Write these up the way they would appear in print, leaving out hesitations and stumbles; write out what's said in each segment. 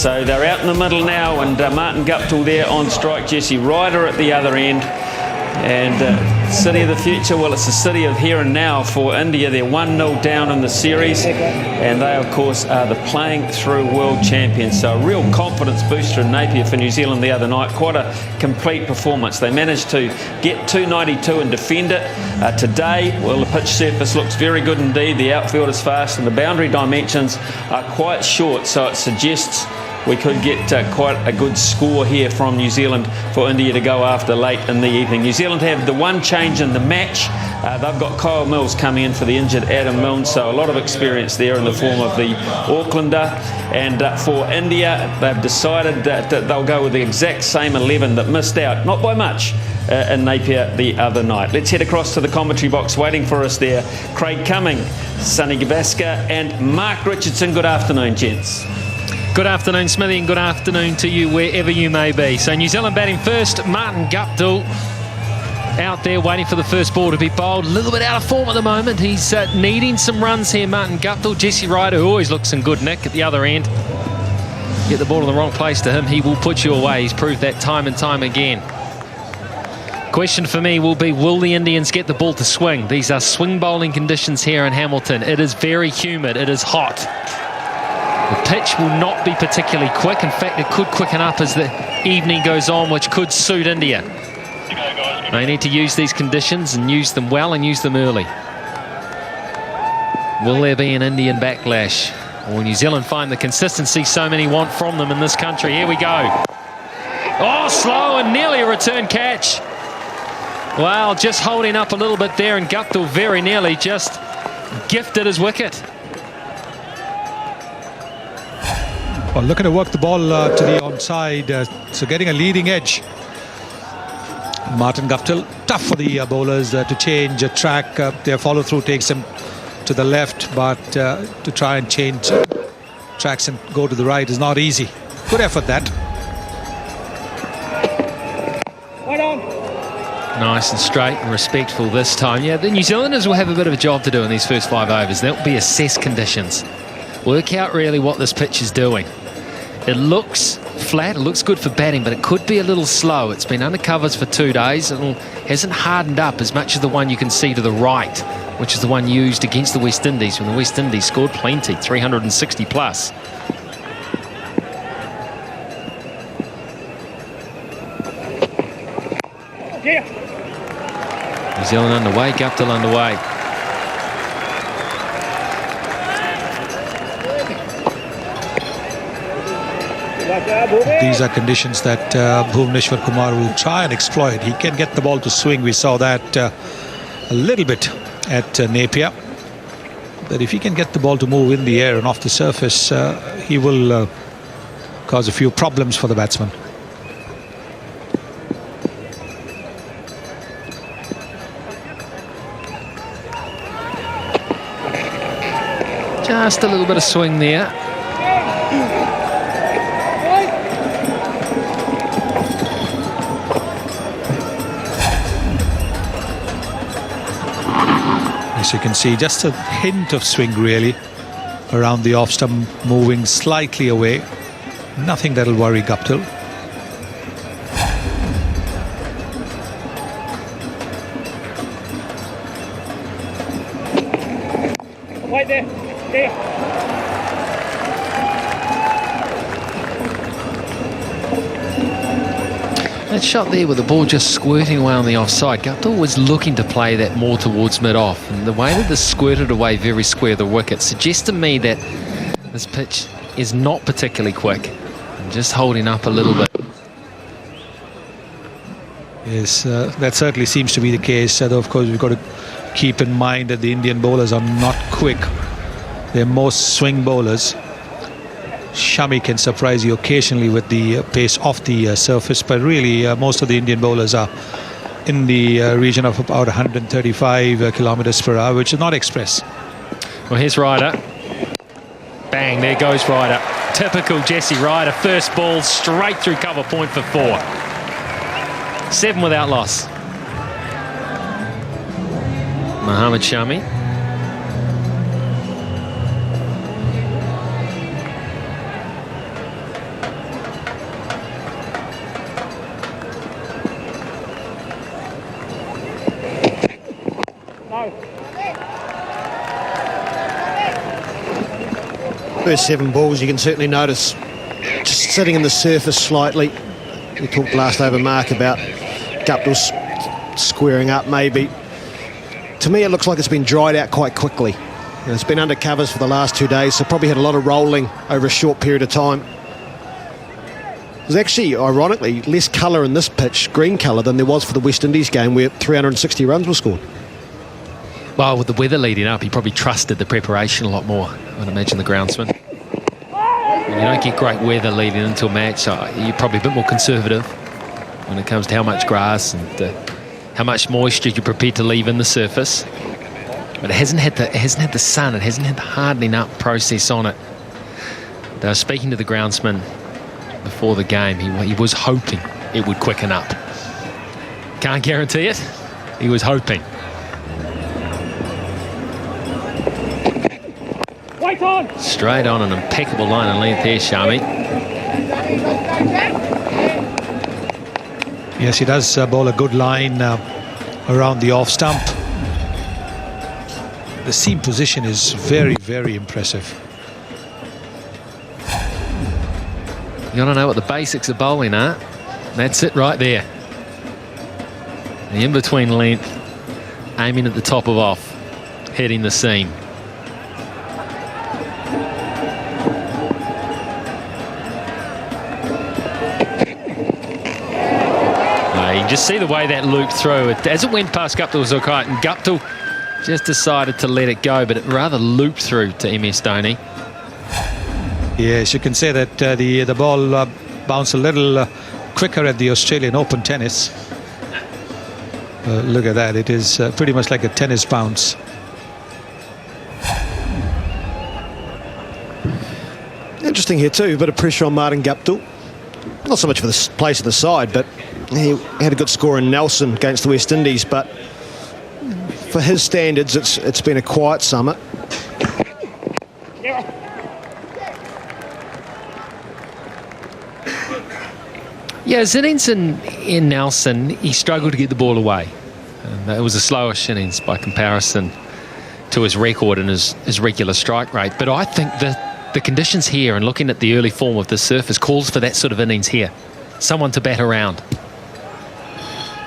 So they're out in the middle now, and Martin Guptill there on strike, Jesse Ryder at the other end. And City of the Future, well, it's the city of here and now for India. They're 1-0 down in the series, and they, of course, are the playing through world champions. So a real confidence booster in Napier for New Zealand the other night. Quite a complete performance. They managed to get 292 and defend it. Today, well, the pitch surface looks very good indeed. The outfield is fast, and the boundary dimensions are quite short, so it suggests we could get quite a good score here from New Zealand for India to go after late in the evening. New Zealand have the one change in the match. They've got Kyle Mills coming in for the injured Adam Milne, so a lot of experience there in the form of the Aucklander. And for India, they've decided that they'll go with the exact same 11 that missed out, not by much, in Napier the other night. Let's head across to the commentary box. Waiting for us there, Craig Cumming, Sonny Gavaskar and Mark Richardson. Good afternoon, gents. Good afternoon, Smithy, and good afternoon to you wherever you may be. So New Zealand batting first. Martin Guptill out there waiting for the first ball to be bowled. A little bit out of form at the moment. He's needing some runs here, Martin Guptill. Jesse Ryder, who always looks in good nick at the other end. Get the ball in the wrong place to him, he will put you away. He's proved that time and time again. Question for me will be, will the Indians get the ball to swing? These are swing bowling conditions here in Hamilton. It is very humid. It is hot. The pitch will not be particularly quick. In fact, it could quicken up as the evening goes on, which could suit India. They need to use these conditions and use them well and use them early. Will there be an Indian backlash? Or will New Zealand find the consistency so many want from them in this country? Here we go. Oh, slow and nearly a return catch. Well, just holding up a little bit there, and Guptill very nearly just gifted his wicket. Well, looking to work the ball to the onside, so getting a leading edge. Martin Guptill, tough for the bowlers to change a track. Their follow-through takes them to the left, but to try and change tracks and go to the right is not easy. Good effort, that. Right on. Nice and straight and respectful this time. Yeah, the New Zealanders will have a bit of a job to do in these first 5 overs. They'll be assess conditions. Work out really what this pitch is doing. It looks flat, it looks good for batting, but it could be a little slow. It's been under covers for 2 days and hasn't hardened up as much as the one you can see to the right, which is the one used against the West Indies when the West Indies scored plenty, 360 plus. Yeah. New Zealand underway, Guptill underway. These are conditions that Bhuvneshwar Kumar will try and exploit. He can get the ball to swing. We saw that a little bit at Napier. But if he can get the ball to move in the air and off the surface, he will cause a few problems for the batsman. Just a little bit of swing there. As you can see, just a hint of swing really around the off stump, moving slightly away. Nothing that'll worry Guptill. Right there. There. That shot there with the ball just squirting away on the offside. Guptill was looking to play that more towards mid-off, and the way that this squirted away very square the wicket suggests to me that this pitch is not particularly quick and just holding up a little bit. Yes, that certainly seems to be the case. Though of course we've got to keep in mind that the Indian bowlers are not quick. They're most swing bowlers. Shami can surprise you occasionally with the pace off the surface, but really most of the Indian bowlers are in the region of about 135 kilometers per hour, which is not express. Well, here's Ryder. Bang, there goes Ryder. Typical Jesse Ryder. First ball straight through cover point for 4. 7 without loss. Mohammad Shami. First 7 balls, you can certainly notice just sitting in the surface slightly. We talked last over, Mark, about Guptill's squaring up maybe. To me, it looks like it's been dried out quite quickly. And it's been under covers for the last 2 days, so probably had a lot of rolling over a short period of time. There's actually, ironically, less colour in this pitch, green colour, than there was for the West Indies game where 360 runs were scored. Well, with the weather leading up, he probably trusted the preparation a lot more, I would imagine, the groundsman. When you don't get great weather leading into a match, you're probably a bit more conservative when it comes to how much grass and how much moisture you're prepared to leave in the surface. But it hasn't had the sun, it hasn't had the hardening up process on it. They were speaking to the groundsman before the game. He was hoping it would quicken up. Can't guarantee it. He was hoping. White on! Straight on, an impeccable line and length here, Shami. Yes, he does bowl a good line around the off stump. The seam position is very, very impressive. You want to know what the basics of bowling are? That's it right there. The in-between length, aiming at the top of off, hitting the seam. You can just see the way that looped through. As it went past Guptill, it was okay, and Guptill just decided to let it go, but it rather looped through to MS Dhoni. Yes, you can say that the ball bounced a little quicker at the Australian Open tennis. Look at that, it is pretty much like a tennis bounce. Interesting here too, a bit of pressure on Martin Guptill. Not so much for the place of the side, but he had a good score in Nelson against the West Indies, but for his standards, it's been a quiet summer. Yeah, his innings in Nelson, he struggled to get the ball away. And it was a slowish innings by comparison to his record and his regular strike rate. But I think that the conditions here and looking at the early form of the surface calls for that sort of innings here. Someone to bat around.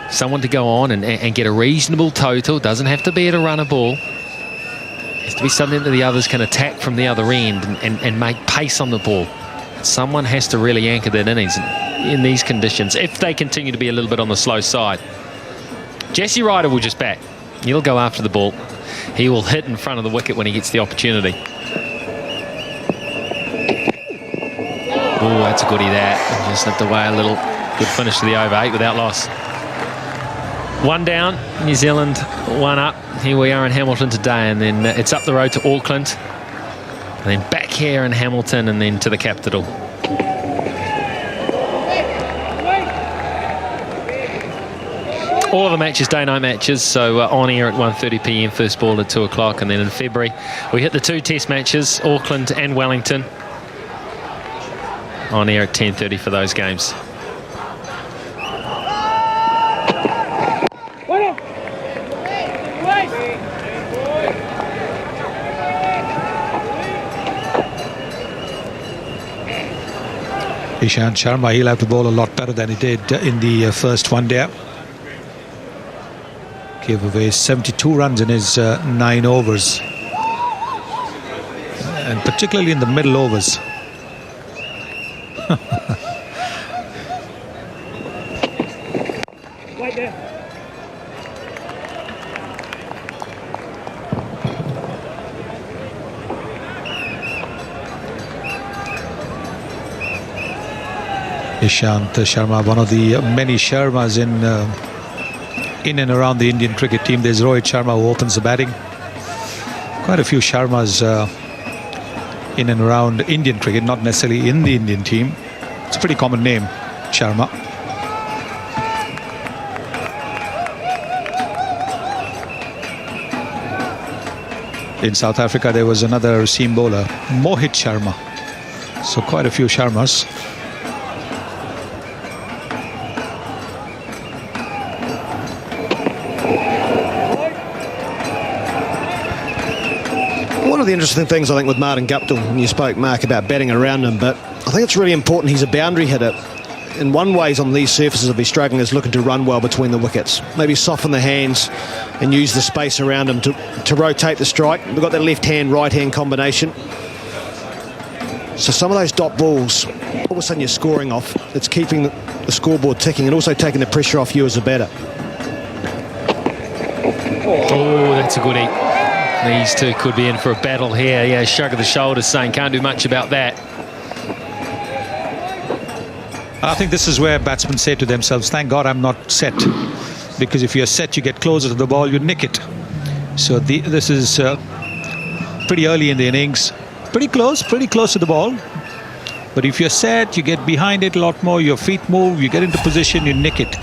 Someone to go on and get a reasonable total. Doesn't have to be at a runner ball. It has to be something that the others can attack from the other end and make pace on the ball. Someone has to really anchor that innings in these conditions if they continue to be a little bit on the slow side. Jesse Ryder will just bat. He'll go after the ball. He will hit in front of the wicket when he gets the opportunity. Oh, that's a goodie that. Just slipped away a little. Good finish to the over 8 without loss. One down, New Zealand, one up. Here we are in Hamilton today, and then it's up the road to Auckland, and then back here in Hamilton, and then to the capital. All of the matches, day-night matches, so on air at 1:30 p.m, first ball at 2 o'clock, and then in February we hit the 2 test matches, Auckland and Wellington, on air at 10:30 for those games. Ishant Sharma, he'll have to bowl a lot better than he did in the first one day. Gave away 72 runs in his 9 overs. And particularly in the middle overs. Right there. Ishant Sharma, one of the many Sharmas in and around the Indian cricket team. There's Rohit Sharma who opens the batting. Quite a few Sharmas in and around Indian cricket, not necessarily in the Indian team. It's a pretty common name, Sharma. In South Africa, there was another seam bowler, Mohit Sharma. So quite a few Sharmas. of the interesting things, I think, with Martin Guptill, and you spoke, Mark, about batting around him, but I think it's really important he's a boundary hitter. In one ways on these surfaces, if he's struggling, is looking to run well between the wickets. Maybe soften the hands and use the space around him to rotate the strike. We've got that left-hand, right-hand combination. So some of those dot balls, all of a sudden you're scoring off. It's keeping the scoreboard ticking and also taking the pressure off you as a batter. Oh, that's a goodie. These two could be in for a battle here. Yeah, shrug of the shoulders saying can't do much about that. I think this is where batsmen say to themselves, thank God I'm not set. Because if you're set, you get closer to the ball, you nick it. So this is pretty early in the innings. Pretty close to the ball. But if you're set, you get behind it a lot more, your feet move, you get into position, you nick it.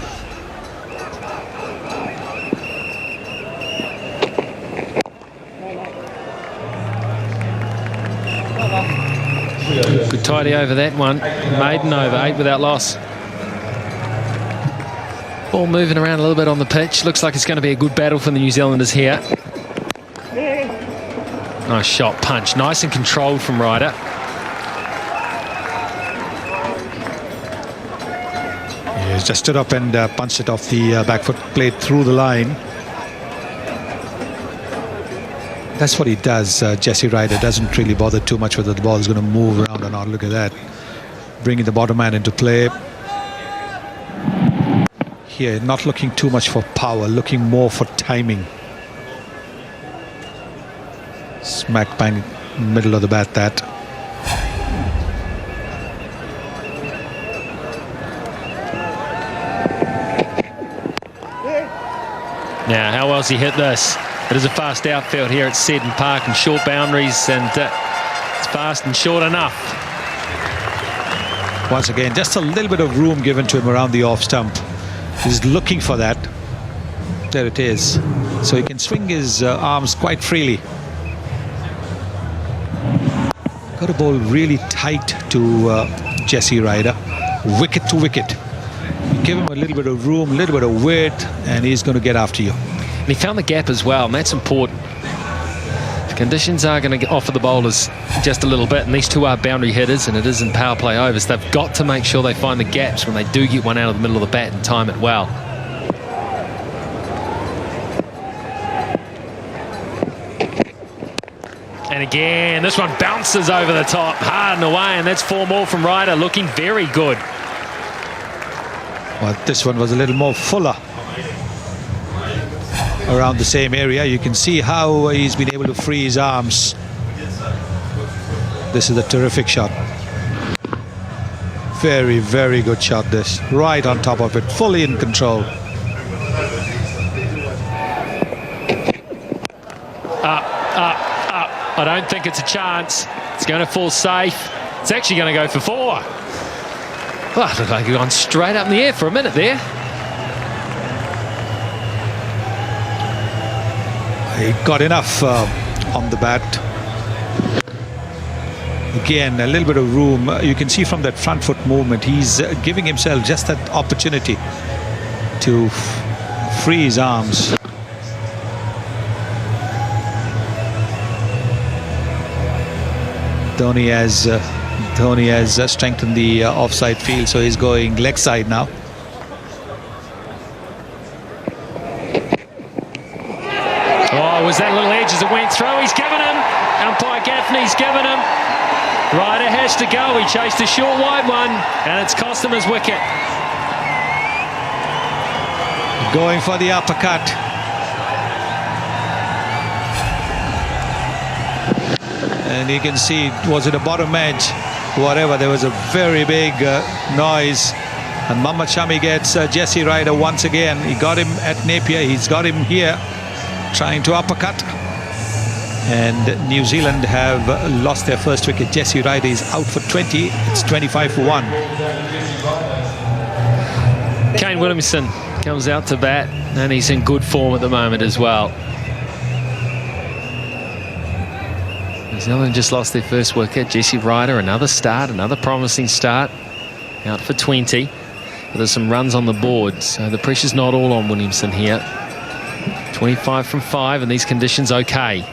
Good tidy over that one. Maiden over, 8 without loss. Ball moving around a little bit on the pitch. Looks like it's going to be a good battle for the New Zealanders here. Nice shot, punch. Nice and controlled from Ryder. He's just stood up and punched it off the back foot, played through the line. That's what he does. Jesse Ryder doesn't really bother too much whether the ball is going to move around or not. Look at that. Bringing the bottom man into play. Here, not looking too much for power, looking more for timing. Smack bang middle of the bat, that. Now, how else he hit this? It is a fast outfield here at Seddon Park and short boundaries, and it's fast and short enough. Once again, just a little bit of room given to him around the off stump. He's looking for that. There it is. So he can swing his arms quite freely. Got to bowl really tight to Jesse Ryder. Wicket to wicket. You give him a little bit of room, a little bit of width, and he's going to get after you. And he found the gap as well, and that's important. The conditions are going to offer the bowlers just a little bit, and these two are boundary hitters, and it isn't power play overs. They've got to make sure they find the gaps when they do get one out of the middle of the bat and time it well. And again, this one bounces over the top, hard and away, and that's 4 more from Ryder, looking very good. Well, this one was a little more fuller around the same area. You can see how he's been able to free his arms. This is a terrific shot. Very, very good shot, this. Right on top of it, fully in control. I don't think it's a chance. It's going to fall safe. It's actually going to go for 4. Oh, it looked like he gone straight up in the air for a minute there. He got enough on the bat. Again, a little bit of room. You can see from that front foot movement, he's giving himself just that opportunity to free his arms. Dhoni has strengthened the offside field, so he's going leg side now. Oh, was that little edge as it went through? He's given him. Umpire Gaffney's given him. Ryder has to go. He chased a short wide one, and it's cost him his wicket. Going for the uppercut. And you can see, was it a bottom edge? Whatever, there was a very big noise. And Mohammad Shami gets Jesse Ryder once again. He got him at Napier. He's got him here, trying to uppercut. And New Zealand have lost their first wicket. Jesse Ryder is out for 20. It's 25 for 1. Kane Williamson comes out to bat, and he's in good form at the moment as well. New Zealand just lost their first wicket. Jesse Ryder, another start, another promising start. Out for 20. But there's some runs on the board, so the pressure's not all on Williamson here. 25 from 5, and these conditions okay.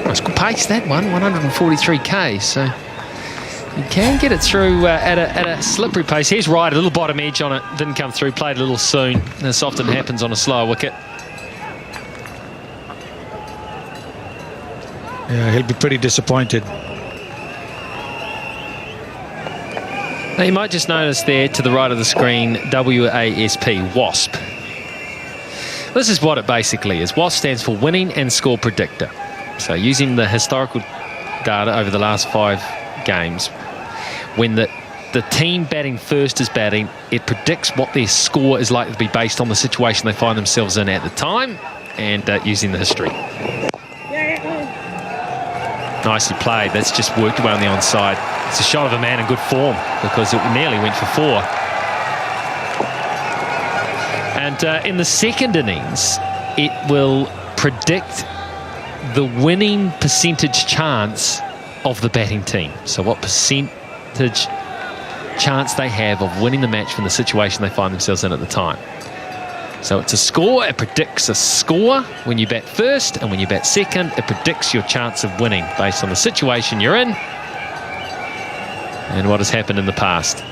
Nice good pace, that one, 143k, so you can get it through at a slippery pace. Here's Ryder, a little bottom edge on it, didn't come through, played a little soon. This often happens on a slower wicket. Yeah, he'll be pretty disappointed. Now you might just notice there to the right of the screen, WASP, WASP. This is what it basically is. WASP stands for Winning and Score Predictor. So using the historical data over the last 5 games, when the team batting first is batting, it predicts what their score is likely to be based on the situation they find themselves in at the time and using the history. Nicely played. That's just worked away on the onside. It's a shot of a man in good form because it nearly went for 4. And in the second innings, it will predict the winning percentage chance of the batting team. So what percentage chance they have of winning the match from the situation they find themselves in at the time. So it's a score, it predicts a score when you bat first, and when you bat second, it predicts your chance of winning based on the situation you're in and what has happened in the past.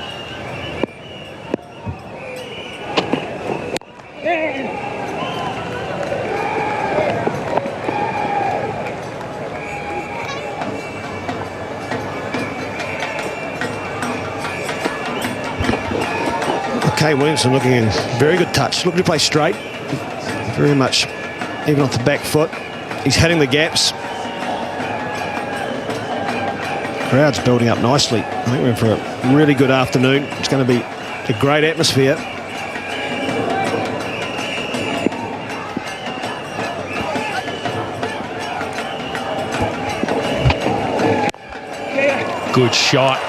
Okay, Williamson looking in very good touch, looking to play straight, very much even off the back foot. He's hitting the gaps. Crowd's building up nicely. I think we're in for a really good afternoon. It's going to be a great atmosphere. Good shot.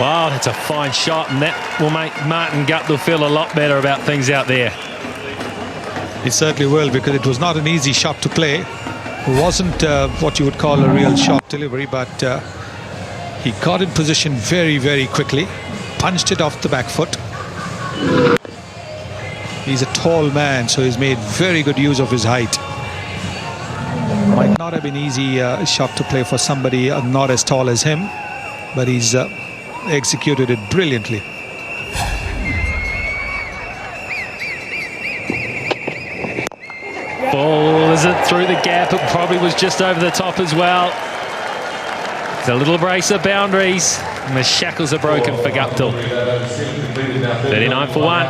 Wow, that's a fine shot, and that will make Martin Guptill feel a lot better about things out there. It certainly will, because it was not an easy shot to play. It wasn't what you would call a real shot delivery, but he got in position very, very quickly, punched it off the back foot. He's a tall man, so he's made very good use of his height. Might not have been easy shot to play for somebody not as tall as him, but he's executed it brilliantly. Balls it through the gap. It probably was just over the top as well. It's a little brace of boundaries, and the shackles are broken for Guptill. 39 for 1.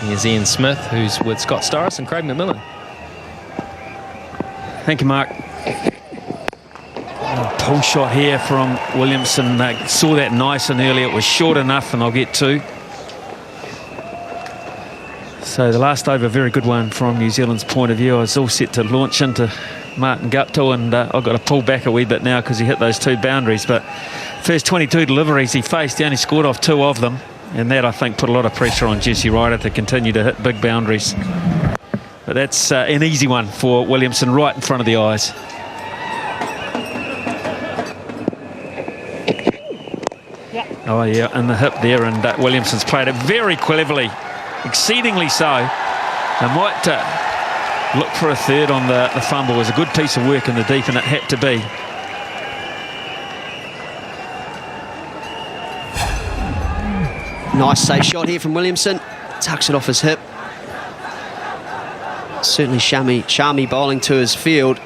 Here's Ian Smith, who's with Scott Storris and Craig McMillan. Thank you, Mark. Pull shot here from Williamson. Saw that nice and early. It was short enough, and I'll get 2. So the last over, very good one from New Zealand's point of view. I was all set to launch into Martin Guptill, and I've got to pull back a wee bit now because he hit those 2 boundaries. But first 22 deliveries he faced, he only scored off 2 of them, and that, I think, put a lot of pressure on Jesse Ryder to continue to hit big boundaries. But that's an easy one for Williamson, right in front of the eyes. Oh yeah, in the hip there, and Williamson's played it very cleverly, exceedingly so. They might look for a third on the fumble. It was a good piece of work in the deep, and it had to be. Nice safe shot here from Williamson. Tucks it off his hip. Certainly Shami bowling to his field.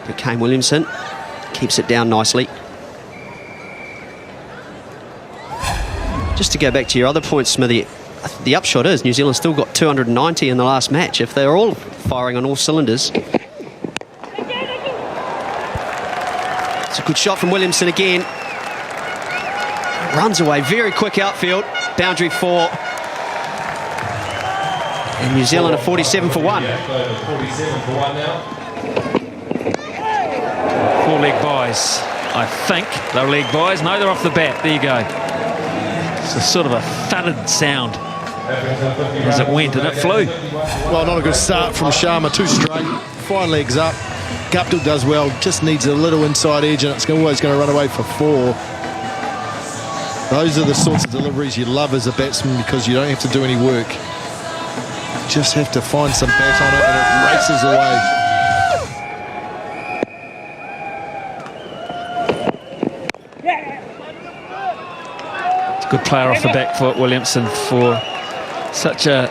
But Kane Williamson keeps it down nicely. Just to go back to your other point, Smithy, the upshot is New Zealand still got 290 in the last match. If they're all firing on all cylinders. It's a good shot from Williamson again. Runs away, very quick outfield. Boundary 4. And New Zealand are 47 for 1. 4 leg buys, I think. They're leg buys. No, they're off the bat. There you go. It's a sort of a thudded sound as it went, and it flew. Well, not a good start from Sharma. 2 straight. 5 legs up. Guptill does well. Just needs a little inside edge, and it's always going to run away for 4. Those are the sorts of deliveries you love as a batsman because you don't have to do any work. just have to find some bat on it and it races away. Good player off the back foot, Williamson, for such a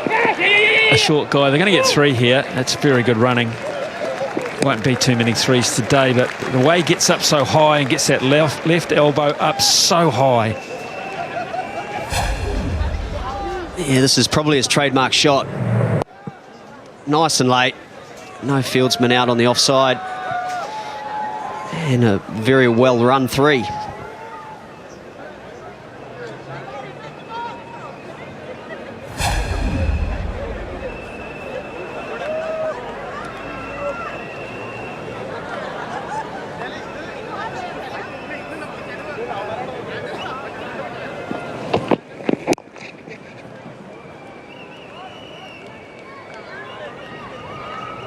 short guy. They're going to get 3 here. That's very good running. Won't be too many 3s today, but the way he gets up so high and gets that left elbow up so high. Yeah, this is probably his trademark shot. Nice and late. No fieldsman out on the offside. And a very well run 3.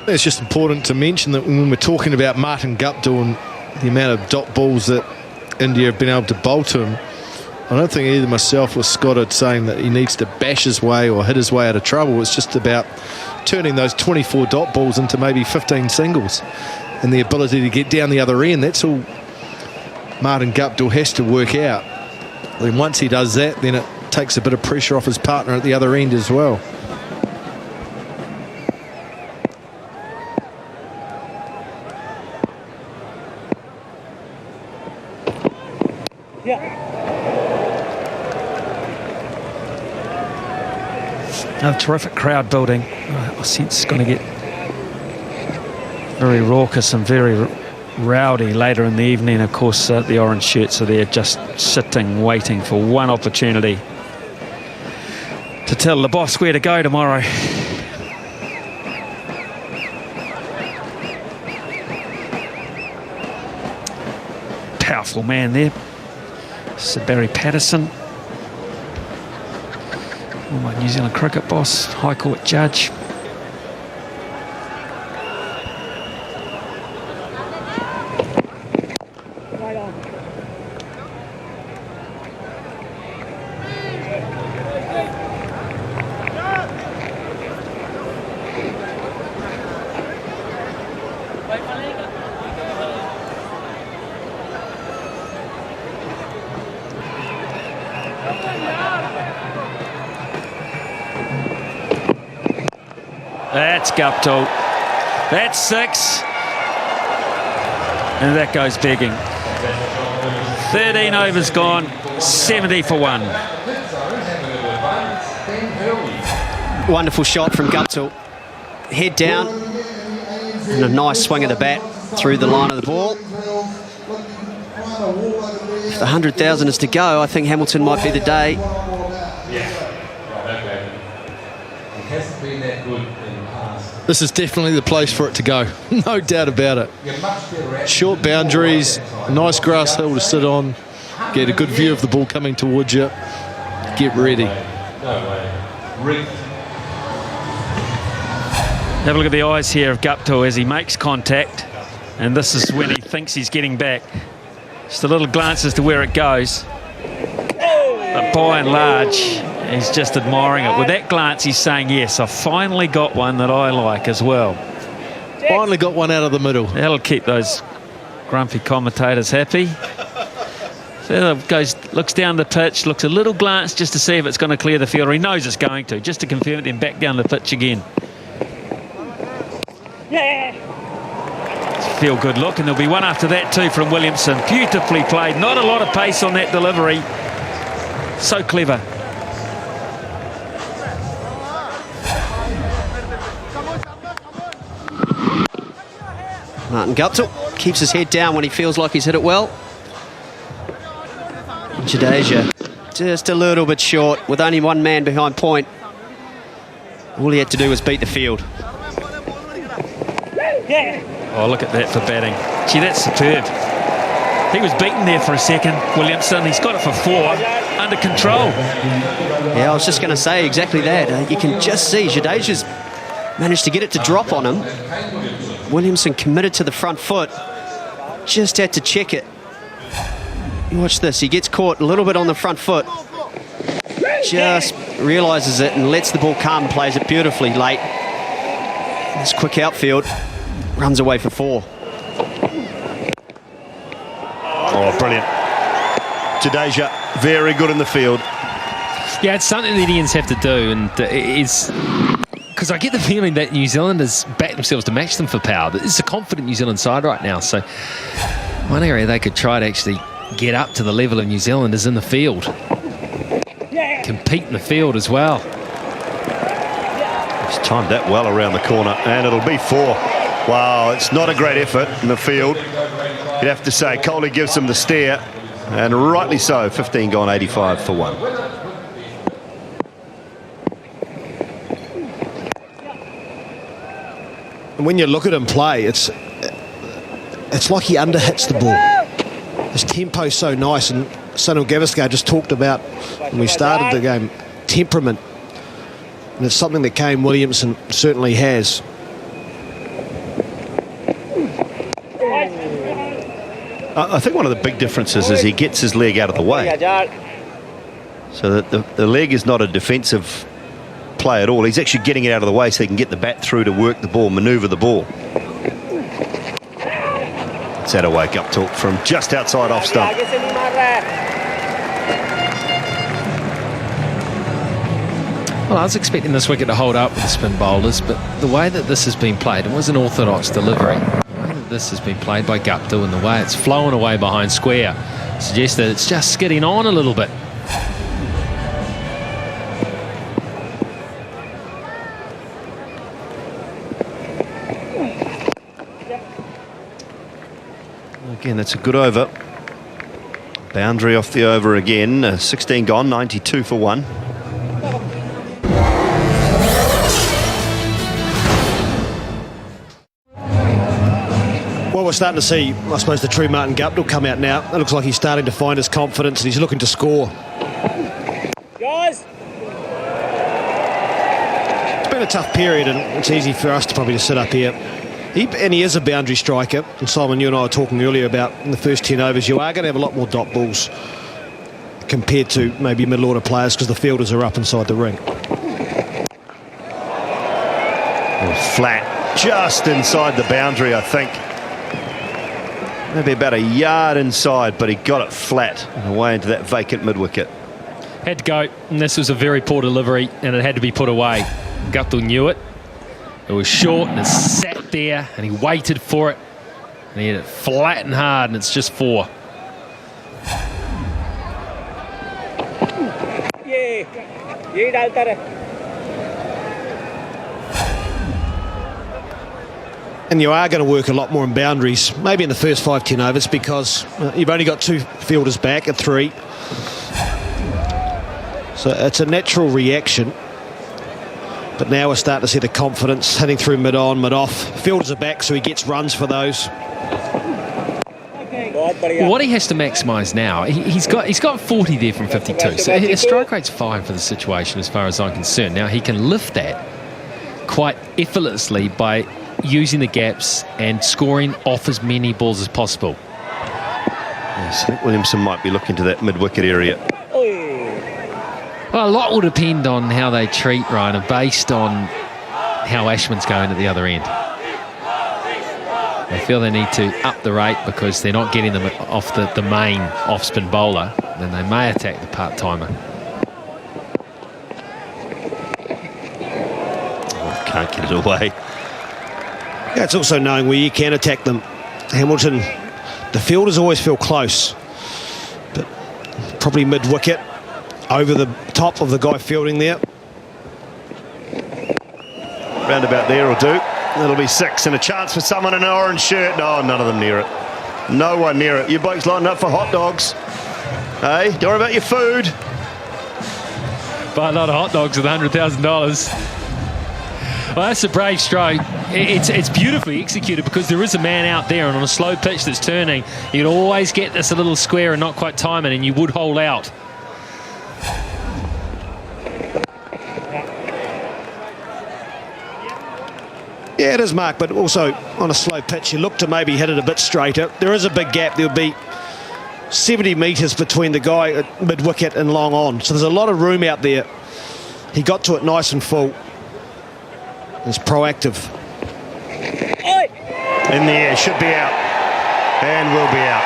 It's just important to mention that when we're talking about Martin Guptill and the amount of dot balls that India have been able to bowl to him, I don't think either myself or Scott are saying that he needs to bash his way or hit his way out of trouble. It's just about turning those 24 dot balls into maybe 15 singles and the ability to get down the other end. That's all Martin Guptill has to work out. And once he does that, then it takes a bit of pressure off his partner at the other end as well. Another terrific crowd building. I sense it's going to get very raucous and very rowdy later in the evening. Of course, the orange shirts are there just sitting, waiting for one opportunity to tell the boss where to go tomorrow. Powerful man there, Sir Barry Patterson. My New Zealand cricket boss, High Court judge. That's Guptill. That's 6. And that goes begging. 13 overs gone, 70 for 1. Wonderful shot from Guptill. Head down. And a nice swing of the bat through the line of the ball. If the 100,000 is to go, I think Hamilton might be the day. This is definitely the place for it to go. No doubt about it. Short boundaries, nice grass hill to sit on, get a good view of the ball coming towards you, get ready. Have a look at the eyes here of Guptill as he makes contact, and this is when he thinks he's getting back. Just a little glance as to where it goes. But by and large, he's just admiring it. With that glance, he's saying, yes, I finally got one that I like as well. Finally got one out of the middle. That'll keep those grumpy commentators happy. So looks down the pitch, looks a little glance just to see if it's going to clear the field. He knows it's going to, just to confirm it, then back down the pitch again. Feel good look, and there'll be one after that too from Williamson. Beautifully played. Not a lot of pace on that delivery. So clever. Martin Guptill keeps his head down when he feels like he's hit it well. Jadeja just a little bit short with only one man behind point. All he had to do was beat the field. Oh, look at that for batting. Gee, that's superb. He was beaten there for a second, Williamson. He's got it for 4, under control. Yeah, I was just going to say exactly that. You can just see Jadeja's managed to get it to drop on him. Williamson committed to the front foot. Just had to check it. You watch this. He gets caught a little bit on the front foot. just realises it and lets the ball come, plays it beautifully late. This quick outfield, runs away for 4. Oh, brilliant. Jadeja, very good in the field. Yeah, it's something the Indians have to do, and it's because I get the feeling that New Zealanders back themselves to match them for power. It's a confident New Zealand side right now, so one area they could try to actually get up to the level of New Zealand is in the field. Compete in the field as well. He's timed that well around the corner, and it'll be 4. Wow, it's not a great effort in the field. You'd have to say Coley gives him the stare, and rightly so. 15 gone, 85 for 1. And when you look at him play, it's like he underhits the ball. His tempo's so nice, and Sunil Gavaskar just talked about when we started the game, temperament. And it's something that Kane Williamson certainly has. I think one of the big differences is he gets his leg out of the way. So that the leg is not a defensive play at all. He's actually getting it out of the way so he can get the bat through to work the ball, manoeuvre the ball. It's out of wake up talk from just outside off stump. Well, I was expecting this wicket to hold up with the spin bowlers, but the way that this has been played, it was an orthodox delivery. The way that this has been played by Guptill and the way it's flowing away behind square suggests that it's just skidding on a little bit. Again, that's a good over. Boundary off the over again. 16 gone, 92 for 1. Well, we're starting to see, I suppose, the true Martin Guptill come out now. It looks like he's starting to find his confidence and he's looking to score. Guys! It's been a tough period, and it's easy for us to probably just sit up here. He is a boundary striker, and Simon, you and I were talking earlier about in the first 10 overs, you are going to have a lot more dot balls compared to maybe middle order players because the fielders are up inside the ring. Flat, just inside the boundary, I think. Maybe about a yard inside, but he got it flat and away into that vacant mid-wicket. Had to go, and this was a very poor delivery, and it had to be put away. Guptill knew it. It was short, and it sat there, and he waited for it, and he hit it flat and hard, and it's just 4. ये डालता रहे. And you are going to work a lot more in boundaries, maybe in the first 5-10 overs, because you've only got 2 fielders back at 3. So it's a natural reaction. But now we're starting to see the confidence, hitting through mid-on, mid-off. Fielders are back, so he gets runs for those. Well, what he has to maximise now, he's got 40 there from 52, so his strike rate's fine for the situation as far as I'm concerned. Now, he can lift that quite effortlessly by using the gaps and scoring off as many balls as possible. Yes, I think Williamson might be looking to that mid-wicket area. Well, a lot will depend on how they treat Reiner based on how Ashman's going at the other end. They feel they need to up the rate because they're not getting them off the main off-spin bowler. Then they may attack the part-timer. Oh, can't get it away. Yeah, it's also knowing where you can attack them. Hamilton, the fielders always feel close, but probably mid-wicket, over the top of the guy fielding there. Round about there will do. That'll be 6 and a chance for someone in an orange shirt. No, none of them near it. No one near it. You blokes lining up for hot dogs. Hey, don't worry about your food. Buy a lot of hot dogs with $100,000. Well, that's a brave stroke. It's beautifully executed because there is a man out there, and on a slow pitch that's turning, you'd always get this a little square and not quite time it, and you would hold out. Yeah, it is, Mark, but also on a slow pitch, you look to maybe hit it a bit straighter. There is a big gap. There'll be 70 metres between the guy at mid-wicket and long on. So there's a lot of room out there. He got to it nice and full. It's proactive. In the air, should be out. And will be out.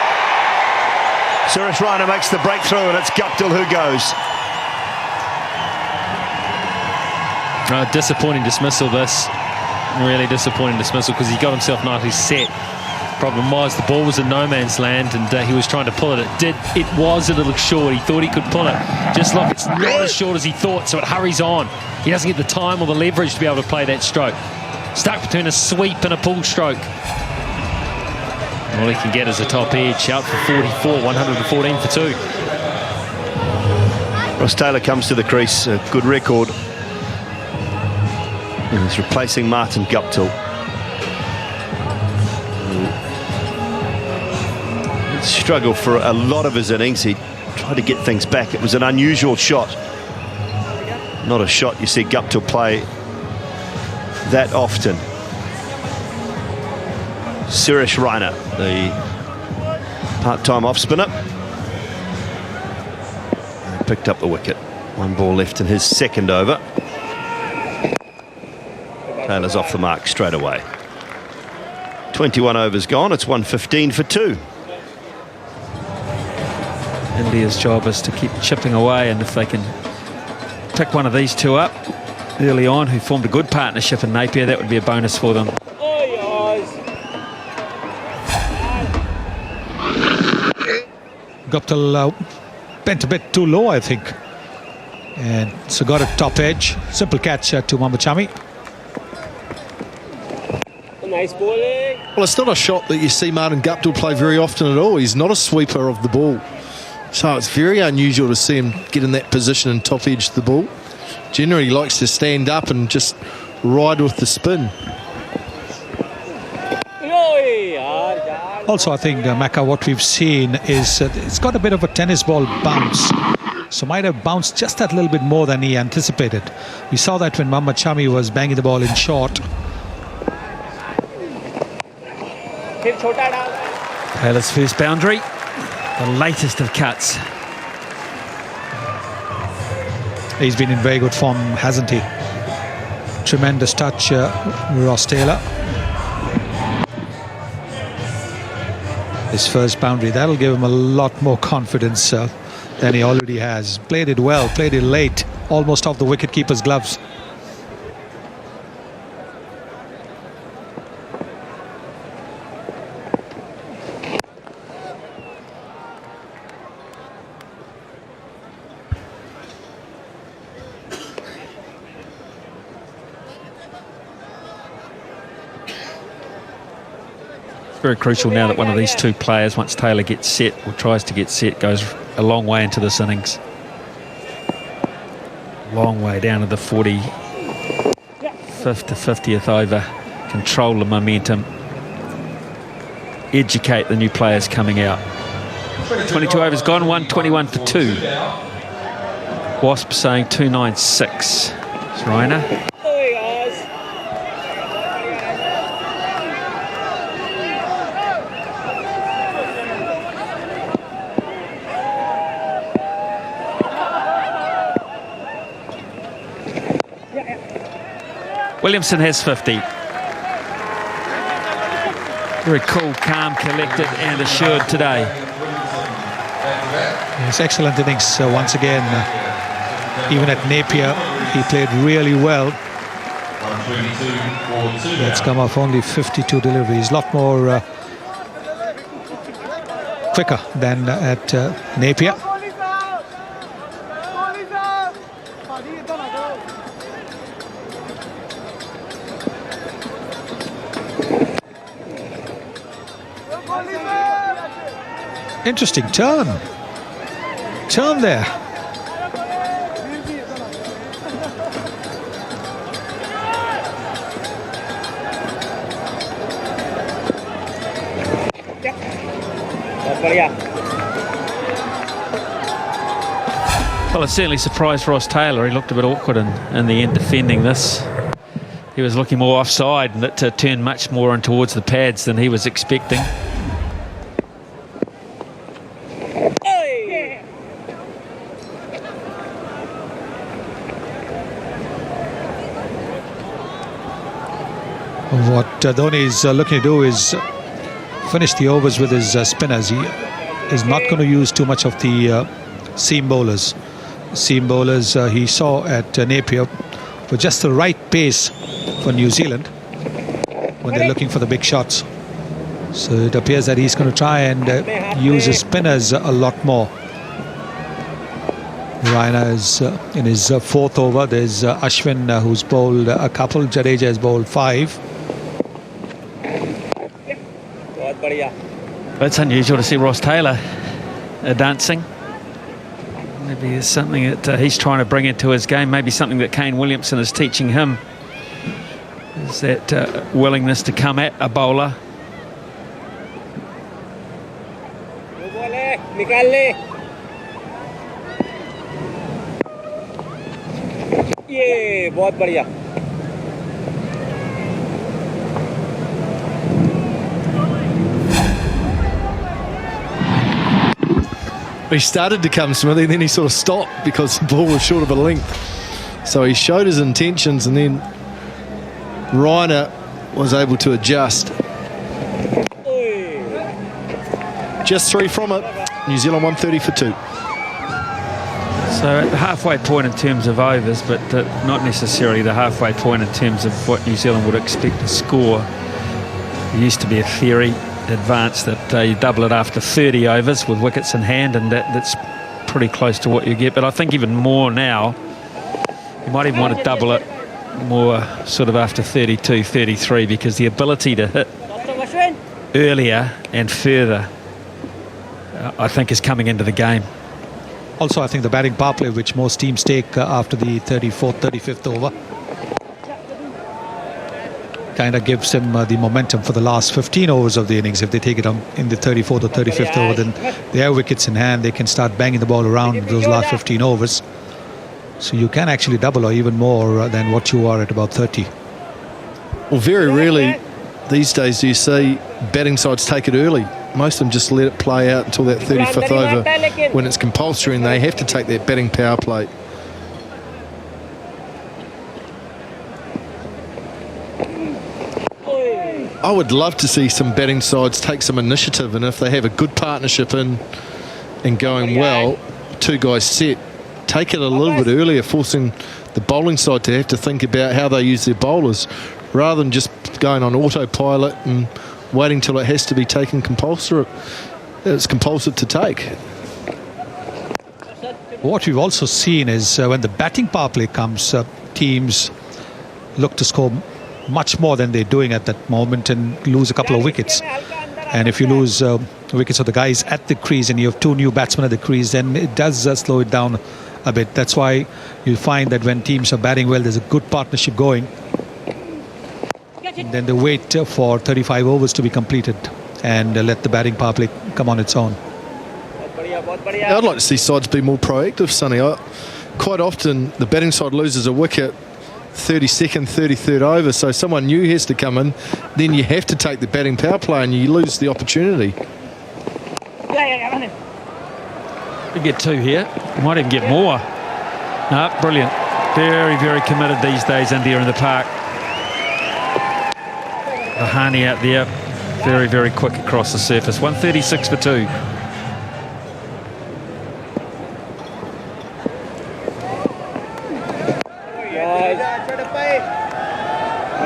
Suresh Raina makes the breakthrough, and it's Guptill who goes. Disappointing dismissal, this. Really disappointing dismissal, because he got himself nicely set. Problem was the ball was in no man's land, and he was trying to pull it. It was a little short. He thought he could pull it. Just look, it's not as short as he thought, so it hurries on. He doesn't get the time or the leverage to be able to play that stroke. Stuck between a sweep and a pull stroke. All he can get is a top edge. Out for 44, 114 for 2. Ross Taylor comes to the crease, a good record. And he's replacing Martin Guptill. Struggled for a lot of his innings. He tried to get things back. It was an unusual shot. Not a shot you see Guptill play that often. Suresh Raina, the part-time off-spinner, picked up the wicket. 1 ball left in his second over. Taylor's off the mark straight away. 21 overs gone. It's 115 for 2. India's job is to keep chipping away, and if they can pick one of these two up early on, who formed a good partnership in Napier, that would be a bonus for them. Guptill bent a bit too low, I think. And so got a top edge. Simple catch to Mamachami. Nice bowling. Well, it's not a shot that you see Martin Guptill play very often at all. He's not a sweeper of the ball. So it's very unusual to see him get in that position and top edge the ball. Generally, he likes to stand up and just ride with the spin. Also, I think, Macca, what we've seen is it's got a bit of a tennis ball bounce. So might have bounced just that little bit more than he anticipated. We saw that when Mamachami was banging the ball in short. Taylor's first boundary, the latest of cuts. He's been in very good form, hasn't he? Tremendous touch, Ross Taylor. His first boundary, that'll give him a lot more confidence than he already has. Played it well, played it late, almost off the wicketkeeper's gloves. Very crucial now that one of these two players, once Taylor gets set or tries to get set, goes a long way into this innings. Long way down to the 45th to 50th over. Control the momentum. Educate the new players coming out. 22 overs gone, 121 for 2. Wasp saying 296. It's Raina. Williamson has 50. Very cool, calm, collected and assured today. Yes, excellent innings once again. Even at Napier, he played really well. That's come off only 52 deliveries. A lot more quicker than at Napier. Interesting turn there. Well, it certainly surprised Ross Taylor. He looked a bit awkward in the end defending this. He was looking more offside, and it turned much more in towards the pads than he was expecting. What Dhoni is looking to do is finish the overs with his spinners. He is not going to use too much of the seam bowlers. Seam bowlers he saw at Napier for just the right pace for New Zealand when they're looking for the big shots. So it appears that he's going to try and use his spinners a lot more. Raina is in his fourth over. There's Ashwin who's bowled a couple. Jadeja has bowled 5. It's unusual to see Ross Taylor dancing. Maybe there's something that he's trying to bring into his game. Maybe something that Kane Williamson is teaching him. Is that willingness to come at a bowler. ये बहुत बढ़िया. He started to come, Smithy, then he sort of stopped because the ball was short of a length. So he showed his intentions, and then Raina was able to adjust. Just 3 from it. New Zealand 130 for 2. So at the halfway point in terms of overs, but not necessarily the halfway point in terms of what New Zealand would expect to score. There used to be a theory advanced that you double it after 30 overs with wickets in hand, and that's pretty close to what you get. But I think even more now, you might even want to double it more sort of after 32, 33, because the ability to hit earlier and further, I think, is coming into the game. Also, I think the batting power play, which most teams take after the 34th, 35th over, kind of gives them the momentum for the last 15 overs of the innings. If they take it on in the 34th or 35th over, then they have wickets in hand. They can start banging the ball around in those last 15 overs. So you can actually double or even more than what you are at about 30. Well, very rarely these days do you see batting sides take it early. Most of them just let it play out until that 35th over when it's compulsory and they have to take that batting power play. I would love to see some batting sides take some initiative, and if they have a good partnership in and going well, 2 guys set, take it a little bit earlier, forcing the bowling side to have to think about how they use their bowlers rather than just going on autopilot and waiting till it has to be taken compulsory. It's compulsive to take. What we've also seen is when the batting power play comes, teams look to score much more than they're doing at that moment and lose a couple of wickets. And if you lose wickets of the guys at the crease and you have 2 new batsmen at the crease, then it does slow it down a bit. That's why you find that when teams are batting well, there's a good partnership going. Then they wait for 35 overs to be completed and let the batting power play come on its own. Yeah, I'd like to see sides be more proactive, Sonny. Quite often the batting side loses a wicket 32nd, 33rd over, so someone new has to come in, then you have to take the batting power play and you lose the opportunity. We get 2 here, might even get more. No, brilliant. Very, very committed these days, India in the park. Rahani out there, very, very quick across the surface. 136 for 2.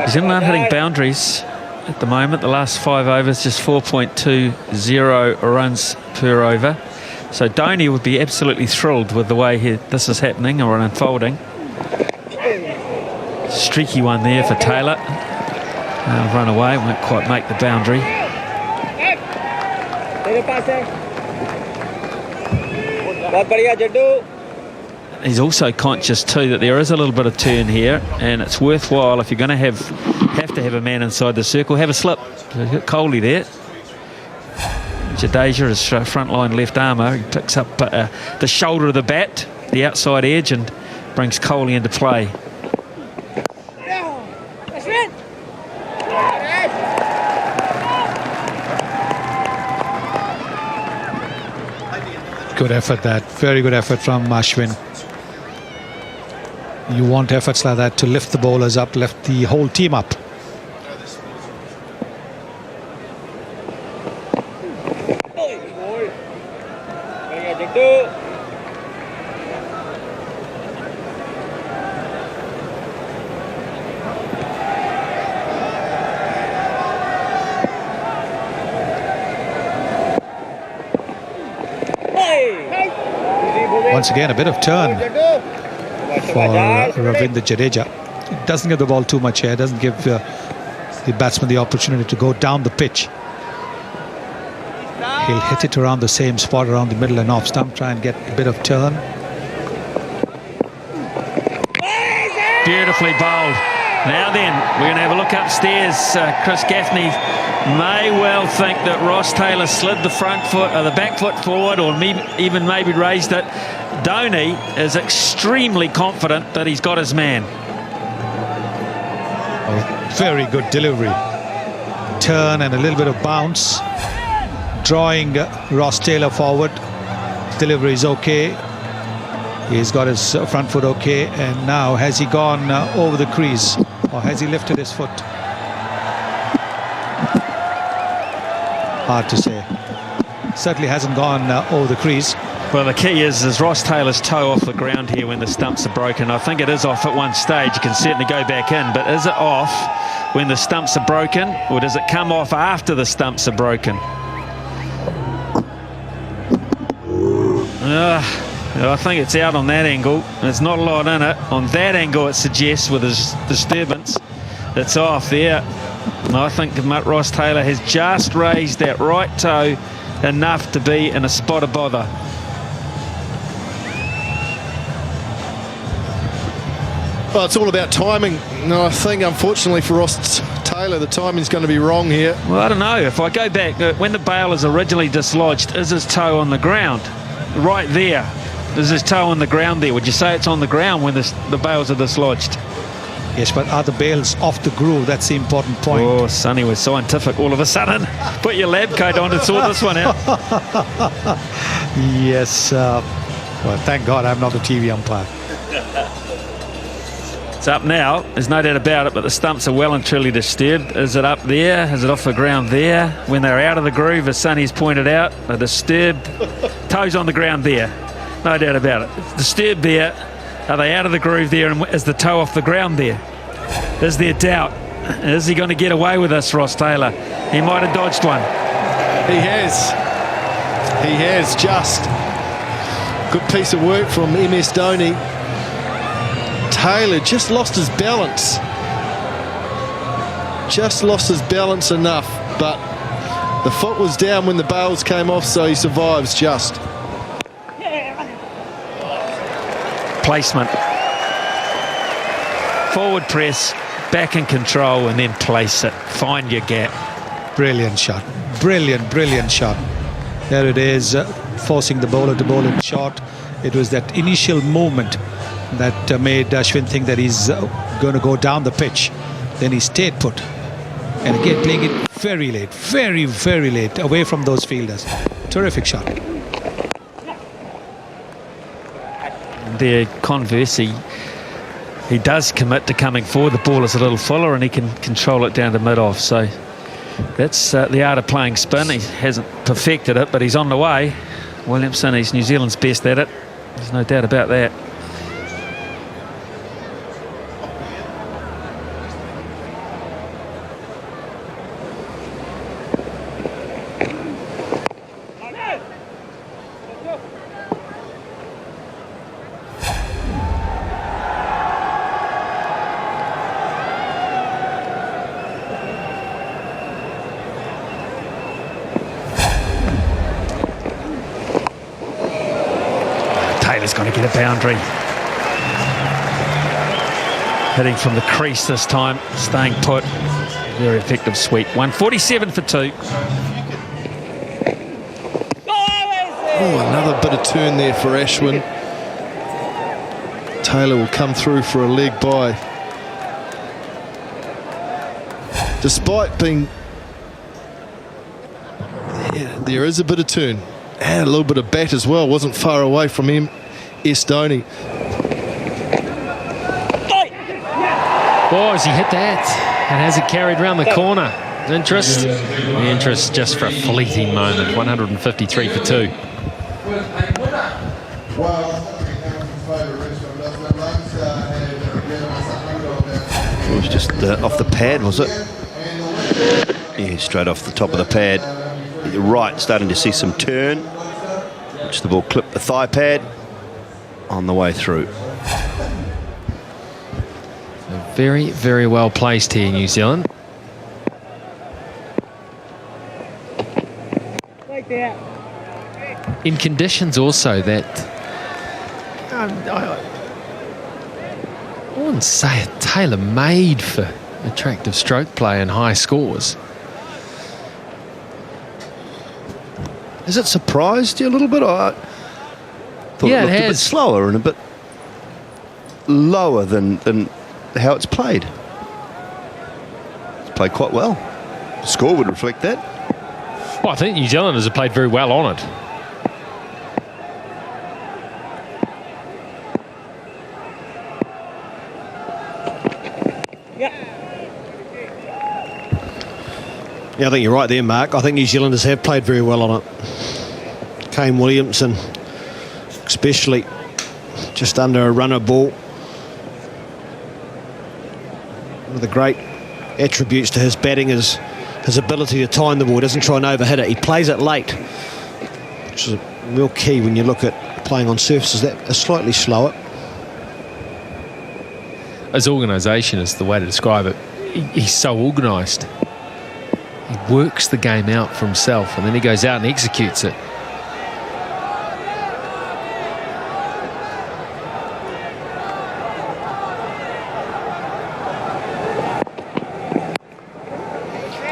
New Zealand aren't hitting boundaries at the moment. The last 5 overs, just 4.20 runs per over. So Dhoni would be absolutely thrilled with the way this is happening or unfolding. Streaky one there for Taylor. Run away, won't quite make the boundary. He's also conscious too that there is a little bit of turn here, and it's worthwhile if you're going to have to have a man inside the circle, have a slip. So you've got Kohli there. Jadeja is front line left armour. He picks up the shoulder of the bat, the outside edge, and brings Kohli into play. Good effort, that. Very good effort from Ashwin. You want efforts like that to lift the bowlers up, lift the whole team up. Once again, a bit of turn for Ravindra Jadeja. It doesn't give the ball too much here. Doesn't give the batsman the opportunity to go down the pitch. He'll hit it around the same spot, around the middle and off stump, try and get a bit of turn. Beautifully bowled. Now then, we're going to have a look upstairs. Chris Gaffney may well think that Ross Taylor slid the front foot or the back foot forward, or even maybe raised it. Dhoni is extremely confident that he's got his man. Oh, very good delivery. Turn and a little bit of bounce. Drawing Ross Taylor forward. Delivery is okay. He's got his front foot okay. And now, has he gone over the crease, or has he lifted his foot? Hard to say. Certainly hasn't gone over the crease. Well, the key is Ross Taylor's toe off the ground here when the stumps are broken. I think it is off at one stage. You can certainly go back in, but is it off when the stumps are broken, or does it come off after the stumps are broken? I think it's out on that angle. There's not a lot in it. On that angle, it suggests with his disturbance, it's off there. And I think Ross Taylor has just raised that right toe enough to be in a spot of bother. Well, it's all about timing. No, I think, unfortunately for Ross Taylor, the timing's going to be wrong here. Well, I don't know. If I go back, when the bail is originally dislodged, is his toe on the ground? Right there. Is his toe on the ground there? Would you say it's on the ground when the bails are dislodged? Yes, but are the bails off the groove? That's the important point. Oh, Sonny was scientific all of a sudden. Put your lab coat on to sort this one out. Yes. Well, thank God I'm not a TV umpire. It's up now. There's no doubt about it, but the stumps are well and truly disturbed. Is it up there? Is it off the ground there? When they're out of the groove, as Sonny's pointed out, they're disturbed. Toes on the ground there. No doubt about it. It's disturbed there. Are they out of the groove there? And is the toe off the ground there? Is there doubt? Is he going to get away with this, Ross Taylor? He might have dodged one. He has. He has just. Good piece of work from MS Dhoni. Taylor just lost his balance. Just lost his balance enough, but the foot was down when the bails came off, so he survives just. Placement. Forward press, back in control, and then place it. Find your gap. Brilliant shot. Brilliant, brilliant shot. There it is, forcing the bowler to bowl it short. It was that initial movement that made Ashwin think that he's going to go down the pitch. Then he stayed put. And again, playing it very late, very, very late, away from those fielders. Terrific shot. The converse, he does commit to coming forward. The ball is a little fuller and he can control it down to mid-off. So that's the art of playing spin. He hasn't perfected it, but he's on the way. Williamson, he's New Zealand's best at it. There's no doubt about that. Taylor's going to get a boundary. Hitting from the crease this time, staying put. Very effective sweep. 147 for 2. Oh, another bit of turn there for Ashwin. Taylor will come through for a leg by. Despite being... Yeah, there is a bit of turn. And a little bit of bat as well. Wasn't far away from him. Dhoni. Boys, he hit that and has it carried round the corner. Interest? The interest just for a fleeting moment. 153 for 2. It was just off the pad, was it? Yeah, straight off the top of the pad. You're right, starting to see some turn. Watch the ball clip the thigh pad. on the way through. Very, very well placed here, New Zealand. In conditions also that I wouldn't say it tailor-made for attractive stroke play and high scores. Has it surprised you a little bit? I thought Yeah, it looked it a bit has. slower and a bit lower than how it's played. It's played quite well. The score would reflect that. Well, I think New Zealanders have played very well on it. Yeah, I think you're right there, Mark. I think New Zealanders have played very well on it. Kane Williamson, especially just under a runner ball. One of the great attributes to his batting is his ability to time the ball. He doesn't try and overhit it. He plays it late, which is a real key when you look at playing on surfaces that are slightly slower. His organisation is the way to describe it. He's so organised. He works the game out for himself and then he goes out and executes it.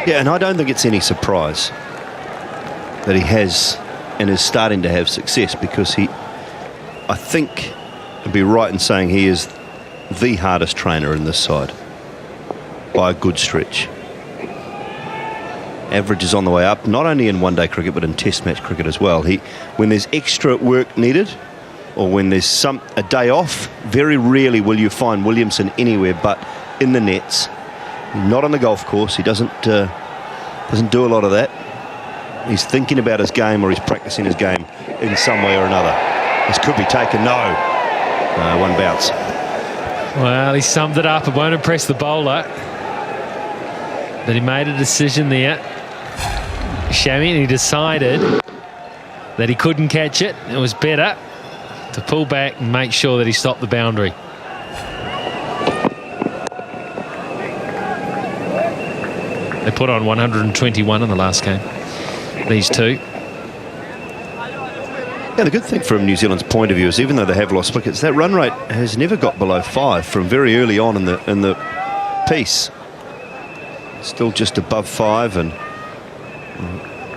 Yeah, and I don't think it's any surprise that he has and is starting to have success, because I think I'd be right in saying he is the hardest trainer in this side by a good stretch. Average is on the way up, not only in one-day cricket but in test match cricket as well. When there's extra work needed or when there's a day off, very rarely will you find Williamson anywhere but in the nets. Not on the golf course. He doesn't do a lot of that. He's thinking about his game, or he's practicing his game in some way or another. This could be taken. No, one bounce. Well, he summed it up. It won't impress the bowler, but he made a decision there. Shami, and he decided that he couldn't catch it. It was better to pull back and make sure that he stopped the boundary. They put on 121 in the last game, these two. Yeah, the good thing from New Zealand's point of view is, even though they have lost wickets, that run rate has never got below 5 from very early on in the piece. Still just above 5, and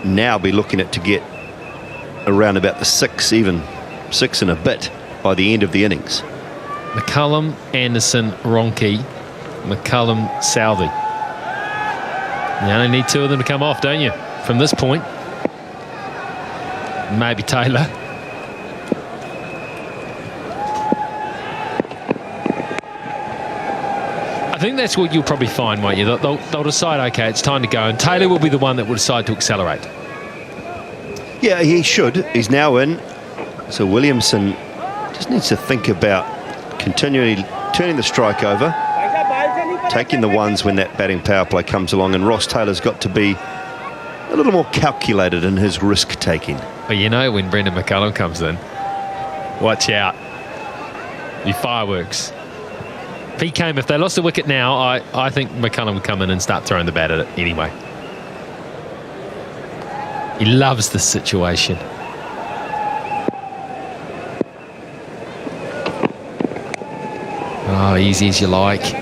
now be looking at to get around about the 6, even 6 and a bit by the end of the innings. McCullum, Anderson, Ronke, McCullum, Southey. You only need 2 of them to come off, don't you, from this point? Maybe Taylor. I think that's what you'll probably find, won't you? They'll decide, OK, it's time to go, and Taylor will be the one that will decide to accelerate. Yeah, he should. He's now in. So Williamson just needs to think about continually turning the strike over, taking the ones when that batting power play comes along, and Ross Taylor's got to be a little more calculated in his risk-taking. But you know, when Brendan McCullum comes in, watch out. Be fireworks. If they lost a wicket now, I think McCullum would come in and start throwing the bat at it anyway. He loves this situation. Oh, easy as you like.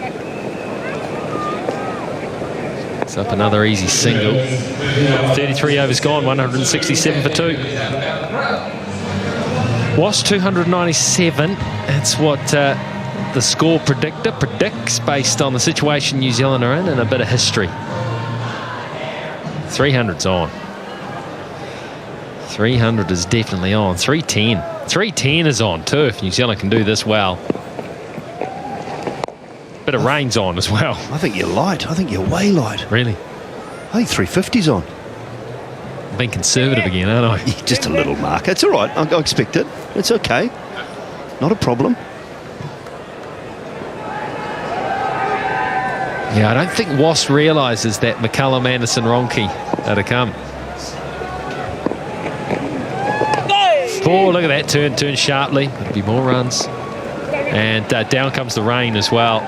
It's up another easy single. 33 overs gone, 167 for 2. Was 297. That's what the score predictor predicts based on the situation New Zealand are in and a bit of history. 300's on. 300 is definitely on. 310. 310 is on too, if New Zealand can do this well. Bit of rain's on as well. I think you're light. I think you're way light. Really? I think 350's on. I'm being conservative again, aren't I? Just a little mark. It's all right. I expect it. It's okay. Not a problem. Yeah, I don't think Was realises that McCullum, Anderson, Ronke are to come. ball. Look at that turn sharply. There'll be more runs. And down comes the rain as well.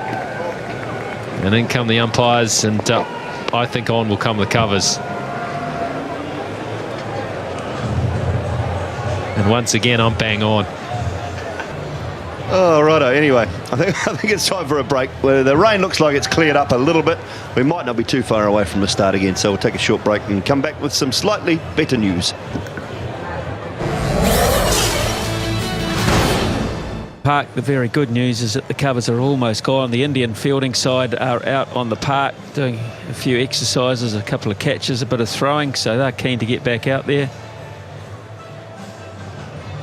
And in come the umpires, and I think on will come the covers. And once again, I'm bang on. Oh, righto. Anyway, I think it's time for a break. Well, the rain looks like it's cleared up a little bit. We might not be too far away from the start again, so we'll take a short break and come back with some slightly better news. Park, the very good news is that the covers are almost gone. The Indian fielding side are out on the park doing a few exercises, a couple of catches, a bit of throwing, so they're keen to get back out there.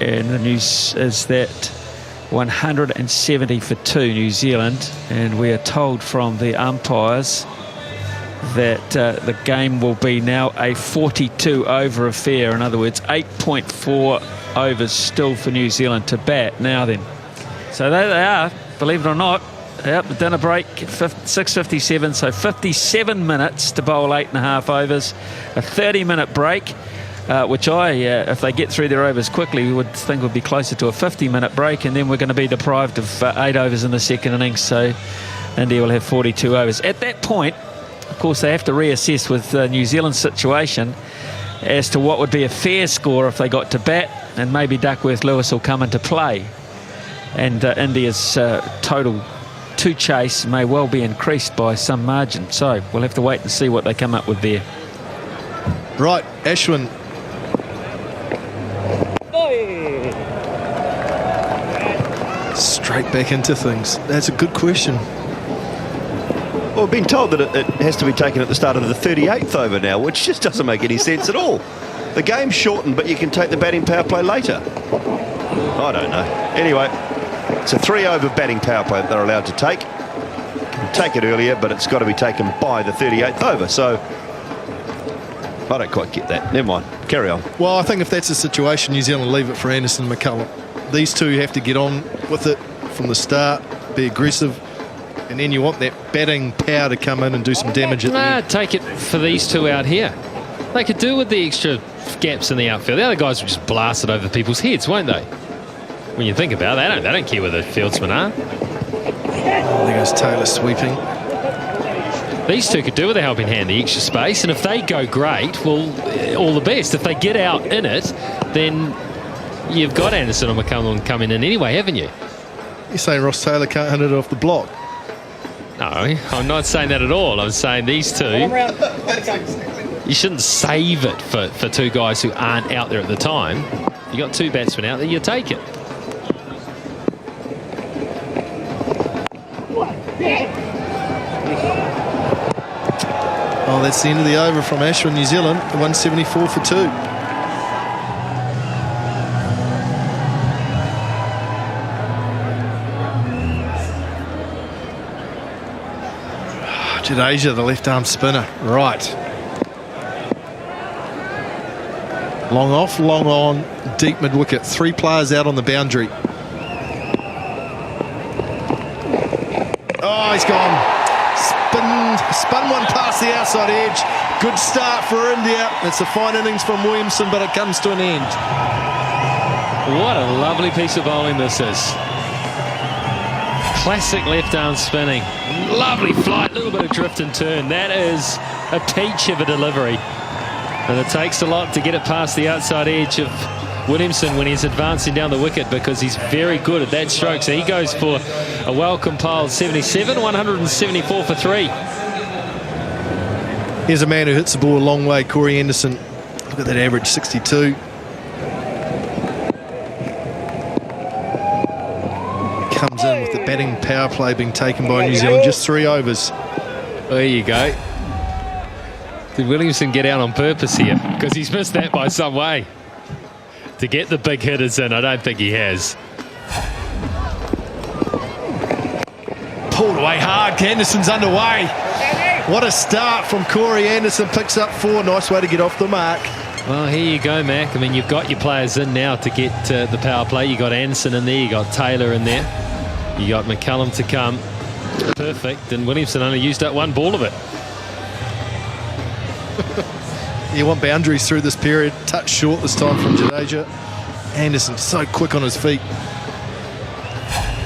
And the news is that 170 for 2 New Zealand, and we are told from the umpires that the game will be now a 42 over affair. In other words, 8.4 overs still for New Zealand to bat. Now then, so there they are, believe it or not, out the dinner break, 6:57, so 57 minutes to bowl 8.5 overs, a 30-minute break, which if they get through their overs quickly, we would think would be closer to a 50-minute break, and then we're going to be deprived of 8 overs in the second innings, so India will have 42 overs. At that point, of course, they have to reassess with New Zealand's situation as to what would be a fair score if they got to bat, and maybe Duckworth-Lewis will come into play. And India's total to chase may well be increased by some margin. So we'll have to wait and see what they come up with there. Right, Ashwin. Straight back into things. That's a good question. Well, we've been told that it has to be taken at the start of the 38th over now, which just doesn't make any sense at all. The game's shortened, but you can take the batting power play later. I don't know. Anyway, it's a 3-over batting power play that they're allowed to take. You can take it earlier, but it's got to be taken by the 38th over. So I don't quite get that. Never mind. Carry on. Well, I think if that's the situation, New Zealand leave it for Anderson and McCullum. These two have to get on with it from the start, be aggressive, and then you want that batting power to come in and do some damage at the end. Take it for these two out here. They could do with the extra gaps in the outfield. The other guys will just blast it over people's heads, won't they? When you think about it, they don't care where the fieldsmen are. There goes Taylor sweeping. These two could do with a helping hand, the extra space, and if they go great, well, all the best. If they get out in it, then you've got Anderson and McCullum coming in anyway, haven't you? You're saying Ross Taylor can't hit it off the block? No, I'm not saying that at all. I'm saying these two, you shouldn't save it for two guys who aren't out there at the time. You got two batsmen out there, you take it. Oh, that's the end of the over from Ashwin, New Zealand. 174 for 2. Jadeja, the left-arm spinner. Right. Long off, long on, deep mid-wicket. 3 players out on the boundary. Oh, he's gone. Spun one past the outside edge. Good start for India. It's a fine innings from Williamson, but it comes to an end. What a lovely piece of bowling this is. Classic left-arm spinning. Lovely flight, little bit of drift and turn. That is a peach of a delivery. And it takes a lot to get it past the outside edge of Williamson when he's advancing down the wicket, because he's very good at that stroke. So he goes for a well-compiled 77, 174 for 3. Here's a man who hits the ball a long way, Corey Anderson. Look at that average, 62. Comes in with the batting power play being taken by New Zealand, just 3 overs. There you go. Did Williamson get out on purpose here? Because he's missed that by some way. To get the big hitters in, I don't think he has. Pulled away hard, Anderson's underway. What a start from Corey Anderson, picks up 4, nice way to get off the mark. Well, here you go, Mac. I mean, you've got your players in now to get the power play. You got Anderson in there, you got Taylor in there, you got McCullum to come. Perfect, and Williamson only used up 1 ball of it. You want boundaries through this period. Touch short this time from Jadeja. Anderson so quick on his feet.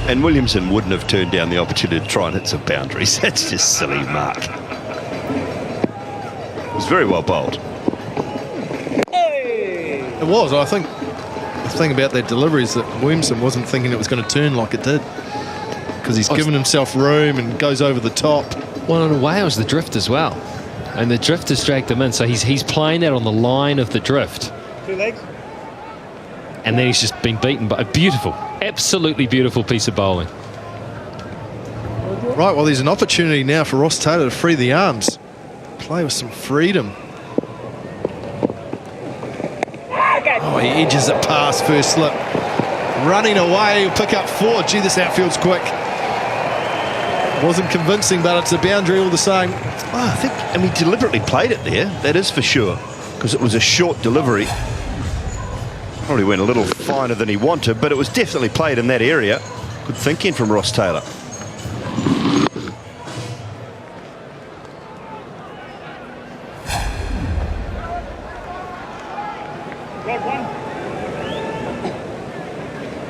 And Williamson wouldn't have turned down the opportunity to try and hit some boundaries. That's just silly, Mark. It was very well bowled. It was. I think the thing about that delivery is that Williamson wasn't thinking it was going to turn like it did, because he's given himself room and goes over the top. Well, in a way, it was the drift as well. And the drift has dragged him in. So he's playing that on the line of the drift. 2 legs. And then he's just been beaten by a beautiful, absolutely beautiful piece of bowling. Right, well, there's an opportunity now for Ross Taylor to free the arms. Play with some freedom. Oh, he edges it past first slip. Running away, he'll pick up 4. Gee, this outfield's quick. Wasn't convincing, but it's a boundary all the same. Oh, I think, and he deliberately played it there, that is for sure, because it was a short delivery. Probably went a little finer than he wanted, but it was definitely played in that area. Good thinking from Ross Taylor.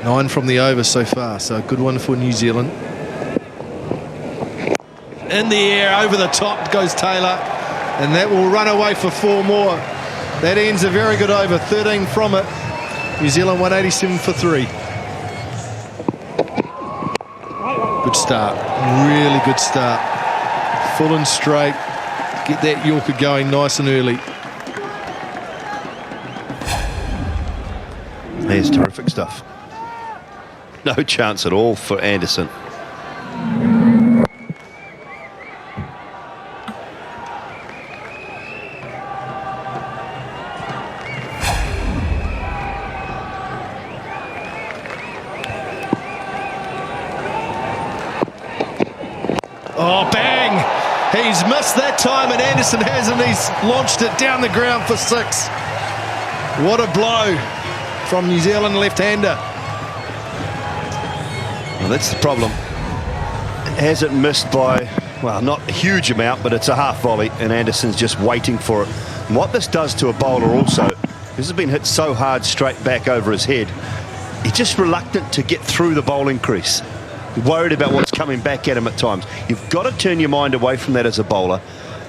Nine from the over so far, so a good one for New Zealand. In the air, over the top goes Taylor, and that will run away for 4 more. That ends a very good over, 13 from it. New Zealand 187 for 3. Good start, really good start. Full and straight, get that Yorker going nice and early. There's terrific stuff. No chance at all for Anderson. Oh, bang! He's missed that time, and Anderson has, and he's launched it down the ground for 6. What a blow from New Zealand left-hander. Well, that's the problem. It hasn't missed by, well, not a huge amount, but it's a half volley, and Anderson's just waiting for it. And what this does to a bowler also, this has been hit so hard straight back over his head, he's just reluctant to get through the bowling crease. Worried about what's coming back at him at times. You've got to turn your mind away from that as a bowler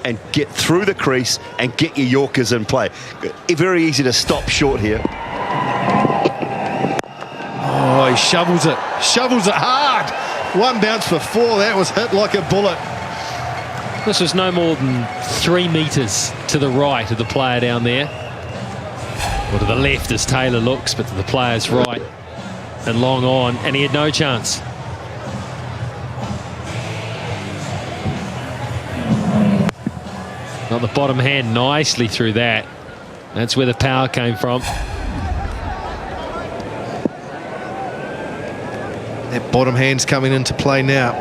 and get through the crease and get your Yorkers in play. Very easy to stop short here. Oh, he shovels it hard. 1 bounce for 4. That was hit like a bullet. This was no more than 3 metres to the right of the player down there. Or to the left as Taylor looks, but to the player's right. And long on, and he had no chance. Got the bottom hand nicely through that. That's where the power came from. That bottom hand's coming into play now.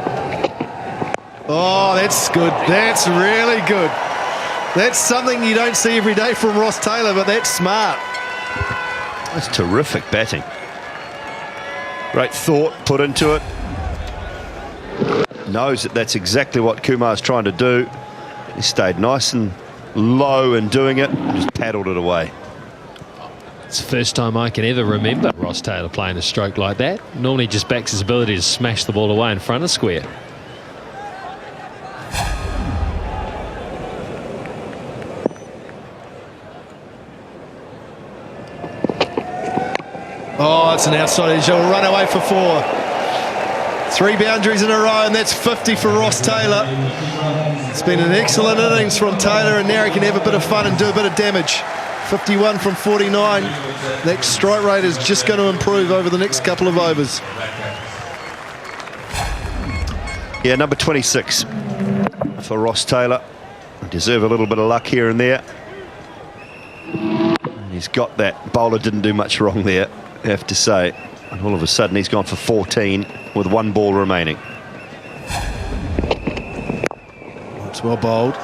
Oh, that's good. That's really good. That's something you don't see every day from Ross Taylor, but that's smart. That's terrific batting. Great thought put into it. Knows that that's exactly what Kumar's trying to do. He stayed nice and low in doing it and just paddled it away. It's the first time I can ever remember Ross Taylor playing a stroke like that. Normally just backs his ability to smash the ball away in front of square. Oh, it's an outside edge. He'll run away for 4. 3 boundaries in a row, and that's 50 for Ross Taylor. It's been an excellent innings from Taylor, and now he can have a bit of fun and do a bit of damage. 51 from 49. That strike rate is just going to improve over the next couple of overs. Yeah, number 26 for Ross Taylor. Deserve a little bit of luck here and there. And he's got that. Bowler didn't do much wrong there, I have to say. And all of a sudden he's gone for 14 with 1 ball remaining. It's well bowled.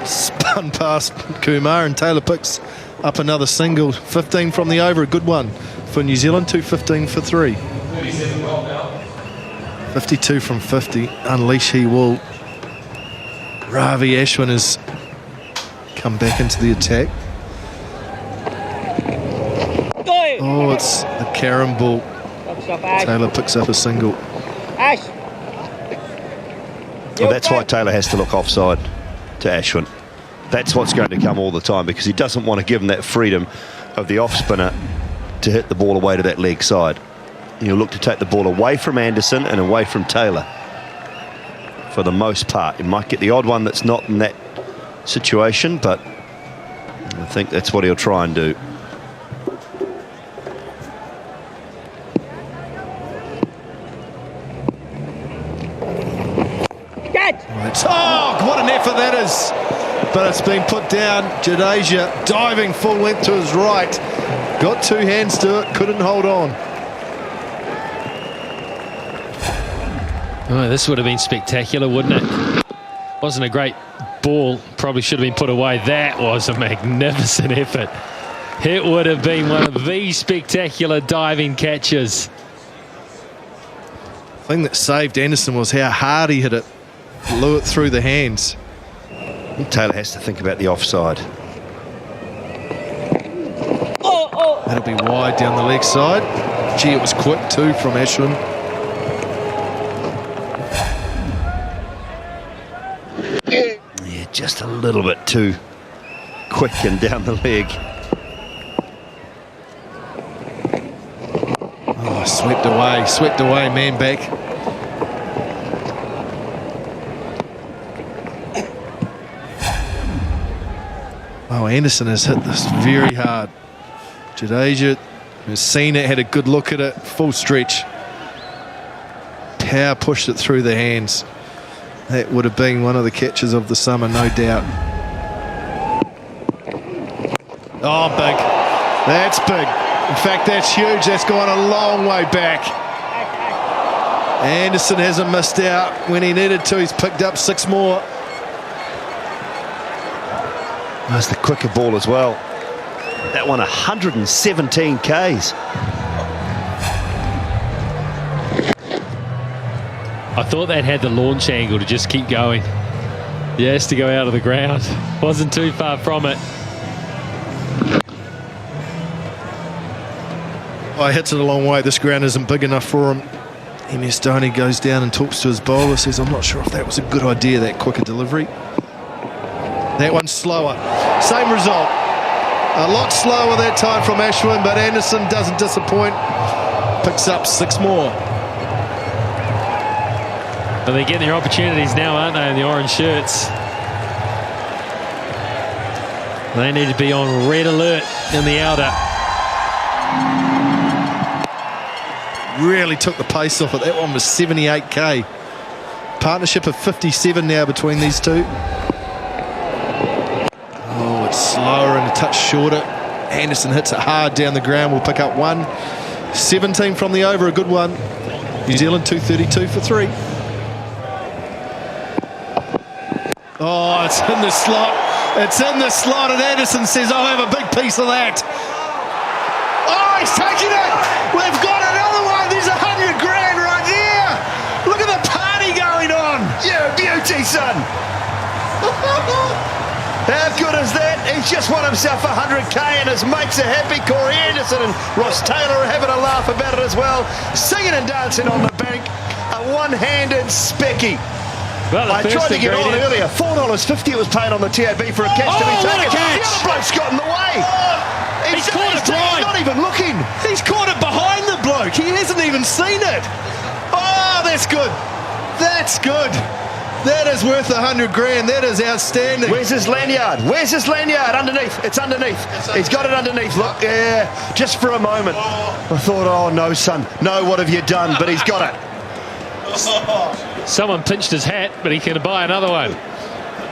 Spun past Kumar, and Taylor picks up another single. 15 from the over, a good one for New Zealand. 215 for 3. 52 from 50. Unleash he will. Ravi Ashwin has come back into the attack. Oh, puts the carom ball. Stop, Ash. Taylor picks up a single. Ash. Well, that's why Taylor has to look offside to Ashwin. That's what's going to come all the time, because he doesn't want to give him that freedom of the off spinner to hit the ball away to that leg side. He'll look to take the ball away from Anderson and away from Taylor for the most part. He might get the odd one that's not in that situation, but I think that's what he'll try and do. Oh, what an effort that is. But it's been put down. Jadeja diving full length to his right. Got two hands to it, couldn't hold on. Oh, this would have been spectacular, wouldn't it? Wasn't a great ball. Probably should have been put away. That was a magnificent effort. It would have been one of the spectacular diving catches. The thing that saved Anderson was how hard he hit it. Blew it through the hands. Taylor has to think about the offside. That'll be wide down the leg side. Gee, it was quick too from Ashwin. Yeah, just a little bit too quick and down the leg. Oh, swept away, man back. Oh, Anderson has hit this very hard. Jadeja has seen it, had a good look at it, full stretch. Power pushed it through the hands. That would have been one of the catches of the summer, no doubt. Oh, big. That's big. In fact, that's huge. That's gone a long way back. Anderson hasn't missed out when he needed to. He's picked up 6 more. That's the quicker ball as well. That one 117 Ks. I thought that had the launch angle to just keep going. He has to go out of the ground. Wasn't too far from it. Oh, he hits it a long way. This ground isn't big enough for him. Emir Stoney goes down and talks to his bowler, says, I'm not sure if that was a good idea, that quicker delivery. That one's slower. Same result. A lot slower that time from Ashwin, but Anderson doesn't disappoint. Picks up 6 more. But they're getting their opportunities now, aren't they, in the orange shirts? They need to be on red alert in the outer. Really took the pace off it. That one was 78k. Partnership of 57 now between these two. Oh, it's slower and a touch shorter. Anderson hits it hard down the ground. We'll pick up 1. 17 from the over, a good one. New Zealand 232 for 3. Oh, it's in the slot. It's in the slot, and Anderson says, I'll have a big piece of that. Oh, he's taking it. We've got another one. There's 100 grand right there. Look at the party going on. Yeah, beauty, son. How good is that? He's just won himself 100k and his mates are happy. Corey Anderson and Ross Taylor are having a laugh about it as well. Singing and dancing on the bank. A one-handed specky. Well, I tried to get on earlier. $4.50 it was paid on the TAB for a catch to be taken. The other bloke's got in the way. He's caught it blind. He's not even looking. He's caught it behind the bloke. He hasn't even seen it. Oh, that's good. That's good. That is worth 100 grand. That is outstanding. Where's his lanyard? Where's his lanyard? Underneath. It's underneath. He's got it underneath. Look, yeah, just for a moment. I thought, oh, no, son. No, what have you done? But he's got it. Someone pinched his hat, but he can buy another one.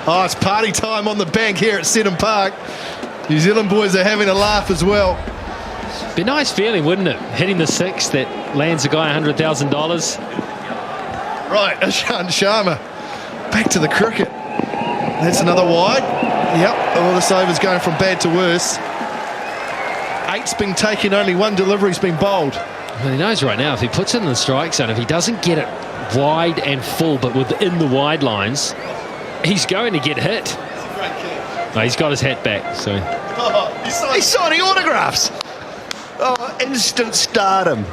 Oh, it's party time on the bank here at Seddon Park. New Zealand boys are having a laugh as well. Be a nice feeling, wouldn't it? Hitting the 6 that lands a guy $100,000. Right, Ishant Sharma. Back to the cricket. That's another wide. Yep, all this over's going from bad to worse. 8's been taken, only 1 delivery's been bowled. Well, he knows right now if he puts it in the strike zone, if he doesn't get it wide and full, but within the wide lines, he's going to get hit. No, he's got his hat back, so. He's signing autographs. Oh, Instant stardom.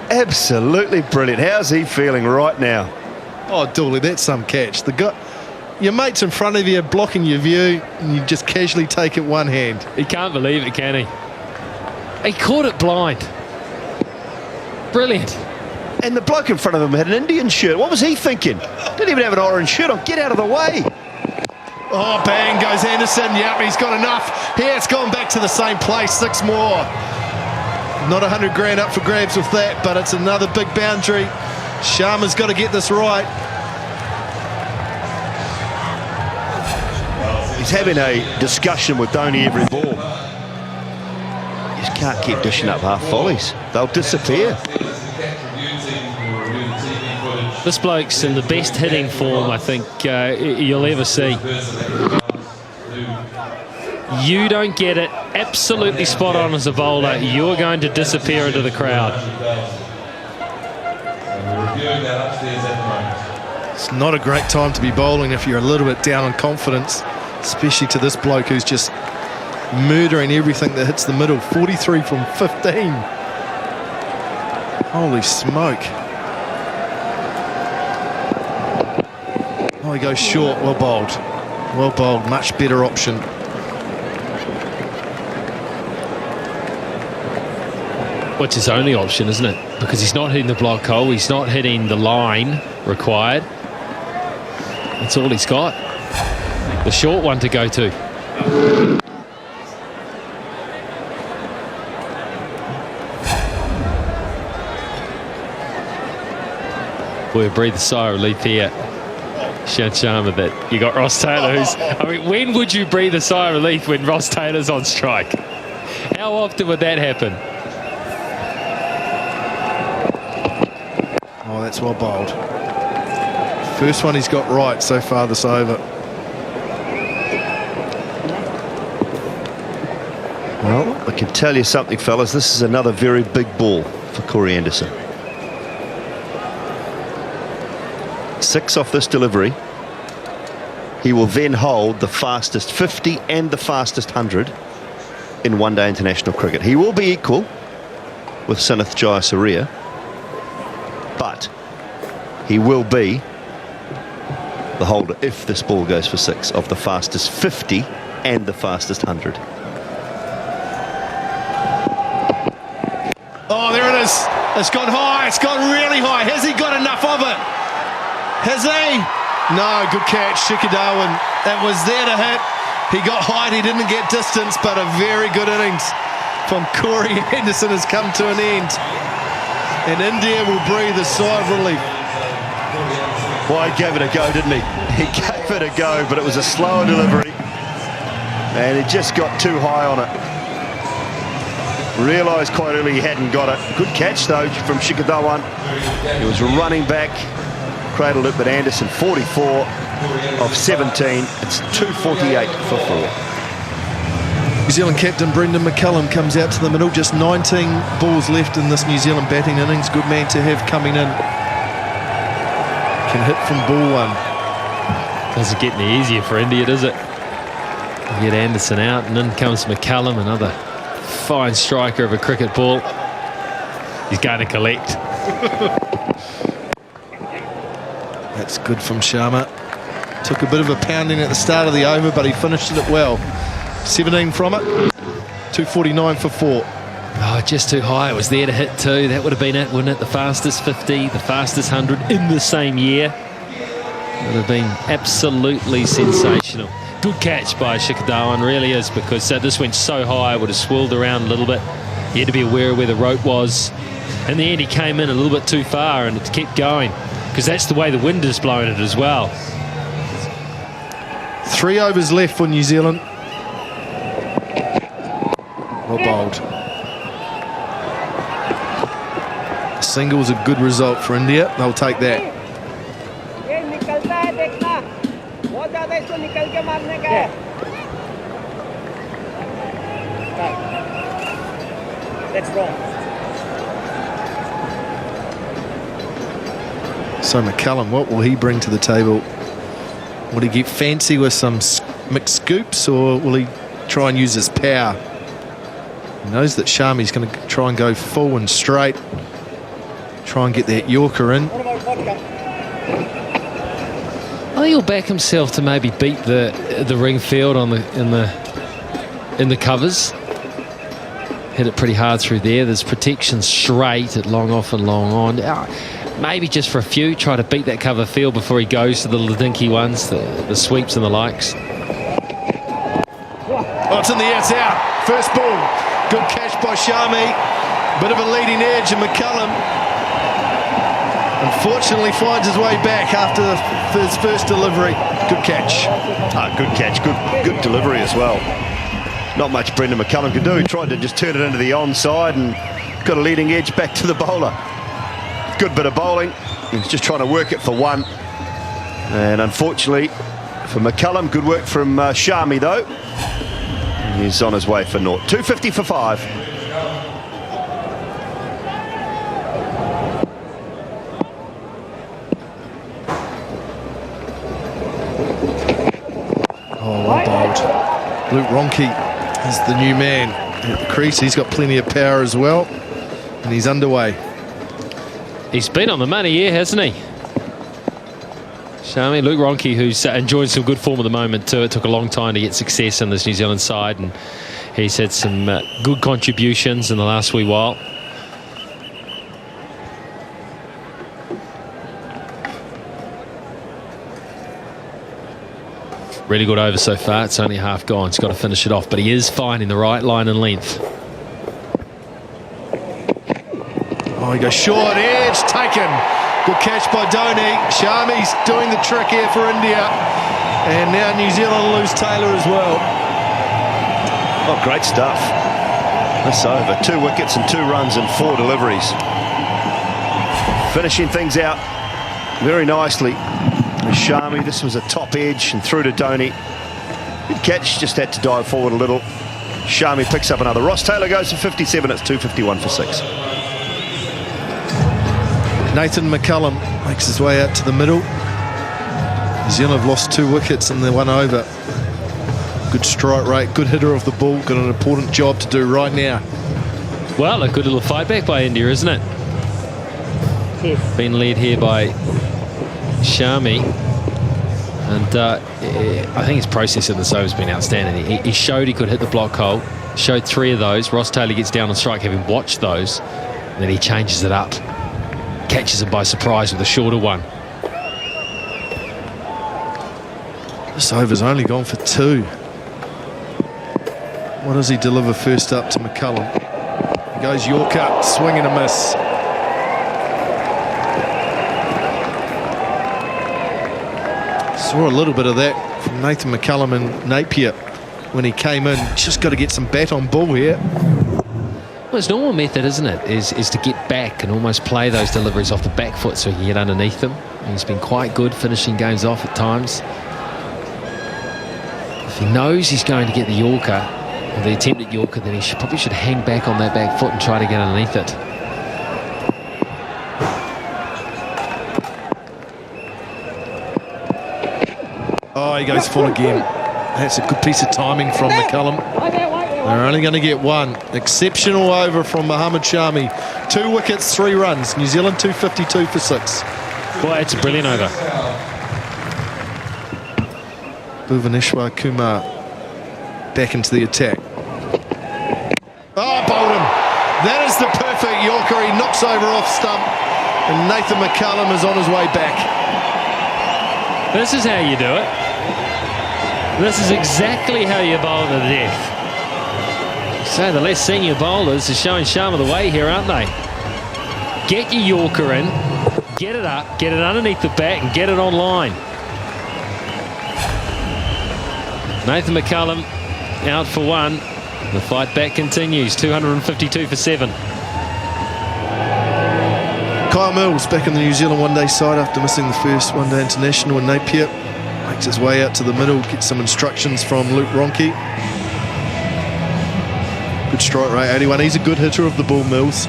Absolutely brilliant. How's he feeling right now? Oh, Dooley, that's some catch. Your mate's in front of you, blocking your view, and you just casually take it one hand. He can't believe it, can he? He caught it blind. Brilliant. And the bloke in front of him had an Indian shirt. What was he thinking? Didn't even have an orange shirt on. Get out of the way. Oh, bang goes Anderson. Yep, he's got enough. Here, it's gone back to the same place. 6 more. Not 100 grand up for grabs with that, but it's another big boundary. Sharma's got to get this right. He's having a discussion with Dhoni every ball. You just can't keep dishing up half volleys. They'll disappear. This bloke's in the best hitting form I think you'll ever see. You don't get it absolutely spot on as a bowler, you're going to disappear into the crowd. It's not a great time to be bowling if you're a little bit down on confidence, especially to this bloke who's just murdering everything that hits the middle. 43 from 15. Holy smoke. Oh, he goes short. Well bowled. Well bowled. Much better option. Well, it's his only option, isn't it? Because he's not hitting the block hole, he's not hitting the line required. That's all he's got. The short one to go to. Boy, breathe a sigh of relief here. Shant Sharma, that you got Ross Taylor, who's... I mean, when would you breathe a sigh of relief when Ross Taylor's on strike? How often would that happen? Oh, that's well bowled. First one he's got right so far this over. Well, I can tell you something, fellas. This is another very big ball for Corey Anderson. 6 off this delivery. He will then hold the fastest 50 and the fastest 100 in one-day international cricket. He will be equal with Sunith Jayasuriya, but he will be the holder, if this ball goes for 6, of the fastest 50 and the fastest 100. Oh, there it is. It's gone high. It's gone really high. Has he got enough of it? Has he? No, good catch, Shikadawan. That was there to hit. He got height, he didn't get distance, but a very good innings from Corey Anderson has come to an end. And India will breathe a sigh of relief. Well, he gave it a go, didn't he? He gave it a go, but it was a slower delivery. And he just got too high on it. Realised quite early he hadn't got it. Good catch, though, from Shikadawan. He was running back. Cradled it, but Anderson 44 of 17. It's 248 for 4. New Zealand captain Brendan McCullum comes out to the middle. Just 19 balls left in this New Zealand batting innings. Good man to have coming in. Can hit from ball 1. Doesn't get any easier for India, does it? You get Anderson out, and in comes McCullum, another fine striker of a cricket ball. He's going to collect. That's good from Sharma. Took a bit of a pounding at the start of the over, but he finished it well. 17 from it. 249 for 4. Oh, just too high. It was there to hit too. That would have been it, wouldn't it? The fastest 50, the fastest 100 in the same year. It would have been absolutely sensational. Good catch by Shikadawan, really is, because this went so high, it would have swirled around a little bit. He had to be aware of where the rope was. In the end, he came in a little bit too far, and it kept going, because that's the way the wind has blown it as well. 3 overs left for New Zealand. Well bowled. A single's a good result for India. They'll take that. That's wrong. So McCullum, what will he bring to the table? Will he get fancy with some mixed scoops, or will he try and use his power? He knows that Shami's going to try and go full and straight, try and get that Yorker in. I think he'll back himself to maybe beat the ring field on in the covers. Hit it pretty hard through there. There's protection straight at long off and long on. Maybe just for a few, try to beat that cover field before he goes to the little dinky ones, the sweeps and the likes. Oh, it's in the air, it's out. First ball. Good catch by Shami. Bit of a leading edge, and McCullum unfortunately finds his way back after his first delivery. Good catch. Good catch. Good delivery as well. Not much Brendan McCullum could do. He tried to just turn it into the onside and got a leading edge back to the bowler. Good bit of bowling. He's just trying to work it for one. And unfortunately for McCullum, good work from Shami though. He's on his way for naught. 250 for 5. Oh, well bowled. Luke Ronke is the new man at the crease. He's got plenty of power as well, and he's underway. He's been on the money here, hasn't he? Shami, Luke Ronke, who's enjoying some good form at the moment too. It took a long time to get success in this New Zealand side, and he's had some good contributions in the last wee while. Really good over so far. It's only half gone. He's got to finish it off, but he is finding the right line and length. Oh, he goes short edge, taken. Good catch by Dhoni. Shami's doing the trick here for India. And now New Zealand lose Taylor as well. Oh, great stuff. This over. 2 wickets and 2 runs and 4 deliveries. Finishing things out very nicely. Shami, this was a top edge and through to Dhoni. Good catch, just had to dive forward a little. Shami picks up another. Ross Taylor goes for 57. It's 251 for 6. Nathan McCullum makes his way out to the middle. New Zealand have lost 2 wickets in the 1 over. Good strike rate, good hitter of the ball. Got an important job to do right now. Well, a good little fight back by India, isn't it? Been led here by Shami. And I think his process in this over has been outstanding. He showed he could hit the block hole. Showed 3 of those. Ross Taylor gets down on strike, having watched those. And then he changes it up. Catches him by surprise with a shorter one. This over's only gone for 2. What does he deliver first up to McCullum? He goes Yorker, swing and a miss. Saw a little bit of that from Nathan McCullum and Napier when he came in. Just got to get some bat on ball here. Well, his normal method, isn't it, is to get back and almost play those deliveries off the back foot so he can get underneath them. And he's been quite good finishing games off at times. If he knows he's going to get the Yorker, or the attempted Yorker, then he probably should hang back on that back foot and try to get underneath it. Oh, he goes full again. That's a good piece of timing from McCullum. They're only going to get 1. Exceptional over from Mohammad Shami. 2 wickets, 3 runs. New Zealand 252 for 6. Boy, it's a brilliant over. Bhuvaneshwar Kumar back into the attack. Oh, bowled him. That is the perfect Yorker. He knocks over off stump. And Nathan McCullum is on his way back. This is how you do it. This is exactly how you bowl to death. So the less senior bowlers are showing Sharma the way here, aren't they? Get your Yorker in, get it up, get it underneath the bat and get it on line. Nathan McCullum out for 1. The fight back continues. 252 for 7. Kyle Mills back in the New Zealand one-day side after missing the first one-day international, and Napier makes his way out to the middle, gets some instructions from Luke Ronke. Good strike rate, 81. He's a good hitter of the ball, Mills.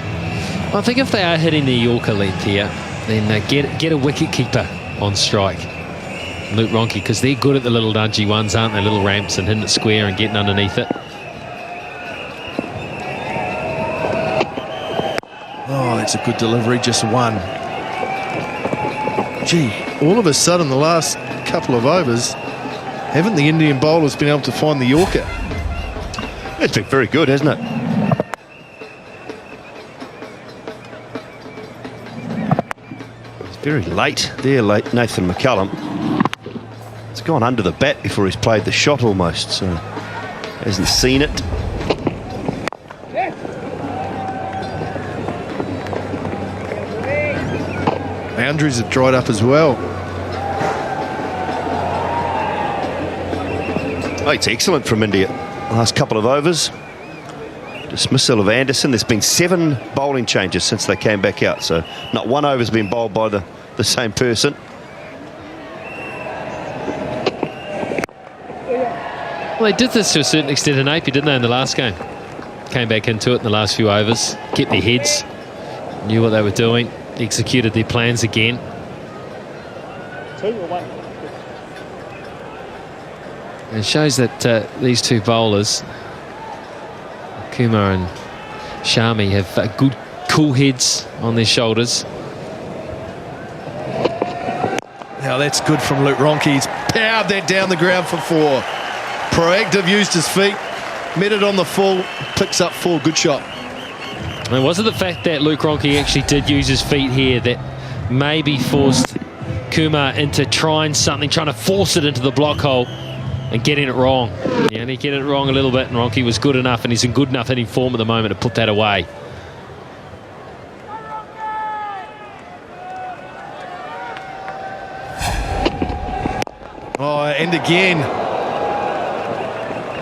I think if they are hitting the Yorker length here, then get a wicket keeper on strike. Luke Ronke, because they're good at the little dodgy ones, aren't they? Little ramps and hitting it square and getting underneath it. that's a good delivery, just one. Gee, all of a sudden, the last couple of overs, haven't the Indian bowlers been able to find the Yorker? It's been very good, hasn't it? It's very late there, Nathan McCullum. It's gone under the bat before he's played the shot almost, so hasn't seen it. Boundaries have dried up as well. Oh, it's excellent from India. Last couple of overs. Dismissal of Anderson. There's been 7 bowling changes since they came back out, so not one over's been bowled by the same person. Well, they did this to a certain extent in AP, didn't they, in the last game? Came back into it in the last few overs, kept their heads, knew what they were doing, executed their plans again. 2 or 1? It shows that these two bowlers, Kumar and Shami, have good, cool heads on their shoulders. Now that's good from Luke Ronke. He's powered that down the ground for 4. Proactive, used his feet, met it on the full, picks up 4. Good shot. And was it the fact that Luke Ronke actually did use his feet here that maybe forced Kumar into trying to force it into the block hole and getting it wrong? Yeah, and he get it wrong a little bit, and Ronke was good enough, and he's in good enough hitting form at the moment to put that away. Oh, and again,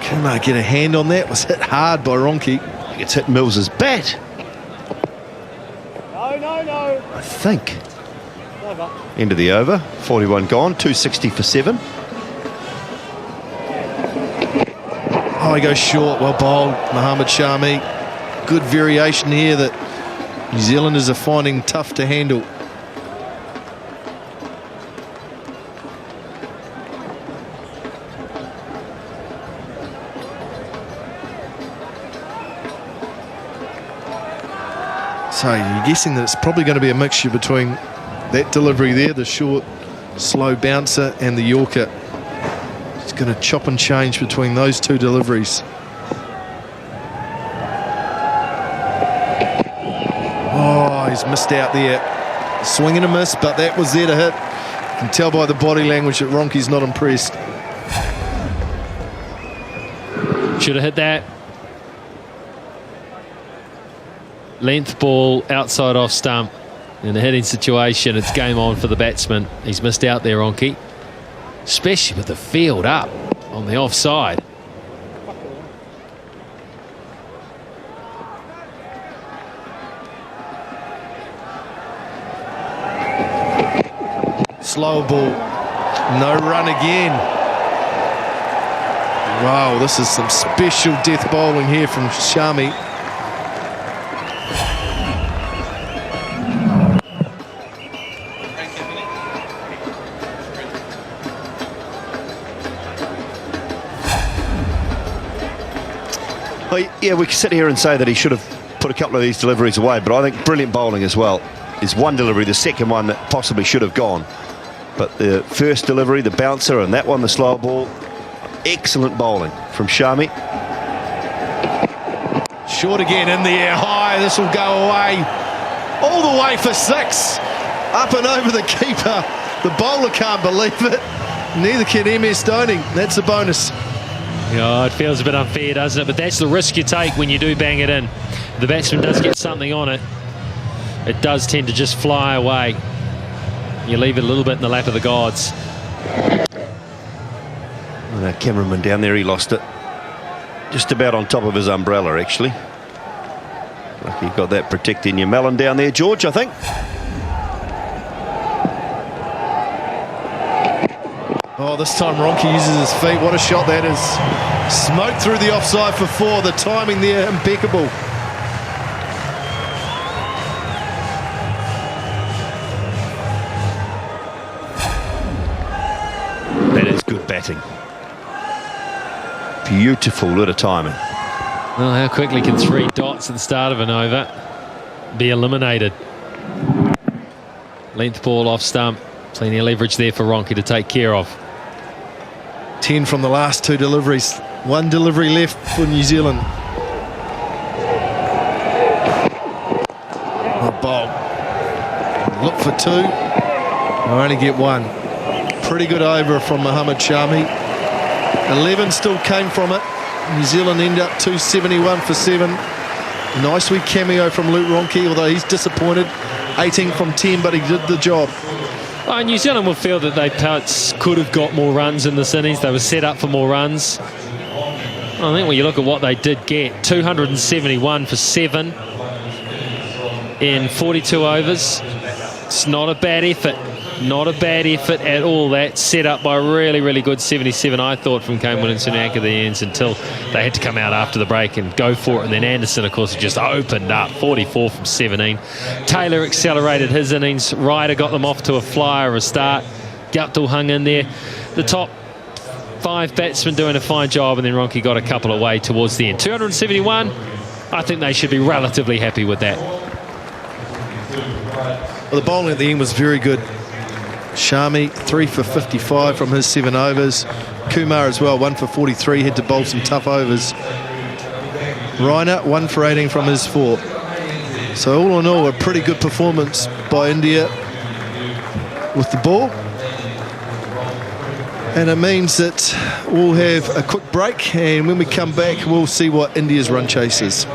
Kumar get a hand on that. Was hit hard by Ronke. It's hit Mills's bat, No. I think. Over. End of the over. 41 gone. 260 for 7. Oh, he goes short. Well bowled, Mohammad Shami. Good variation here that New Zealanders are finding tough to handle. So you're guessing that it's probably going to be a mixture between that delivery there, the short, slow bouncer, and the Yorker. It's going to chop and change between those 2 deliveries. Oh, he's missed out there. Swing and a miss, but that was there to hit. You can tell by the body language that Ronke's not impressed. Should have hit that. Length ball outside off stump. In a hitting situation, it's game on for the batsman. He's missed out there, Ronke. Especially with the field up on the offside. Slow ball. No run again. Wow, this is some special death bowling here from Shami. Well, yeah, we can sit here and say that he should have put a couple of these deliveries away, but I think brilliant bowling as well. Is one delivery, the second one that possibly should have gone. But the first delivery, the bouncer, and that one, the slow ball, excellent bowling from Shami. Short again, in the air, high, this will go away. All the way for 6. Up and over the keeper. The bowler can't believe it. Neither can MS Dhoni. That's a bonus. Yeah, it feels a bit unfair, doesn't it? But that's the risk you take when you do bang it in. The batsman does get something on it. It does tend to just fly away. You leave it a little bit in the lap of the gods. And that cameraman down there, he lost it. Just about on top of his umbrella, actually. Lucky you got that protecting your melon down there, George, I think. Oh, this time Ronke uses his feet. What a shot that is. Smoked through the offside for 4. The timing there, impeccable. That is good batting. Beautiful little timing. Well, how quickly can 3 dots at the start of an over be eliminated. Length ball off stump. Plenty of leverage there for Ronke to take care of. 10 from the last 2 deliveries. 1 delivery left for New Zealand. A bowl. Look for 2. I only get 1. Pretty good over from Mohammad Shami. 11 still came from it. New Zealand end up 271 for 7. Nice wee cameo from Luke Ronke, although he's disappointed. 18 from 10, but he did the job. New Zealand will feel that they perhaps could have got more runs in this innings. They were set up for more runs. I think when you look at what they did get, 271 for 7 in 42 overs. It's not a bad effort. Not a bad effort at all. That set up by a really, really good 77, I thought, from Kane Williamson and anchor the ends until they had to come out after the break and go for it. And then Anderson, of course, just opened up 44 from 17. Taylor accelerated his innings. Ryder got them off to a flyer of a start. Guptill hung in there. The top 5 batsmen doing a fine job, and then Ronke got a couple away towards the end. 271, I think they should be relatively happy with that. Well, the bowling at the end was very good. Shami, 3 for 55 from his 7 overs. Kumar as well, 1 for 43, had to bowl some tough overs. Raina, 1 for 18 from his 4. So all in all, a pretty good performance by India with the ball. And it means that we'll have a quick break, and when we come back, we'll see what India's run chase is.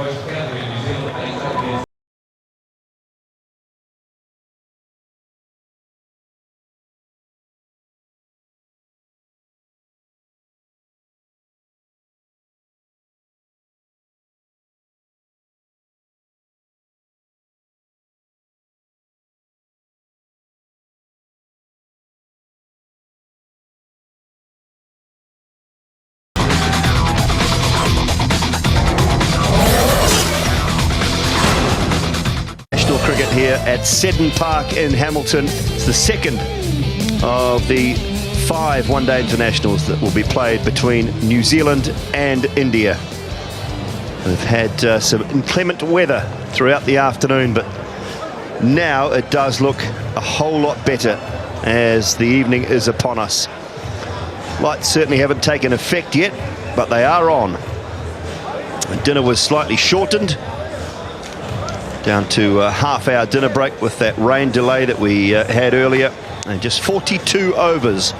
Cricket here at Seddon Park in Hamilton. It's the second of the 5 one-day internationals that will be played between New Zealand and India. We've had some inclement weather throughout the afternoon, but now it does look a whole lot better as the evening is upon us. Lights certainly haven't taken effect yet, but they are on. Dinner was slightly shortened, down to a half-hour dinner break with that rain delay that we had earlier, and just 42 overs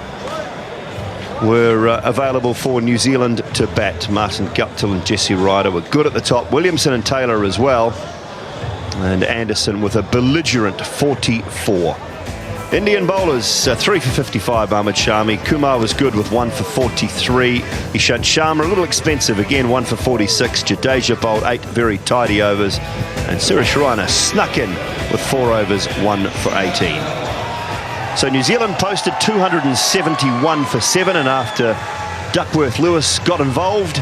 were available for New Zealand to bat. Martin Guptill and Jesse Ryder were good at the top, Williamson and Taylor as well, and Anderson with a belligerent 44. Indian bowlers, 3 for 55, Ahmed Shami. Kumar was good with 1 for 43. Ishant Sharma, a little expensive again, 1 for 46. Jadeja bowled 8 very tidy overs. And Suresh Raina snuck in with 4 overs, 1 for 18. So New Zealand posted 271 for 7, and after Duckworth Lewis got involved,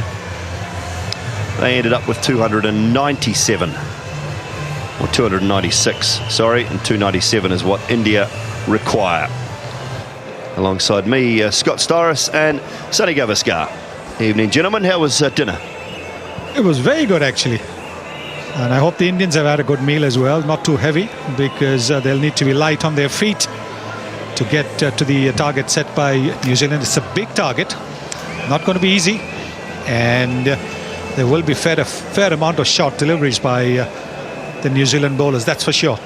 they ended up with 297. Or 296, sorry, and 297 is what India require. Alongside me, Scott Styris and Sonny Gavaskar. Evening, gentlemen. How was dinner? It was very good, actually. And I hope the Indians have had a good meal as well. Not too heavy, because they'll need to be light on their feet to get to the target set by New Zealand. It's a big target. Not going to be easy. And there will be a fair amount of short deliveries by the New Zealand bowlers, that's for sure.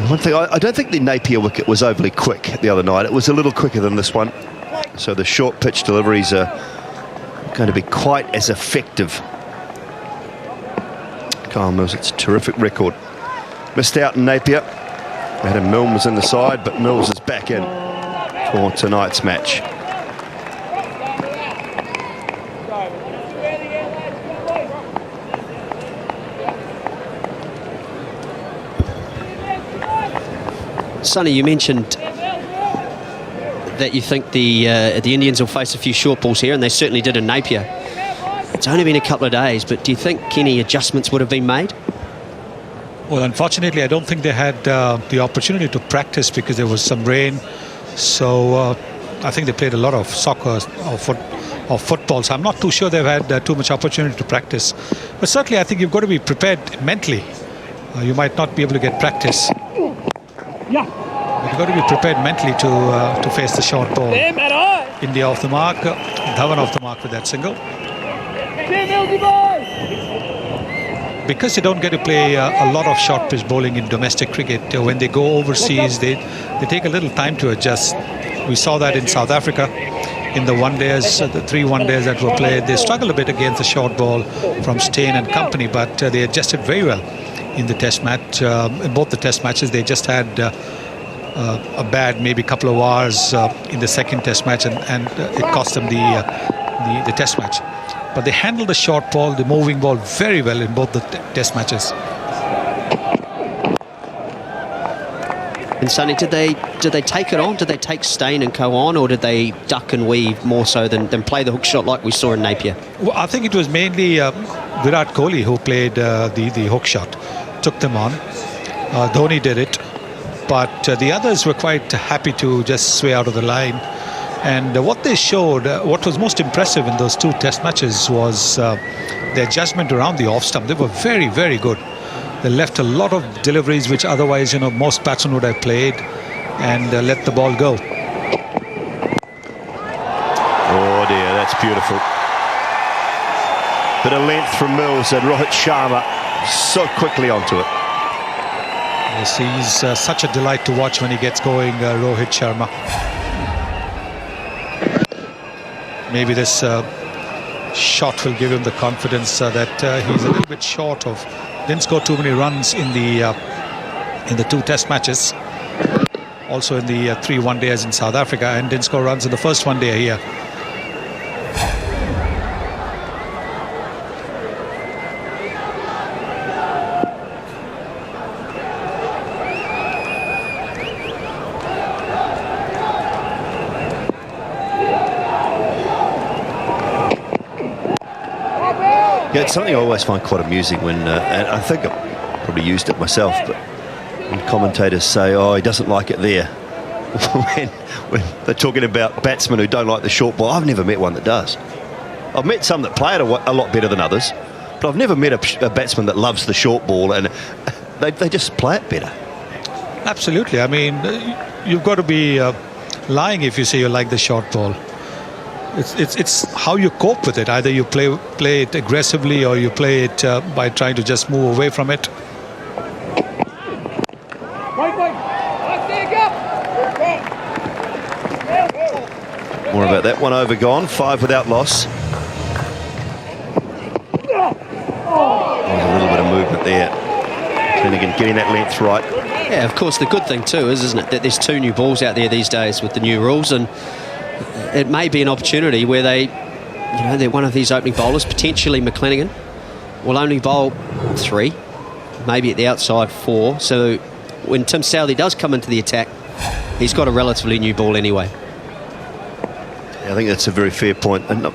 One thing, I don't think the Napier wicket was overly quick the other night. It was a little quicker than this one. So the short pitch deliveries are going to be quite as effective. Kyle Mills, it's a terrific record. Missed out in Napier. Adam Milne was in the side, but Mills is back in for tonight's match. Sonny, you mentioned that you think the Indians will face a few short balls here, and they certainly did in Napier. It's only been a couple of days, but do you think any adjustments would have been made? Well, unfortunately, I don't think they had the opportunity to practice because there was some rain. So I think they played a lot of soccer or football, so I'm not too sure they've had too much opportunity to practice. But certainly I think you've got to be prepared mentally. You might not be able to get practice. Yeah. But you've got to be prepared mentally to face the short ball. India off the mark, Dhawan off the mark with that single. Because they don't get to play a lot of short pitch bowling in domestic cricket, when they go overseas, they take a little time to adjust. We saw that in South Africa in the one-days, the 3 one-days that were played. They struggled a bit against the short ball from Steyn and company, but they adjusted very well in the test match. In both the test matches, they just had a bad maybe couple of hours in the second test match, and it cost them the test match. But they handled the short ball, the moving ball very well in both the test matches. And Sonny, did they take it on? Did they take Steyn and co on, or did they duck and weave more so than play the hook shot like we saw in Napier? Well, I think it was mainly Virat Kohli who played the hook shot, took them on. Dhoni did it, but the others were quite happy to just sway out of the line. And what they showed, what was most impressive in those 2 test matches was their judgment around the off stump. They were very, very good. They left a lot of deliveries which otherwise, most batsmen would have played, and let the ball go. Oh dear, that's beautiful. Bit of length from Mills, and Rohit Sharma so quickly onto it. Yes, he's such a delight to watch when he gets going, Rohit Sharma. Maybe this shot will give him the confidence that he's a little bit short of. Didn't score too many runs in the 2 test matches. Also in the 3 one-days in South Africa, and didn't score runs in the first one-day here. Yeah, it's something I always find quite amusing when, and I think I've probably used it myself, but when commentators say, oh, he doesn't like it there. when they're talking about batsmen who don't like the short ball, I've never met one that does. I've met some that play it a lot better than others, but I've never met a batsman that loves the short ball, and they just play it better. Absolutely. I mean, you've got to be lying if you say you like the short ball. It's how you cope with it. Either you play it aggressively, or you play it by trying to just move away from it. More about that. 1 over gone, 5 without loss. There's a little bit of movement there. Flanagan getting that length right. Yeah, of course, the good thing too isn't it, that there's 2 new balls out there these days with the new rules, and it may be an opportunity where they're one of these opening bowlers, potentially McClenaghan, will only bowl 3, maybe at the outside 4. So when Tim Southee does come into the attack, he's got a relatively new ball anyway. Yeah, I think that's a very fair point, and not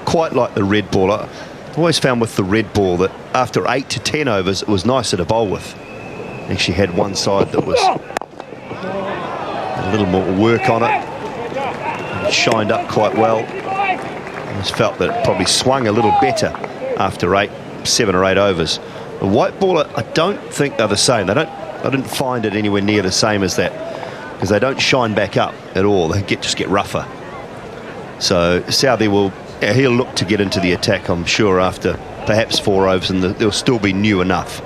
quite like the red ball. I've always found with the red ball that after 8 to 10 overs, it was nicer to bowl with. Actually had one side that was a little more work on it. It shined up quite well. I just felt that it probably swung a little better after 7 or 8 overs. The white ball, I don't think they're the same. I didn't find it anywhere near the same as that, because they don't shine back up at all. They just get rougher. So Southee he'll look to get into the attack, I'm sure, after perhaps 4 overs, and they'll still be new enough.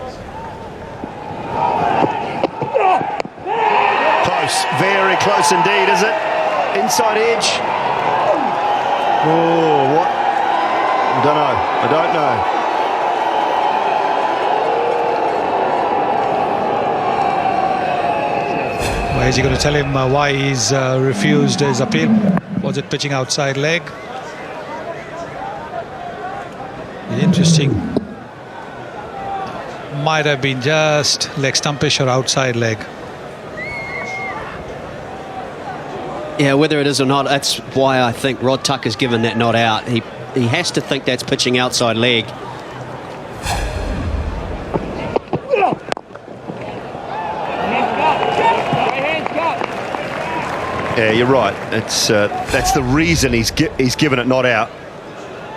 Close, very close indeed, is it? Inside edge. Oh, what? I don't know. Why is he going to tell him why he's refused his appeal? Was it pitching outside leg? Interesting. Might have been just leg stumpish or outside leg. Yeah, whether it is or not, that's why I think Rod Tucker's given that not out. He has to think that's pitching outside leg. Yeah, you're right. It's that's the reason he's given it not out.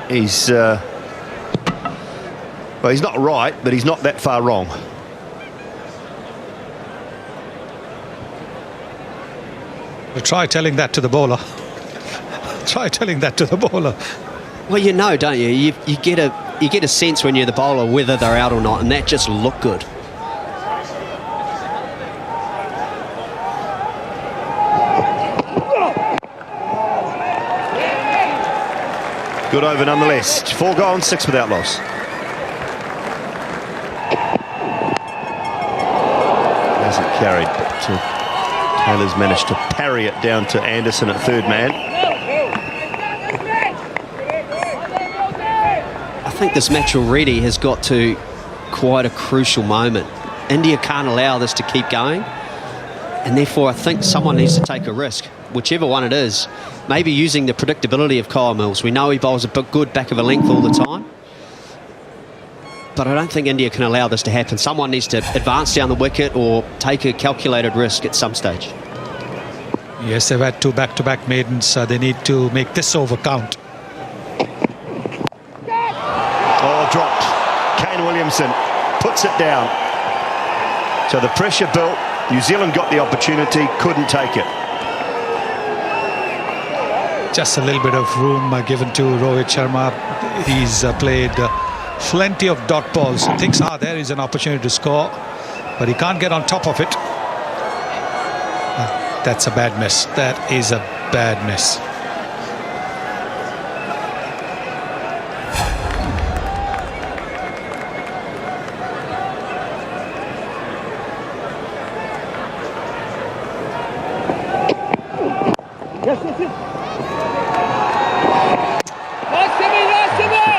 He's well, he's not right, but he's not that far wrong. Well, try telling that to the bowler. Try telling that to the bowler. Well, you know, don't you? You get a sense when you're the bowler whether they're out or not, and that just looked good. Good over nonetheless. 4 gone, 6 without loss. Hasn't carried, but Taylor's managed to parry it down to Anderson at third man. I think this match already has got to quite a crucial moment. India can't allow this to keep going, and therefore I think someone needs to take a risk, whichever one it is. Maybe using the predictability of Kyle Mills. We know he bowls a good back of a length all the time, but I don't think India can allow this to happen. Someone needs to advance down the wicket or take a calculated risk at some stage. Yes, they've had 2 back-to-back maidens. They need to make this over count. Oh, dropped. Kane Williamson puts it down. So the pressure built. New Zealand got the opportunity, couldn't take it. Just a little bit of room given to Rohit Sharma. He's played plenty of dot balls. He thinks, there is an opportunity to score, but he can't get on top of it. That's a bad miss. That is a bad miss.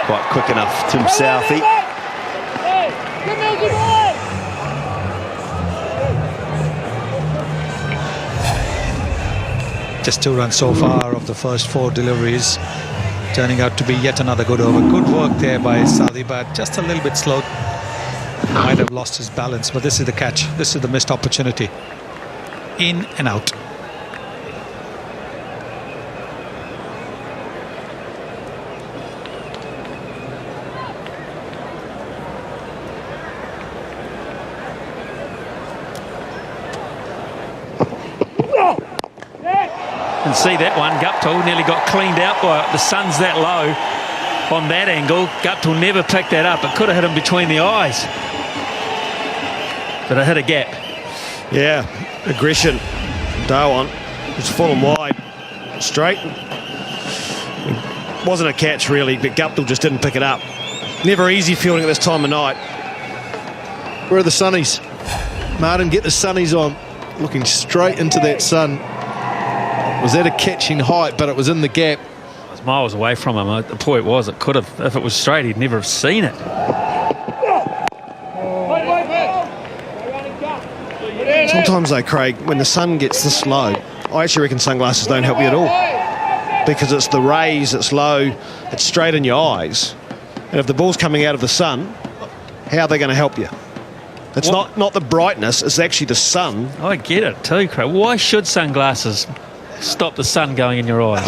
Quite quick enough, Tim Southey. Just 2 runs so far of the first 4 deliveries, turning out to be yet another good over. Good work there by Southey, but just a little bit slow. Might have lost his balance, but this is the catch. This is the missed opportunity. In and out. And see that one, Guptill nearly got cleaned out by it. The sun's that low on that angle. Guptill never picked that up. It could have hit him between the eyes, but it hit a gap. Yeah, aggression. Dhawan was full and wide, straight. It wasn't a catch really, but Guptill just didn't pick it up. Never easy fielding at this time of night. Where are the sunnies? Martin, get the sunnies on. Looking straight into that sun. Was that a catching height, but it was in the gap. It was miles away from him. The point was, it could have, if it was straight, he'd never have seen it. Sometimes though, Craig, when the sun gets this low, I actually reckon sunglasses don't help you at all, because it's the rays, it's low, it's straight in your eyes, and if the ball's coming out of the sun, how are they going to help you? It's not the brightness, it's actually the sun. I get it too, Craig. Why should sunglasses stop the sun going in your eyes?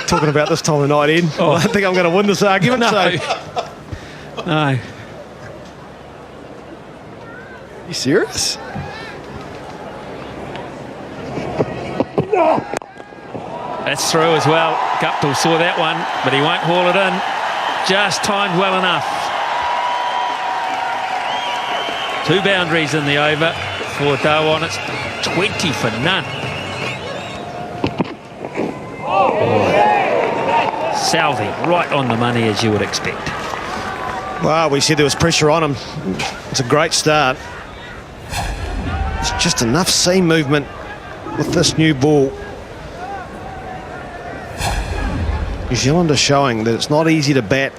Talking about this time of night, Ed. Oh. I don't think I'm going to win this argument. No. So. No. You serious? That's through as well. Guptill saw that one, but he won't haul it in. Just timed well enough. 2 boundaries in the over for Dhawan. It's 20 for none. Southey right on the money, as you would expect. Well, we said there was pressure on him. It's a great start. It's just enough seam movement with this new ball. New Zealand are showing that it's not easy to bat.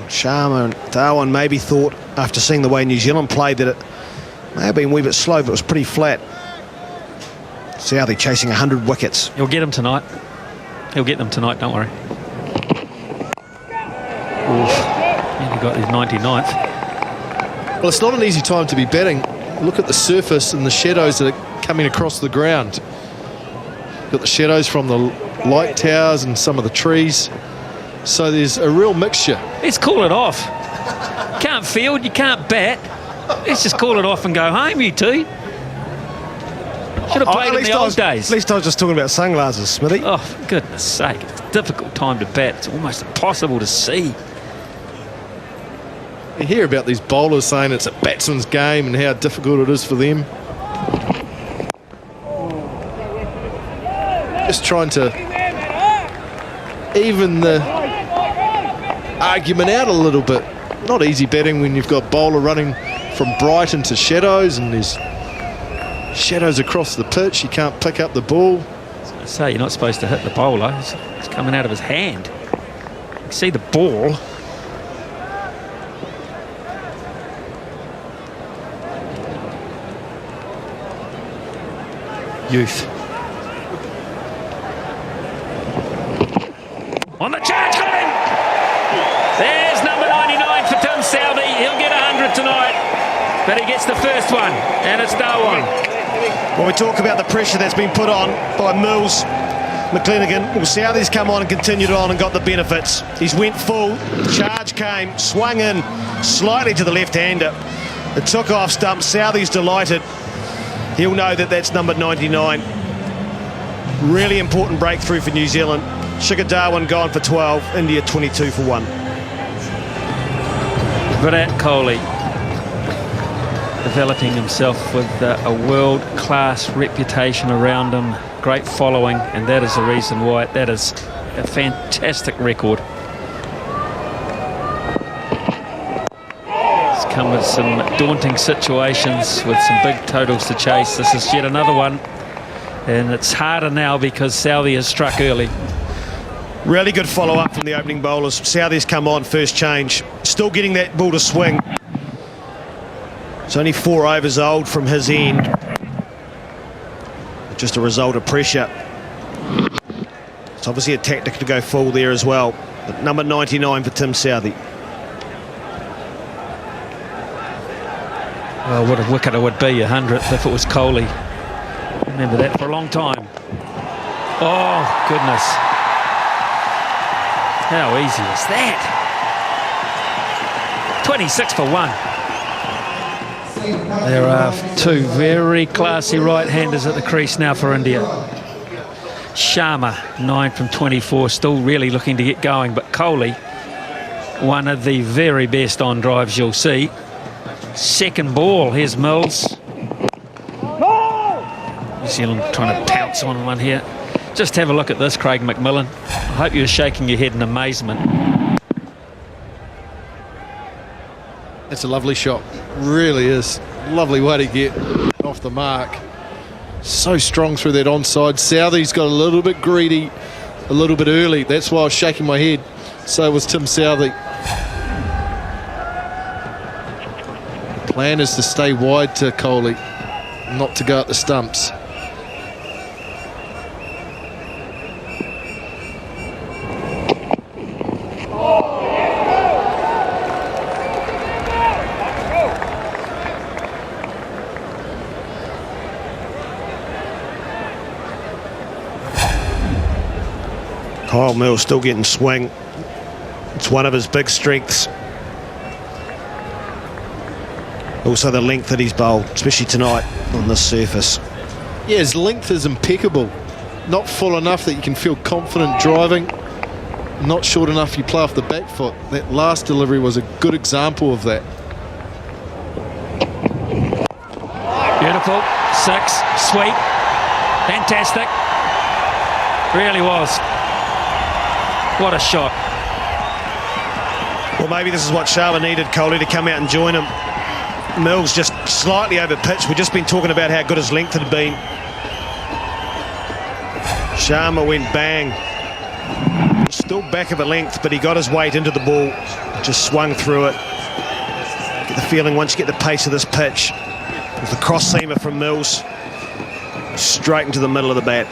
Sharma and Dhawan maybe thought, after seeing the way New Zealand played, that it may have been a wee bit slow, but it was pretty flat. Southey chasing 100 wickets. He'll get them tonight. He'll get them tonight, don't worry. And he got his 99th. Well, it's not an easy time to be batting. Look at the surface and the shadows that are coming across the ground. Got the shadows from the light towers and some of the trees. So there's a real mixture. Let's call it off. Can't field, you can't bat. Let's just call it off and go home, you two. Should have played in the old days. At least I was just talking about sunglasses, Smithy. Oh, for goodness sake. It's a difficult time to bat. It's almost impossible to see. You hear about these bowlers saying it's a batsman's game and how difficult it is for them. Just trying to even the argument out a little bit. Not easy batting when you've got bowler running from bright into shadows and there's shadows across the pitch. You can't pick up the ball. I say you're not supposed to hit the bowler. It's coming out of his hand. You can see the ball. Youth. On the charge, got him! There's number 99 for Tim Southee. He'll get 100 tonight, but he gets the first one, and it's no one. When we talk about the pressure that's been put on by Mills, McClenaghan, well, Southee's come on and continued on and got the benefits. He's went full, charge came, swung in slightly to the left-hander. It took off stump. Southee's delighted. He'll know that that's number 99. Really important breakthrough for New Zealand. Shikhar Dhawan gone for 12, India 22 for 1. Virat Kohli developing himself with a world-class reputation around him, great following, and that is the reason why that is a fantastic record. It's come with some daunting situations with some big totals to chase. This is yet another one, and it's harder now because Southee has struck early. Really good follow-up from the opening bowlers. Southee's come on first change, still getting that ball to swing. It's only 4 overs old from his end. Just a result of pressure. It's obviously a tactic to go full there as well. But number 99 for Tim Southee. Well, what a wicket it would be, 100th, if it was Kohli. Remember that for a long time. Oh, goodness. How easy is that? 26 for 1. There are 2 very classy right-handers at the crease now for India. Sharma, 9 from 24, still really looking to get going, but Kohli, one of the very best on drives you'll see. Second ball, here's Mills. New Zealand trying to pounce on one here. Just have a look at this, Craig McMillan. I hope you're shaking your head in amazement. It's a lovely shot, really is. Lovely way to get off the mark. So strong through that onside. Southee's got a little bit greedy, a little bit early. That's why I was shaking my head. So was Tim Southee. Plan is to stay wide to Kohli, not to go at the stumps. Kyle Mills still getting swing. It's one of his big strengths. Also the length that he's bowled, especially tonight on this surface. Yeah, his length is impeccable. Not full enough that you can feel confident driving. Not short enough you play off the back foot. That last delivery was a good example of that. Beautiful, 6, sweet, fantastic. Really was. What a shot. Well, maybe this is what Sharma needed, Kohli, to come out and join him. Mills just slightly over pitch. We've just been talking about how good his length had been. Sharma went bang. Still back of a length, but he got his weight into the ball. Just swung through it. Get the feeling once you get the pace of this pitch, with the cross seamer from Mills, straight into the middle of the bat.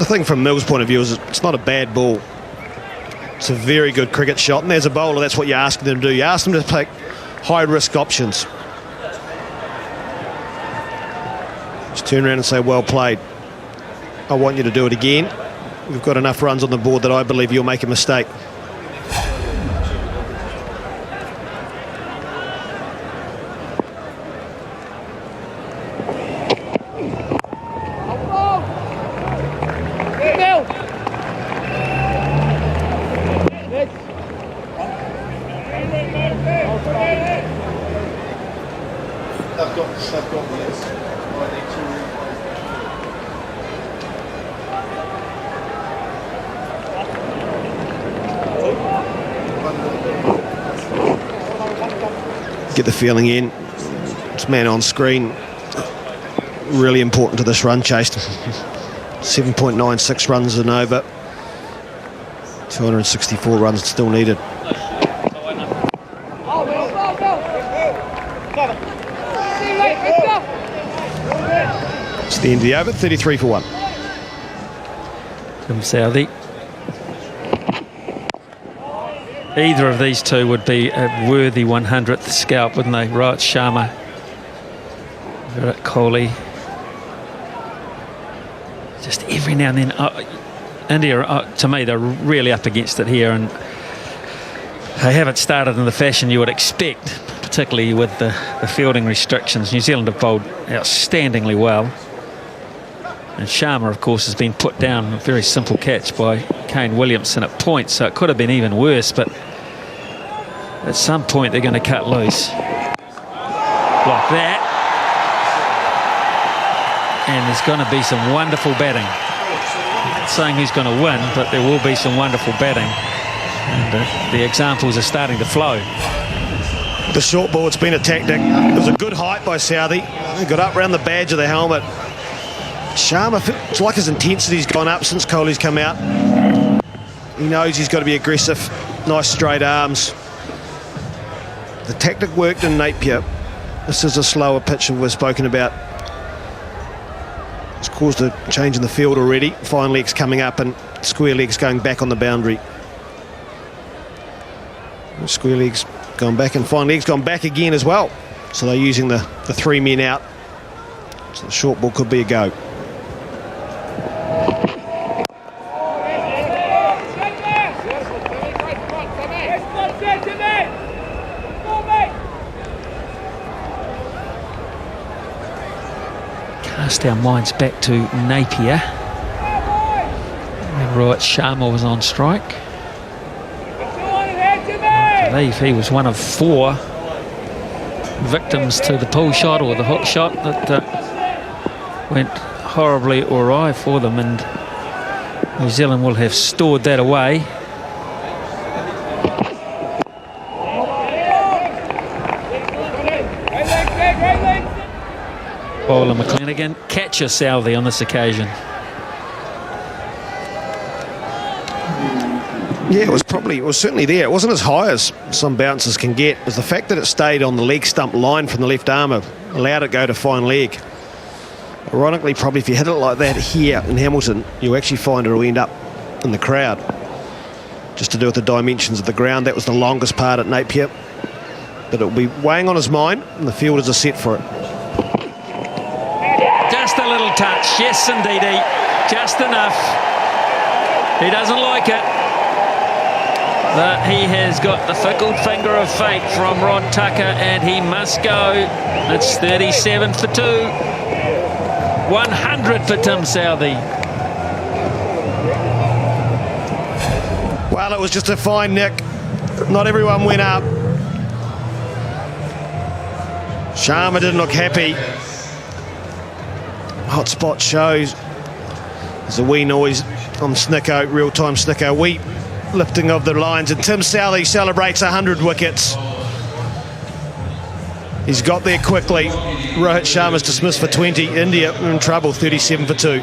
thing from Mill's point of view is it's not a bad ball. It's a very good cricket shot, and as a bowler, that's what you're asking them to do. You ask them to take high-risk options. Just turn around and say, well played. I want you to do it again. We've got enough runs on the board that I believe you'll make a mistake. Get the feeling in. This man on screen, really important to this run chase. 7.96 runs and over. 264 runs still needed. It's the end of the over, 33 for 1. From Southey. Either of these two would be a worthy 100th scalp, wouldn't they? Rohit Sharma, Virat Kohli. Just every now and then, India, to me, they're really up against it here, and they haven't started in the fashion you would expect, particularly with the fielding restrictions. New Zealand have bowled outstandingly well. And Sharma, of course, has been put down, a very simple catch by Kane Williamson at point, so it could have been even worse, but at some point they're going to cut loose. Like that. And there's going to be some wonderful batting. I'm not saying who's going to win, but there will be some wonderful batting. And the examples are starting to flow. The short ball's been a tactic. It was a good height by Southey. He got up around the badge of the helmet. Sharma, it's like his intensity's gone up since Kohli's come out. He knows he's got to be aggressive. Nice straight arms. The tactic worked in Napier. This is a slower pitch that we've spoken about. It's caused a change in the field already. Fine legs coming up and square legs going back on the boundary. Square legs gone back and fine legs gone back again as well. So they're using the three men out. So the short ball could be a go. Cast our minds back to Napier when Rohit Sharma was on strike. I believe he was one of 4 victims to the pull shot or the hook shot that went horribly awry for them, and New Zealand will have stored that away. Bowler McClenaghan, catcher Southey on this occasion. Yeah, it was certainly there. It wasn't as high as some bouncers can get. It was the fact that it stayed on the leg stump line from the left armour, allowed it go to fine leg. Ironically, probably if you hit it like that here in Hamilton, you actually find it will end up in the crowd. Just to do with the dimensions of the ground, that was the longest part at Napier. But it will be weighing on his mind, and the fielders are set for it. Just a little touch, yes indeedy, just enough. He doesn't like it, but he has got the fickle finger of fate from Rod Tucker, and he must go. It's 37 for 2. 100 for Tim Southey. Well, it was just a fine nick. Not everyone went up. Sharma didn't look happy. Hotspot shows there's a wee noise on Snicko, real-time Snicko, wee lifting of the lines, and Tim Southey celebrates 100 wickets. He's got there quickly. Rohit Sharma's dismissed for 20. India in trouble, 37 for 2.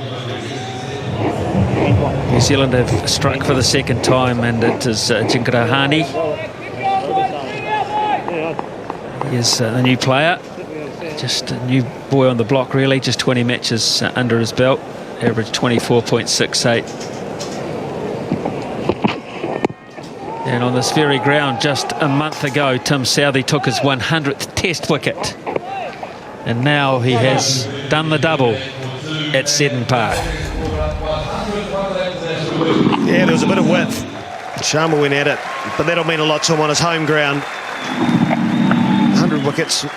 New Zealand have struck for the second time, and it is Jinkarahani. He is the new player. Just a new boy on the block, really. Just 20 matches under his belt. average 24.68. And on this very ground, just a month ago, Tim Southee took his 100th Test wicket. And now he has done the double at Seddon Park. Yeah, there was a bit of width. Sharma went at it, but that'll mean a lot to him on his home ground. 100 wickets in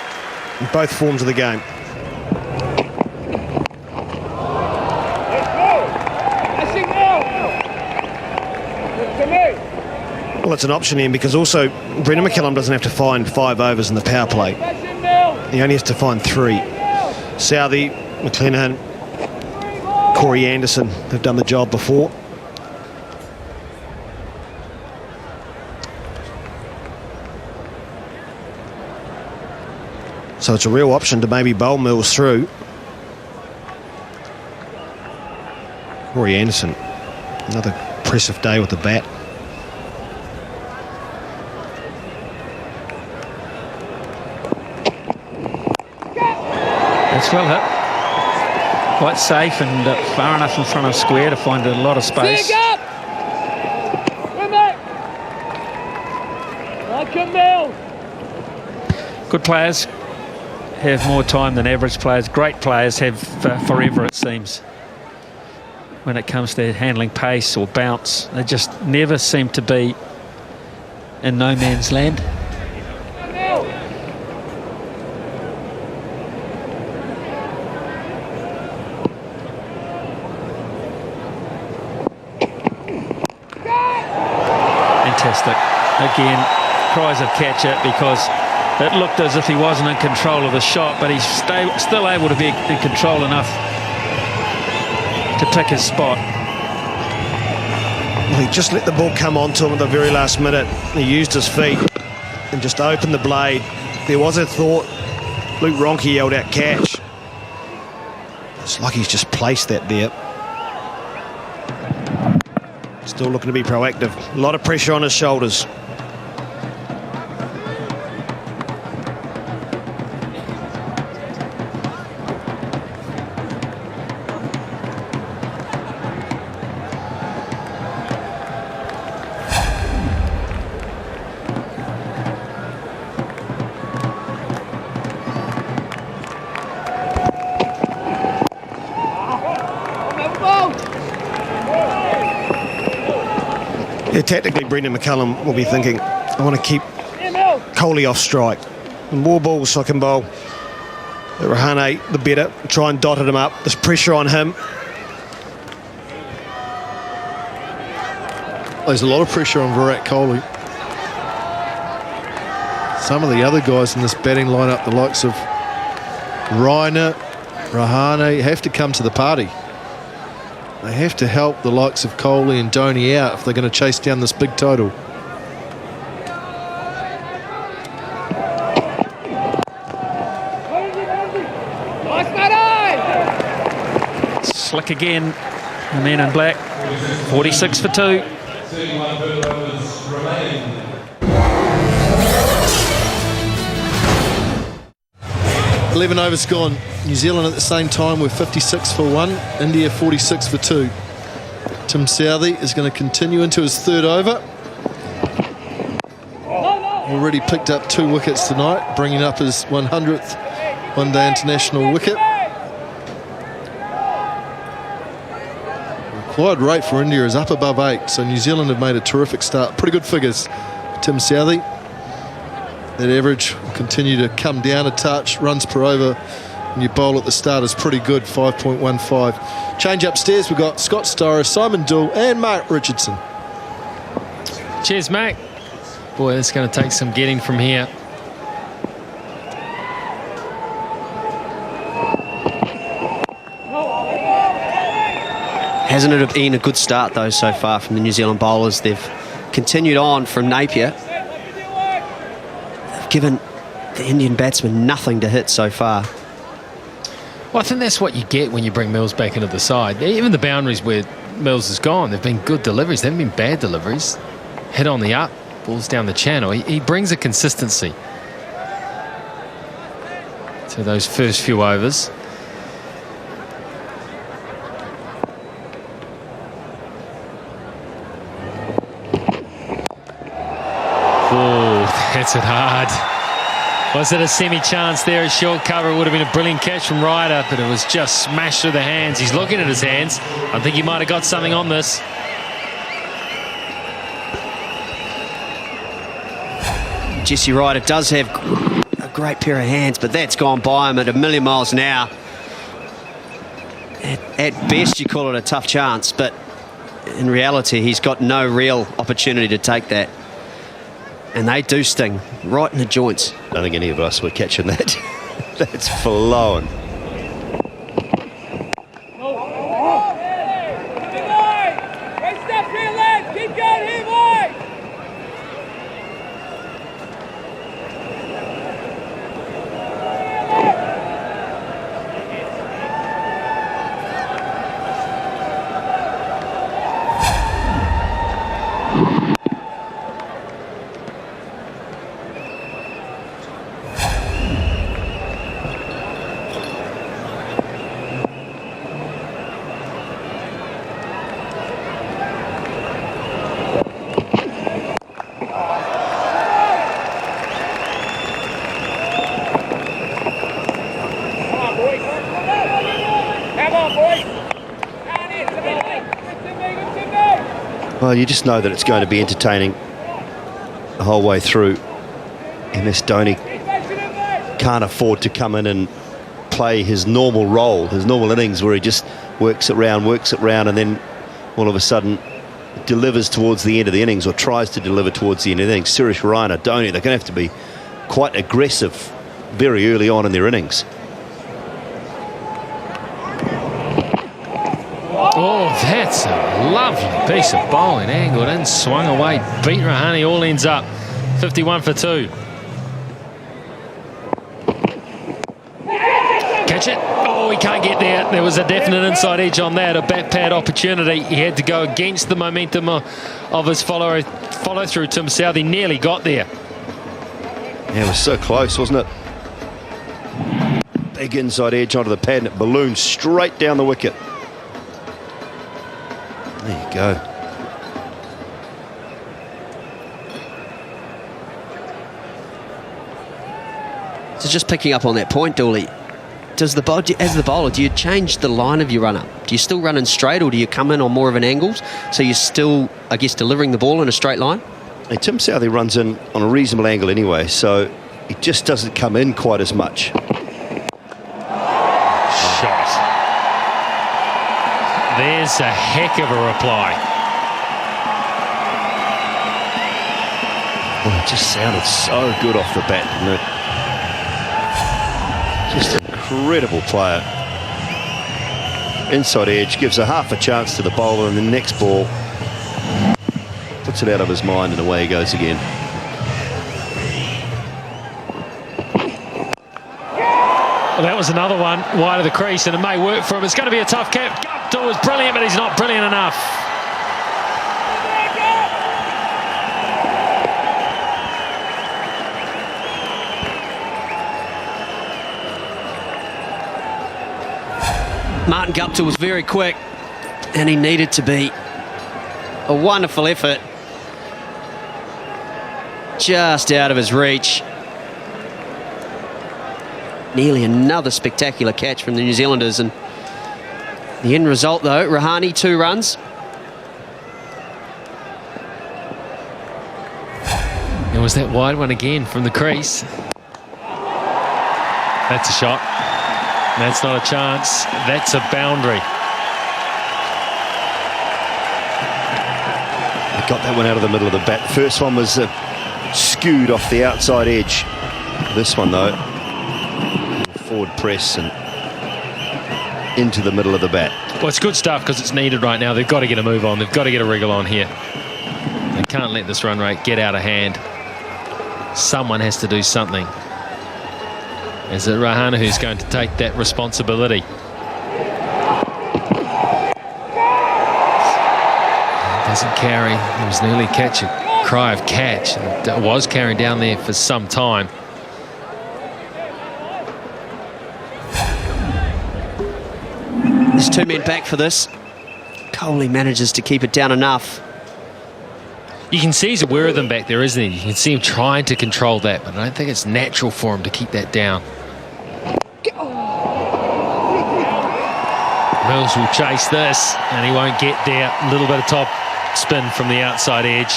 both forms of the game. Well, it's an option, Ian, because also Brendan McCullum doesn't have to find 5 overs in the power play. He only has to find 3. Southee, McClenaghan, Corey Anderson have done the job before. So it's a real option to maybe bowl Mills through. Corey Anderson, another impressive day with the bat. That's well hit. Quite safe and far enough in front of square to find a lot of space. Good players have more time than average players. Great players have forever, it seems. When it comes to handling pace or bounce, they just never seem to be in no man's land. Fantastic. Again, cries of catch it because it looked as if he wasn't in control of the shot, but he's still able to be in control enough to pick his spot. Well, he just let the ball come onto him at the very last minute. He used his feet and just opened the blade. There was a thought. Luke Ronke yelled out catch. It's like he's just placed that there. Still looking to be proactive. A lot of pressure on his shoulders. Yeah, tactically, Brendan McCullum will be thinking, I want to keep Kohli off strike. The more balls I can bowl at Rahane, the better. Try and dot him up. There's pressure on him. There's a lot of pressure on Virat Kohli. Some of the other guys in this batting lineup, the likes of Raina, Rahane, have to come to the party. They have to help the likes of Kohli and Dhoni out if they're going to chase down this big total. Slick again, the man in black. 46 for 2. 11 overs gone. New Zealand at the same time with 56 for 1. India 46 for 2. Tim Southee is going to continue into his 3rd over. Already picked up 2 wickets tonight, bringing up his 100th one-day international wicket. Required rate for India is up above 8, so New Zealand have made a terrific start. Pretty good figures for Tim Southee. That average will continue to come down a touch. Runs per over when you bowl at the start is pretty good, 5.15. Change upstairs, we've got Scott Styrer, Simon Doull and Mark Richardson. Cheers, Mac. Boy, that's going to take some getting from here. Hasn't it been a good start, though, so far from the New Zealand bowlers? They've continued on from Napier. They've given the Indian batsmen nothing to hit so far. Well, I think that's what you get when you bring Mills back into the side. Even the boundaries where Mills has gone, they've been good deliveries. They haven't been bad deliveries. Head on the up, balls down the channel. He brings a consistency to those first few overs. Oh, that's it hard. Was it a semi-chance there at short cover? It would have been a brilliant catch from Ryder, but it was just smashed through the hands. He's looking at his hands. I think he might have got something on this. Jesse Ryder does have a great pair of hands, but that's gone by him at 1,000,000 miles an hour. At best, you call it a tough chance, but in reality, he's got no real opportunity to take that. And they do sting right in the joints. I don't think any of us were catching that. That's flowing. Well, you just know that it's going to be entertaining the whole way through. MS Dhoni can't afford to come in and play his normal role, his normal innings where he just works it round, and then all of a sudden delivers towards the end of the innings, or tries to deliver towards the end of the innings. Suresh Raina, Dhoni, they're going to have to be quite aggressive very early on in their innings. Oh, that's a lovely piece of bowling. Angled in, swung away, beat Rahane, all ends up 51 for 2. Catch it. Oh, he can't get there. There was a definite inside edge on that, a bat pad opportunity. He had to go against the momentum of his follow through. Tim South, he nearly got there. Yeah, it was so close, wasn't it? Big inside edge onto the pad, and it ballooned straight down the wicket. There you go. So just picking up on that point, Dooley, as the bowler, do you change the line of your run-up? Do you still run in straight, or do you come in on more of an angle, so you're still, I guess, delivering the ball in a straight line? Hey, Tim Southee runs in on a reasonable angle anyway, so he just doesn't come in quite as much. Shot. There's a heck of a reply. Well, it just sounded so good off the bat, didn't it? Just an incredible player. Inside edge, gives a half a chance to the bowler, and the next ball puts it out of his mind, and away he goes again. Well, that was another one wide of the crease, and it may work for him. It's going to be a tough cap. Guptill was brilliant, but he's not brilliant enough. Martin Guptill was very quick, and he needed to be. A wonderful effort. Just out of his reach. Nearly another spectacular catch from the New Zealanders, and the end result, though, Rahane 2 runs. It was that wide one again from the crease. That's a shot. That's not a chance. That's a boundary. He got that one out of the middle of the bat. First one was skewed off the outside edge. This one, though, forward press and into the middle of the bat. Well, it's good stuff because it's needed right now. They've got to get a move on. They've got to get a wriggle on here. They can't let this run rate get out of hand. Someone has to do something. Is it Rahane who's going to take that responsibility? Doesn't carry. It was nearly catch, a cry of catch. It was carrying down there for some time. There's 2 men back for this. Kohli manages to keep it down enough. You can see he's aware of them back there, isn't he? You can see him trying to control that, but I don't think it's natural for him to keep that down. Mills will chase this, and he won't get there. A little bit of top spin from the outside edge.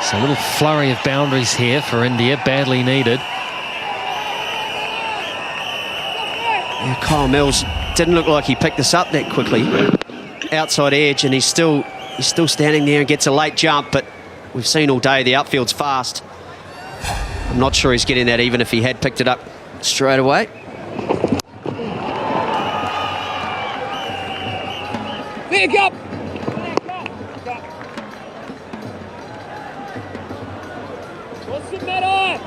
So a little flurry of boundaries here for India, badly needed. Yeah, Kyle Mills didn't look like he picked this up that quickly. Outside edge, and he's still standing there and gets a late jump, but we've seen all day the outfield's fast. I'm not sure he's getting that even if he had picked it up straight away. Big up! What's the matter?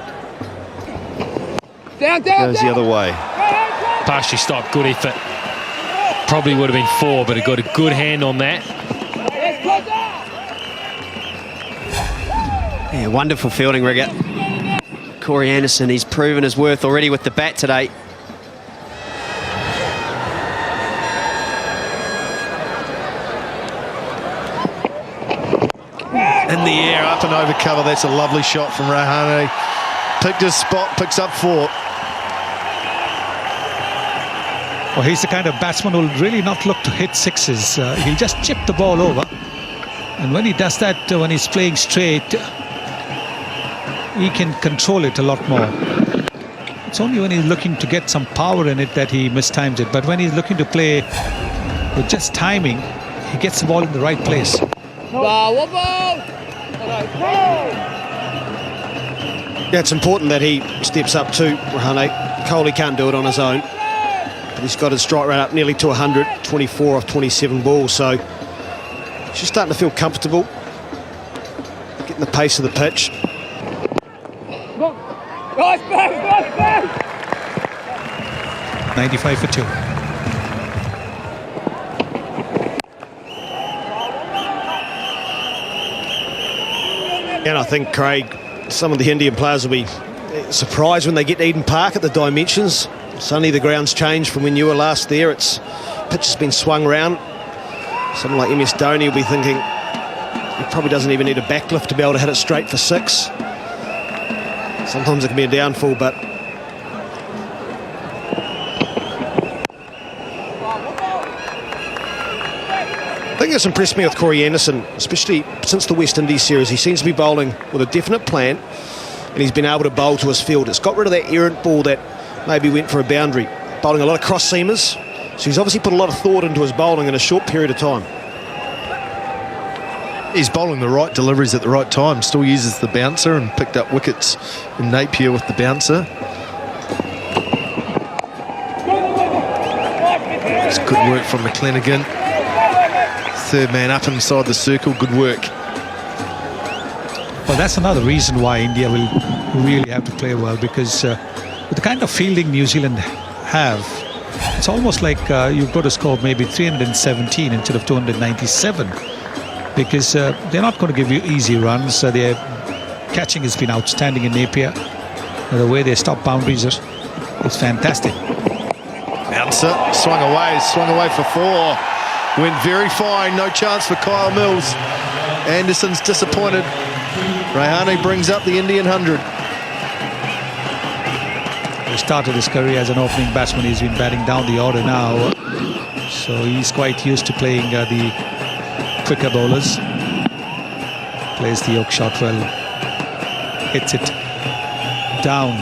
Down, Goes the other way. Partially stopped, good effort. Probably would have been 4, but he got a good hand on that. Yeah, wonderful fielding, Rigger. Corey Anderson, he's proven his worth already with the bat today. In the air, up and over cover. That's a lovely shot from Rahane. Picked his spot, picks up 4. Well, he's the kind of batsman who will really not look to hit sixes. He'll just chip the ball over. And when he does that, when he's playing straight, he can control it a lot more. It's only when he's looking to get some power in it that he mistimes it. But when he's looking to play with just timing, he gets the ball in the right place. Yeah, it's important that he steps up too, Rahane. Kohli can't do it on his own. But he's got his strike rate up nearly to 100, 24 off 27 balls, so he's just starting to feel comfortable, getting the pace of the pitch. Nice back! 95 for 2. And I think, Craig, some of the Indian players will be surprised when they get to Eden Park at the dimensions. Suddenly the ground's changed from when you were last there. Pitch has been swung round. Someone like MS Dhoni will be thinking he probably doesn't even need a backlift to be able to hit it straight for 6. Sometimes it can be a downfall, but I think it's impressed me with Corey Anderson, especially since the West Indies series. He seems to be bowling with a definite plan, and he's been able to bowl to his field. It's got rid of that errant ball that maybe went for a boundary. Bowling a lot of cross-seamers, so he's obviously put a lot of thought into his bowling in a short period of time. He's bowling the right deliveries at the right time. Still uses the bouncer and picked up wickets in Napier with the bouncer. It's good work from McClenaghan. Third man up inside the circle, good work. Well, that's another reason why India will really have to play well, because with the kind of fielding New Zealand have, it's almost like you've got to score maybe 317 instead of 297, because they're not going to give you easy runs. Their catching has been outstanding in Napier. The way they stop boundaries is fantastic. Bouncer, swung away for 4. Went very fine, no chance for Kyle Mills. Anderson's disappointed. Rahane brings up the Indian 100. He started his career as an opening batsman. He's been batting down the order now, so he's quite used to playing the quicker bowlers. Plays the York shot well, hits it down.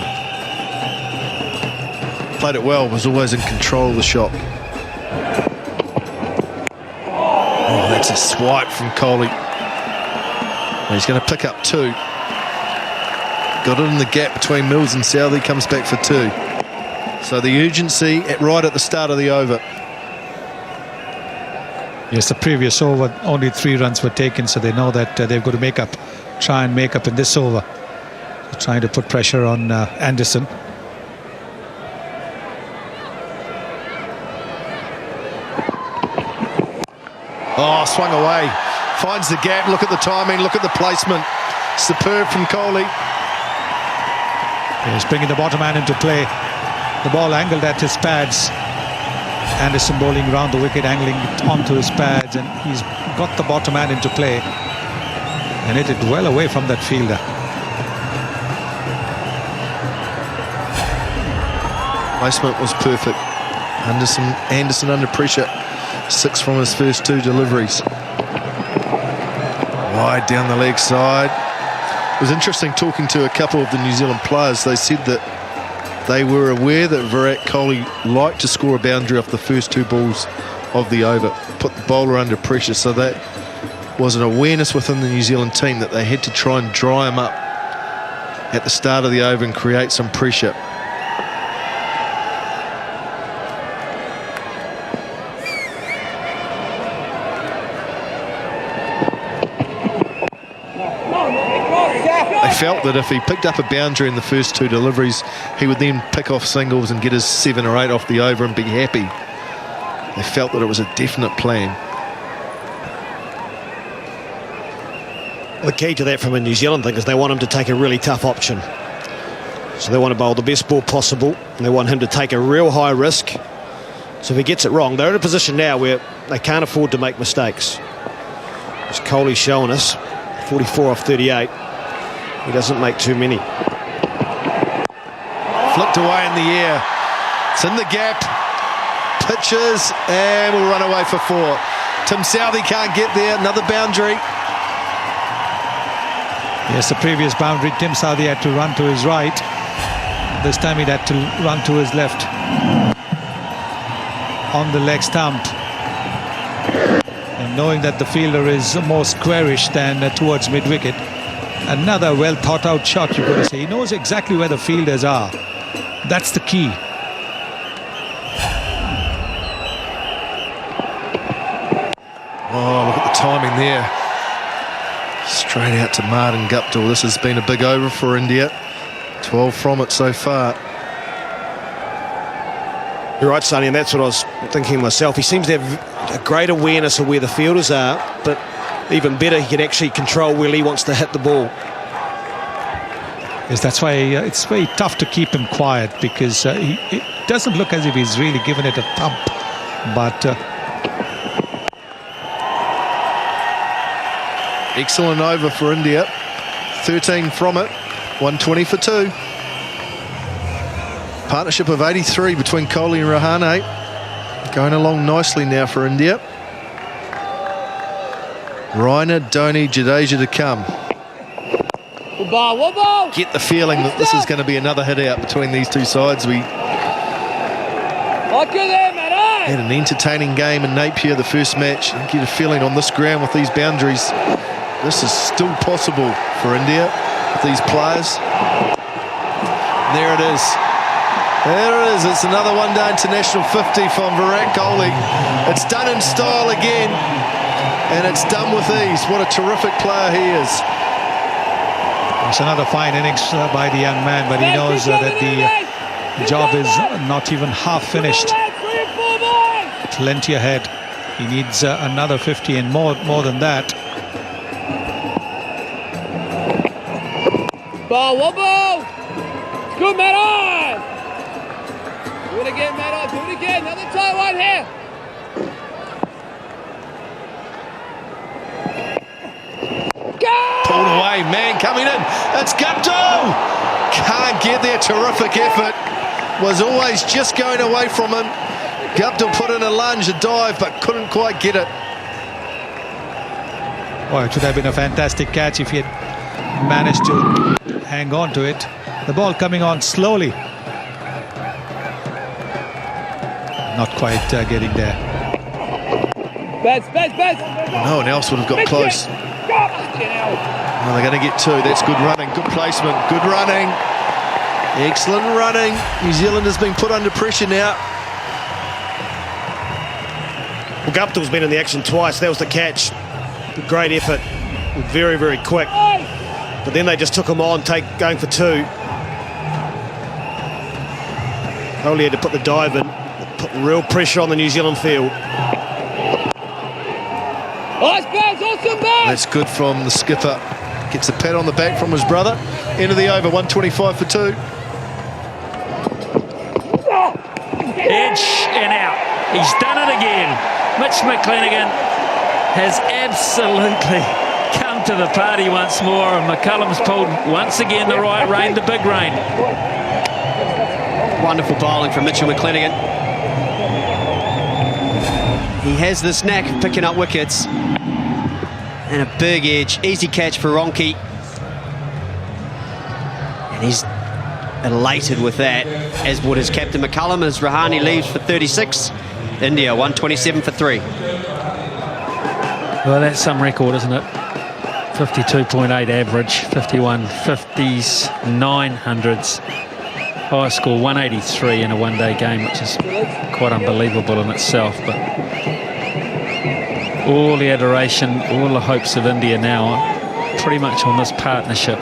Played it well, was always in control of the shot. Oh, that's a swipe from Kohli. He's going to pick up 2. Got it in the gap between Mills and Southey, comes back for 2. So the urgency right at the start of the over. Yes, the previous over, only 3 runs were taken, so they know that they've got to try and make up in this over. They're trying to put pressure on Anderson. Oh, swung away. Finds the gap. Look at the timing. Look at the placement. Superb from Kohli. He's bringing the bottom man into play. The ball angled at his pads. Anderson bowling round the wicket, angling onto his pads, and he's got the bottom man into play. and hit it well away from that fielder. Placement was perfect. Anderson under pressure. 6 from his first 2 deliveries. Wide down the leg side. It was interesting talking to a couple of the New Zealand players. They said that they were aware that Virat Kohli liked to score a boundary off the first 2 balls of the over, put the bowler under pressure. So that was an awareness within the New Zealand team that they had to try and dry him up at the start of the over and create some pressure. Felt that if he picked up a boundary in the first 2 deliveries, he would then pick off singles and get his 7 or 8 off the over and be happy. They felt that it was a definite plan. The key to that from a New Zealand thing is they want him to take a really tough option. So they want to bowl the best ball possible, and they want him to take a real high risk. So if he gets it wrong, they're in a position now where they can't afford to make mistakes. As Kohli's showing us, 44 off 38. He doesn't make too many. Flicked away in the air. It's in the gap. Pitches and will run away for 4. Tim Southey can't get there. Another boundary. Yes, the previous boundary, Tim Southey had to run to his right. This time he'd had to run to his left. On the leg stump. And knowing that the fielder is more squarish than towards mid-wicket. Another well thought out shot, you've got to say. He knows exactly where the fielders are. That's the key. Oh, look at the timing there. Straight out to Martin Guptill. This has been a big over for India. 12 from it so far. You're right, Sonny, and that's what I was thinking myself. He seems to have a great awareness of where the fielders are, but even better, he can actually control where he wants to hit the ball. Yes, that's why it's very tough to keep him quiet, because it doesn't look as if he's really given it a thump. But excellent over for India. 13 from it. 120 for 2. Partnership of 83 between Kohli and Rahane. Going along nicely now for India. Raina, Dhoni, Jadeja to come. Get the feeling that this is going to be another hit out between these 2 sides. We had an entertaining game in Napier the first match. I get a feeling on this ground with these boundaries, this is still possible for India with these players. And there it is. There it is. It's another one-day international 50 from Virat Kohli. It's done in style again. And it's done with ease. What a terrific player he is. it's another fine innings by the young man, but he knows that the job is not even half finished. Plenty ahead. He needs another 50 and more than that. Ball, one ball. Good, Matt. Do it again, Matt. Do it again. Another tight one here. Pulled away, man coming in. It's Guptill. Can't get there. Terrific effort. Was always just going away from him. Guptill put in a lunge, a dive, but couldn't quite get it. Well, it should have been a fantastic catch if he had managed to hang on to it. The ball coming on slowly. Not quite getting there. Best. No one else would have got close. Well, they're going to get 2. That's good running, good placement, good running. Excellent running. New Zealand has been put under pressure now. Well, Guptill's been in the action twice. That was the catch. Great effort. Very, very quick. But then they just took him on, going for 2. Kohli had to put the dive in. Put real pressure on the New Zealand field. That's good from the skipper. Gets a pat on the back from his brother. End of the over, 125 for 2. Edge and out. He's done it again. Mitch McClenaghan has absolutely come welcome to the party once more. And McCullum's pulled once again the right rein, the big rein. Wonderful bowling from Mitchell McClenaghan. He has this knack of picking up wickets. And a big edge, easy catch for Ronke. And he's elated with that, as would his captain McCullum, as Rahane leaves for 36. India 127 for 3. Well, that's some record, isn't it? 52.8 average, 51 50s, 900s. Highest score 183 in a one-day game, which is quite unbelievable in itself. But all the adoration, all the hopes of India now are pretty much on this partnership.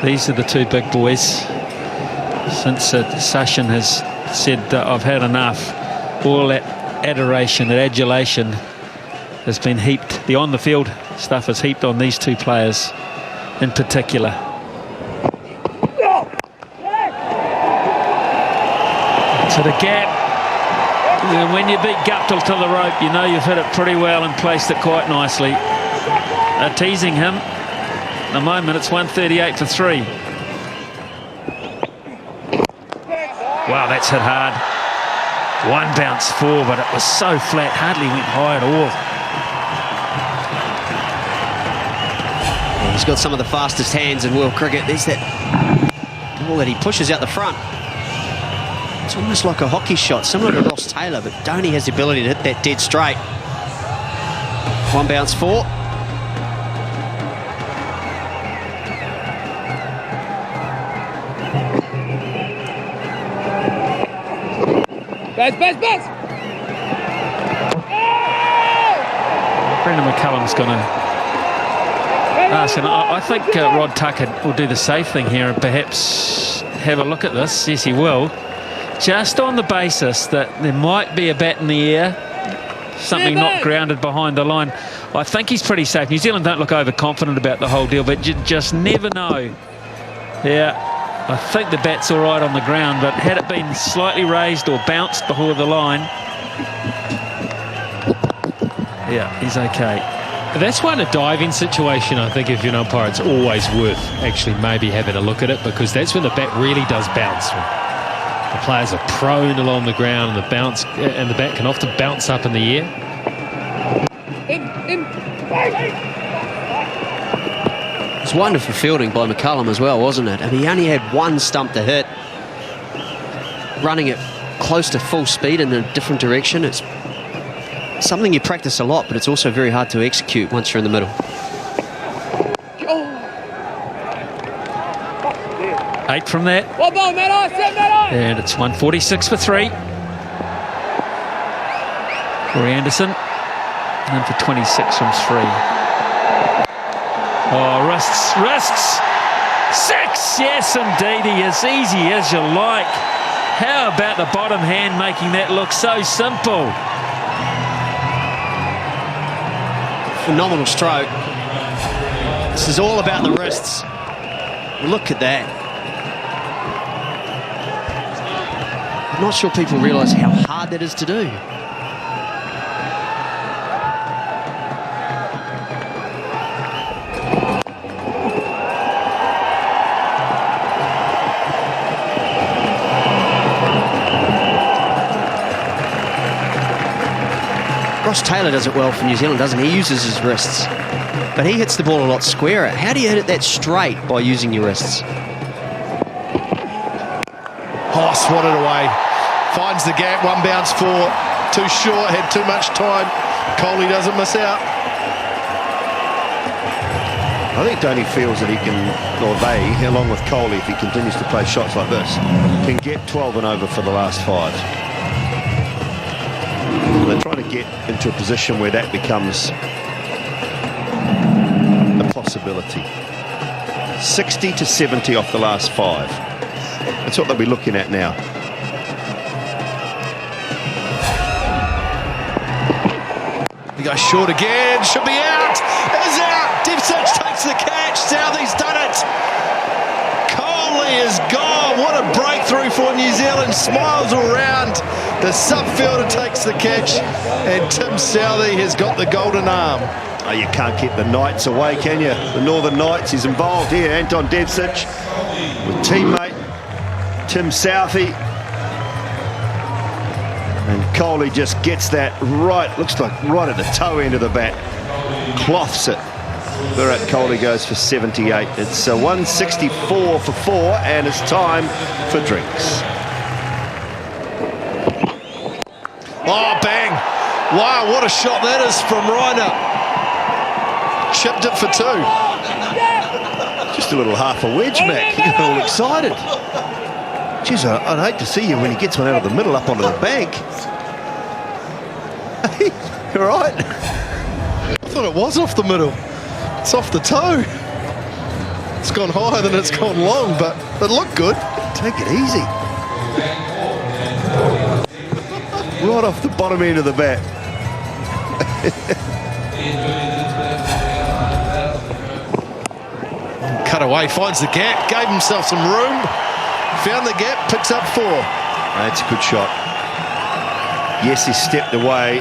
These are the two big boys. Since Sachin has said that I've had enough, all that adoration, that adulation has been heaped, the on-the-field stuff is heaped on these two players in particular. To the gap. And when you beat Guptill to the rope, you know you've hit it pretty well and placed it quite nicely. They're teasing him. At the moment, it's 138 for 3. Wow, that's hit hard. One bounce 4, but it was so flat, hardly went high at all. Yeah, he's got some of the fastest hands in world cricket. There's that ball that he pushes out the front. It's almost like a hockey shot, similar to Ross Taylor, but Dhoni has the ability to hit that dead straight. One bounce 4. Best! Brendan McCullum's going to ask, and I think Rod Tucker will do the safe thing here and perhaps have a look at this. Yes, he will. Just on the basis that there might be a bat in the air, something not grounded behind the line. I think he's pretty safe. New Zealand don't look overconfident about the whole deal, but you just never know. Yeah, I think the bat's all right on the ground, but had it been slightly raised or bounced before the line, yeah, he's okay. That's why in a diving situation, I think if you're an umpire, it's always worth actually maybe having a look at it, because that's when the bat really does bounce. The players are prone along the ground, and the bat can often bounce up in the air. It's wonderful fielding by McCullum as well, wasn't it? I mean, he only had one stump to hit, running it close to full speed in a different direction. It's something you practice a lot, but it's also very hard to execute once you're in the middle. 8 from that. Well done, And it's 146 for 3. Corey Anderson. And then for 26 from 3. Oh, wrists. 6! Yes, indeed, he is. Easy as you like. How about the bottom hand making that look so simple? Phenomenal stroke. This is all about the wrists. Look at that. I'm not sure people realise how hard that is to do. Ross Taylor does it well for New Zealand, doesn't he? He uses his wrists. But he hits the ball a lot squarer. How do you hit it that straight by using your wrists? Oh, swatted away. Finds the gap, 1 bounce 4. Too short, had too much time. Kohli doesn't miss out. I think Dhoni feels that he can, or they, along with Kohli, if he continues to play shots like this, can get 12 and over for the last 5. They're trying to get into a position where that becomes a possibility. 60 to 70 off the last 5. That's what they'll be looking at now. He goes short again, should be out, is out. Dipsich takes the catch, Southey's done it. Kohli is gone, what a breakthrough for New Zealand, smiles all round. The sub-fielder takes the catch, and Tim Southey has got the golden arm. Oh, you can't keep the Knights away, can you? The Northern Knights is involved here. Anton Devcic with teammate Tim Southey. And Coley just gets that right, looks like right at the toe end of the bat. Cloths it. Virat Kohli goes for 78. It's 164 for 4, and it's time for drinks. Oh, bang. Wow, what a shot that is from Reiner. Chipped it for 2. Just a little half a wedge, Mac. You get all excited. Jeez, I'd hate to see you when he gets one out of the middle up onto the bank. Hey, you all right? I thought it was off the middle. It's off the toe. It's gone higher than it's gone long, but it looked good. Take it easy. Right off the bottom end of the bat. Cut away, finds the gap, gave himself some room, found the gap, picks up 4. That's a good shot. Yes, he stepped away.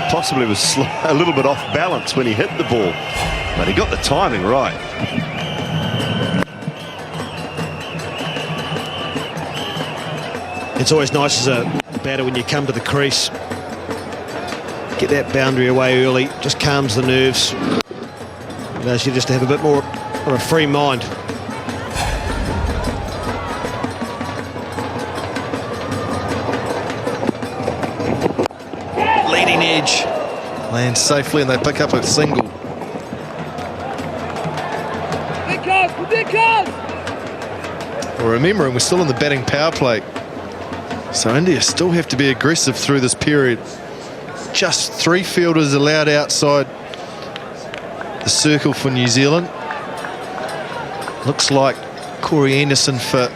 Possibly was a little bit off balance when he hit the ball, but he got the timing right. It's always nice as a batter when you come to the crease. Get that boundary away early, just calms the nerves. Allows you just to have a bit more of a free mind. Leading edge. Lands safely and they pick up a single. Well, remembering we're still in the batting power play. So India still have to be aggressive through this period. Just 3 fielders allowed outside the circle for New Zealand. Looks like Corey Anderson for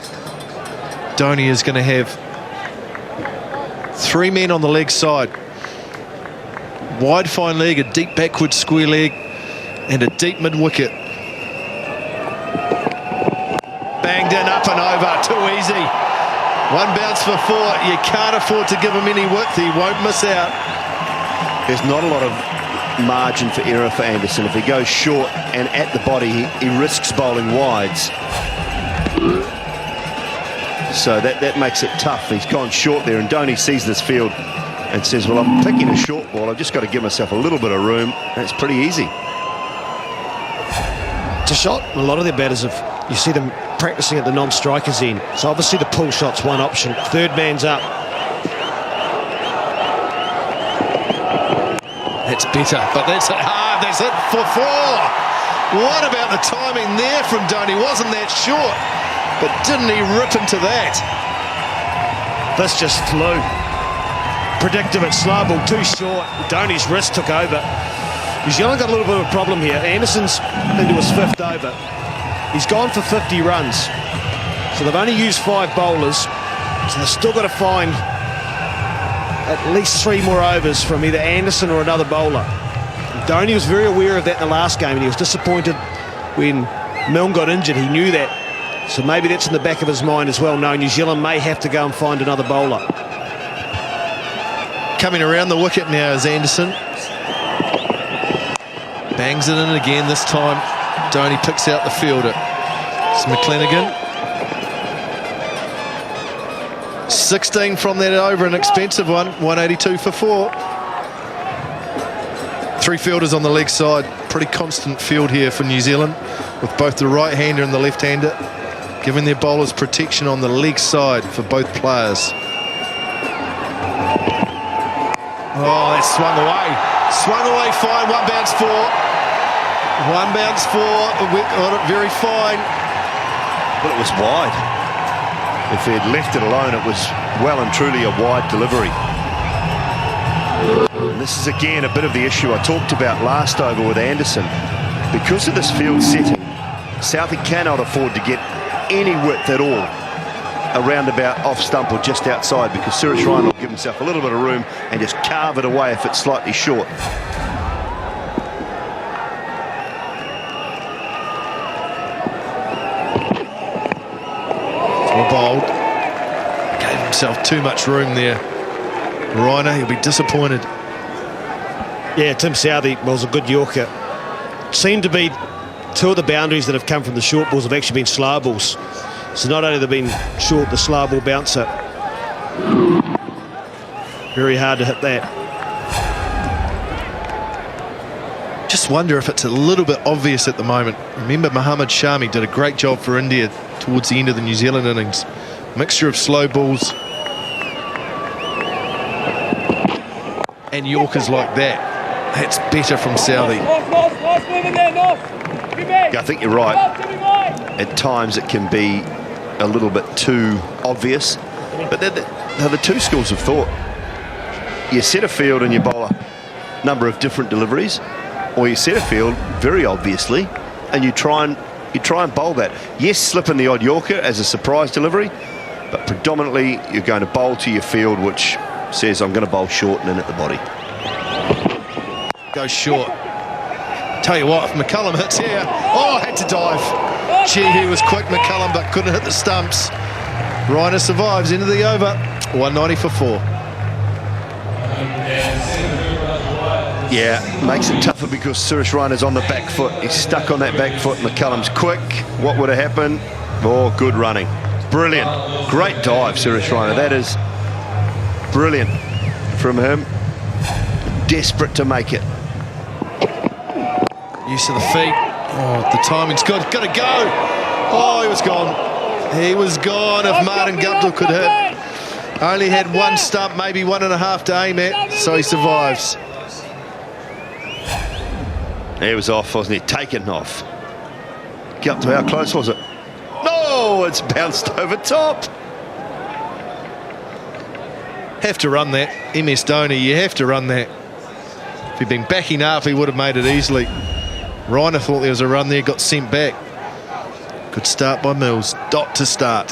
Dhoni is going to have 3 men on the leg side. Wide fine leg, a deep backward square leg, and a deep mid wicket. Banged in, up and over, too easy. 1 bounce for 4. You can't afford to give him any width. He won't miss out. There's not a lot of margin for error for Anderson. If he goes short and at the body, he risks bowling wides. So that makes it tough. He's gone short there, and Dhoni sees this field and says, well, I'm picking a short ball. I've just got to give myself a little bit of room. That's pretty easy. It's a shot. A lot of their batters you see them practicing at the non-strikers end. So obviously the pull shot's one option. 3rd man's up. That's better, but that's it hard. That's it for 4. What about the timing there from Dhoni? Wasn't that short? But didn't he rip into that? This just flew. Predictive at slow ball, too short. Dhoni's wrist took over. New Zealand got a little bit of a problem here. Anderson's into his 5th over. He's gone for 50 runs. So they've only used 5 bowlers. So they've still got to find at least 3 more overs from either Anderson or another bowler. Dhoni was very aware of that in the last game, and he was disappointed when Milne got injured. He knew that. So maybe that's in the back of his mind as well, knowing New Zealand may have to go and find another bowler. Coming around the wicket now is Anderson. Bangs it in again this time. Dhoni picks out the fielder. It's McClenaghan. 16 from that over, an expensive one. 182 for 4. 3 fielders on the leg side. Pretty constant field here for New Zealand, with both the right-hander and the left-hander, giving their bowlers protection on the leg side for both players. Oh, that's swung away. Swung away fine. 1 bounce 4. 1 bounce 4. Very fine. But it was wide. If he had left it alone, it was well and truly a wide delivery. And this is again a bit of the issue I talked about last over with Anderson. Because of this field setting, Southey cannot afford to get any width at all around about off stump or just outside, because Suresh Raina will give himself a little bit of room and just carve it away if it's slightly short. Bowled. Gave himself too much room there. Raina, he'll be disappointed. Yeah, Tim Southey was a good Yorker. Seemed to be two of the boundaries that have come from the short balls have actually been slow balls. So not only have they been short, the slow ball bouncer. Very hard to hit that. Just wonder if it's a little bit obvious at the moment. Remember, Mohammad Shami did a great job for India towards the end of the New Zealand innings. Mixture of slow balls and Yorkers like that. That's better from Southey. Yeah, I think you're right. At times it can be a little bit too obvious, but they're the two schools of thought. You set a field and you bowl a number of different deliveries, or you set a field very obviously and you try and bowl that. Yes, slip in the odd Yorker as a surprise delivery, but predominantly you're going to bowl to your field which says I'm going to bowl short and in at the body. Goes short. Tell you what, if McCullum hits here, oh, had to dive. Gee, he was quick, McCullum, but couldn't hit the stumps. Reiner survives into the over, 190 for 4. Yeah, makes it tougher because Suresh Rainer's on the back foot. He's stuck on that back foot. McCullum's quick. What would have happened? Oh, good running. Brilliant. Great dive, Suresh Rainer. That is brilliant from him. Desperate to make it. Use of the feet. Oh, the timing's good. Got to go. Oh, he was gone. He was gone if Martin Guptill could hit. Only had one stump, maybe 1.5 to aim at, so he survives. He was off, wasn't he? Taken off. Guptill, how close was it? No, it's bounced over top. Have to run that. MS Dhoni, you have to run that. If he'd been backing up, he would have made it easily. Reiner thought there was a run there, got sent back. Good start by Mills. Dot to start.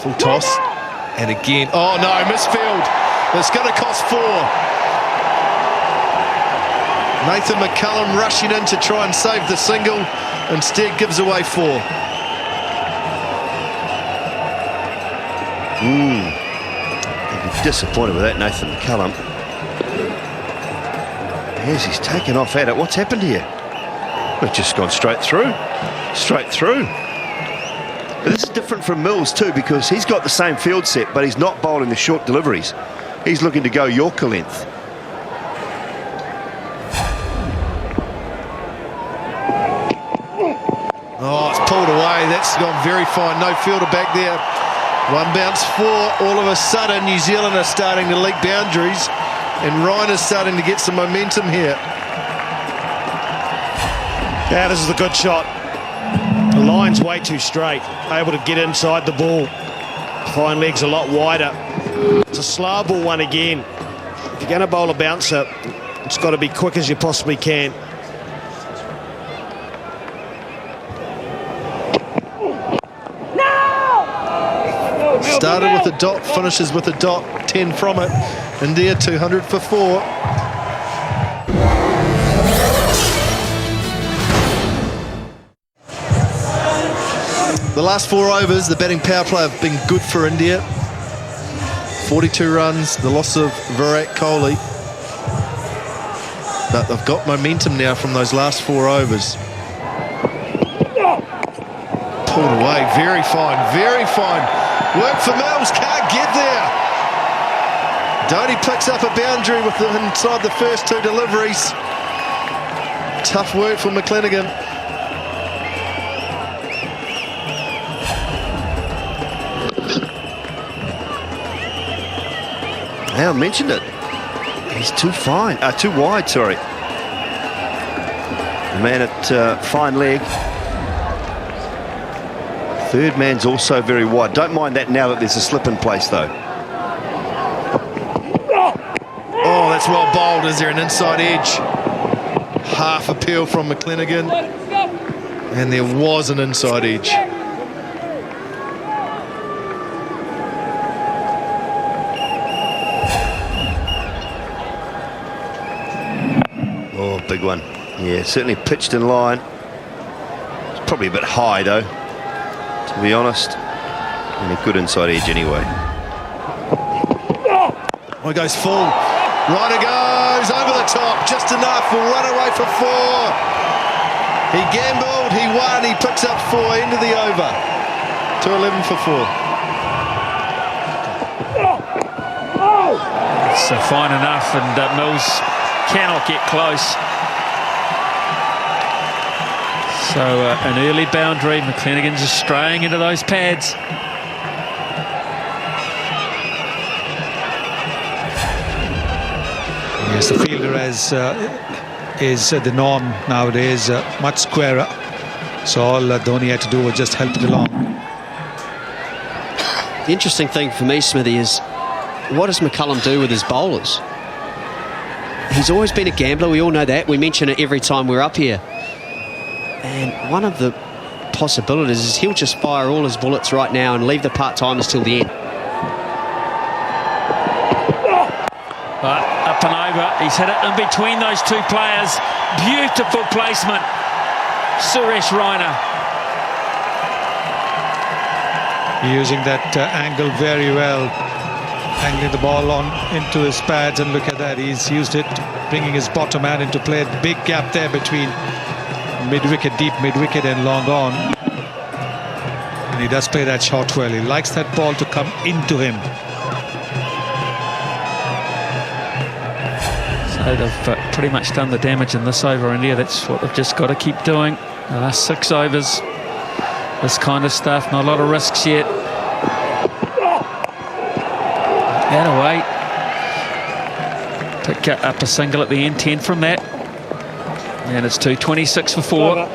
Full toss. And again. Oh, no, misfield. It's going to cost 4. Nathan McCullum rushing in to try and save the single. Instead gives away 4. I'd be disappointed with that, Nathan McCullum. Yes, he's taken off at it. What's happened here? We've just gone straight through. Straight through. But this is different from Mills too, because he's got the same field set, but he's not bowling the short deliveries. He's looking to go Yorker length. Oh, it's pulled away. That's gone very fine. No fielder back there. One bounce 4. All of a sudden, New Zealand are starting to leak boundaries, and Reiner's starting to get some momentum here. Yeah, this is a good shot. The line's way too straight. Able to get inside the ball. Fine legs a lot wider. It's a slow ball one again. If you're going to bowl a bouncer, it's got to be quick as you possibly can. Started with a dot, finishes with a dot, 10 from it. India 200 for 4. The last 4 overs, the batting power play have been good for India. 42 runs, the loss of Virat Kohli. But they've got momentum now from those last 4 overs. Pulled away, very fine, very fine. Work for Mills, can't get there. Dhoni picks up a boundary with inside the first 2 deliveries. Tough work for McClenaghan. Now mentioned it. He's too fine, too wide, sorry. The man at fine leg. Third man's also very wide. Don't mind that now that there's a slip in place, though. Oh, that's well bowled. Is there an inside edge? Half appeal from McClenaghan. And there was an inside edge. Oh, big one. Yeah, certainly pitched in line. It's probably a bit high, though, to be honest. And a good inside edge anyway. Oh, he goes full. Ryder goes over the top, just enough. Will run away for 4. He gambled, he won, he picks up 4 into the over. To 11 for 4. It's fine enough, and Mills cannot get close. So an early boundary. McClenaghan's just straying into those pads. Yes, the fielder is the norm nowadays, much squarer. So all Dhoni had to do was just help it along. The interesting thing for me, Smithy, is what does McCullum do with his bowlers? He's always been a gambler, we all know that. We mention it every time we're up here. And one of the possibilities is he'll just fire all his bullets right now and leave the part-timers till the end. But up and over, he's hit it in between those two players. Beautiful placement, Suresh Raina. Using that angle very well, angling the ball on into his pads, and look at that, he's used it, bringing his bottom hand into play. Big gap there between mid-wicket, deep mid-wicket and long on. And he does play that shot well. He likes that ball to come into him. So they've pretty much done the damage in this over, India. That's what they've just got to keep doing. The last 6 overs, this kind of stuff, not a lot of risks yet. That away. Pick up a single at the end, 10 from that. And it's 226 for 4.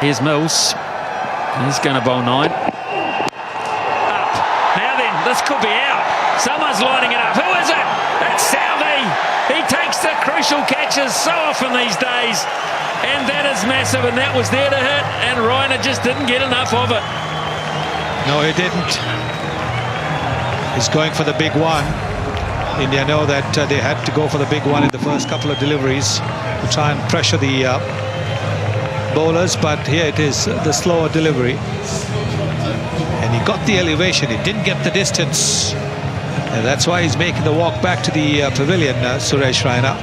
Here's Mills. He's going to bowl 9. Up. Now then, this could be out. Someone's lining it up. Who is it? It's Southey. He takes the crucial catches so often these days. And that is massive, and that was there to hit, and Raina just didn't get enough of it. No, he didn't. He's going for the big one. India know that they had to go for the big one in the first couple of deliveries to try and pressure the bowlers, but here it is, the slower delivery. And he got the elevation, he didn't get the distance. And that's why he's making the walk back to the pavilion, Suresh Raina.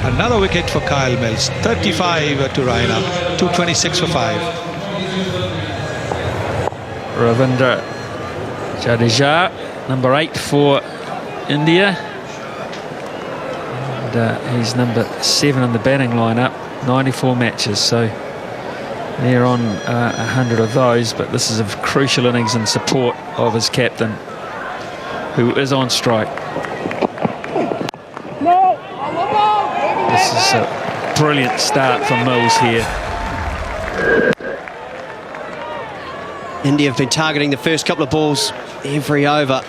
Another wicket for Kyle Mills, 35 to Raina, 226 for 5. Ravindra Jadeja, number 8 for India. And he's number 7 in the batting lineup, 94 matches. So they're on 100 of those, but this is a crucial innings in support of his captain, who is on strike. This is a brilliant start from Mills here. India have been targeting the first couple of balls every over.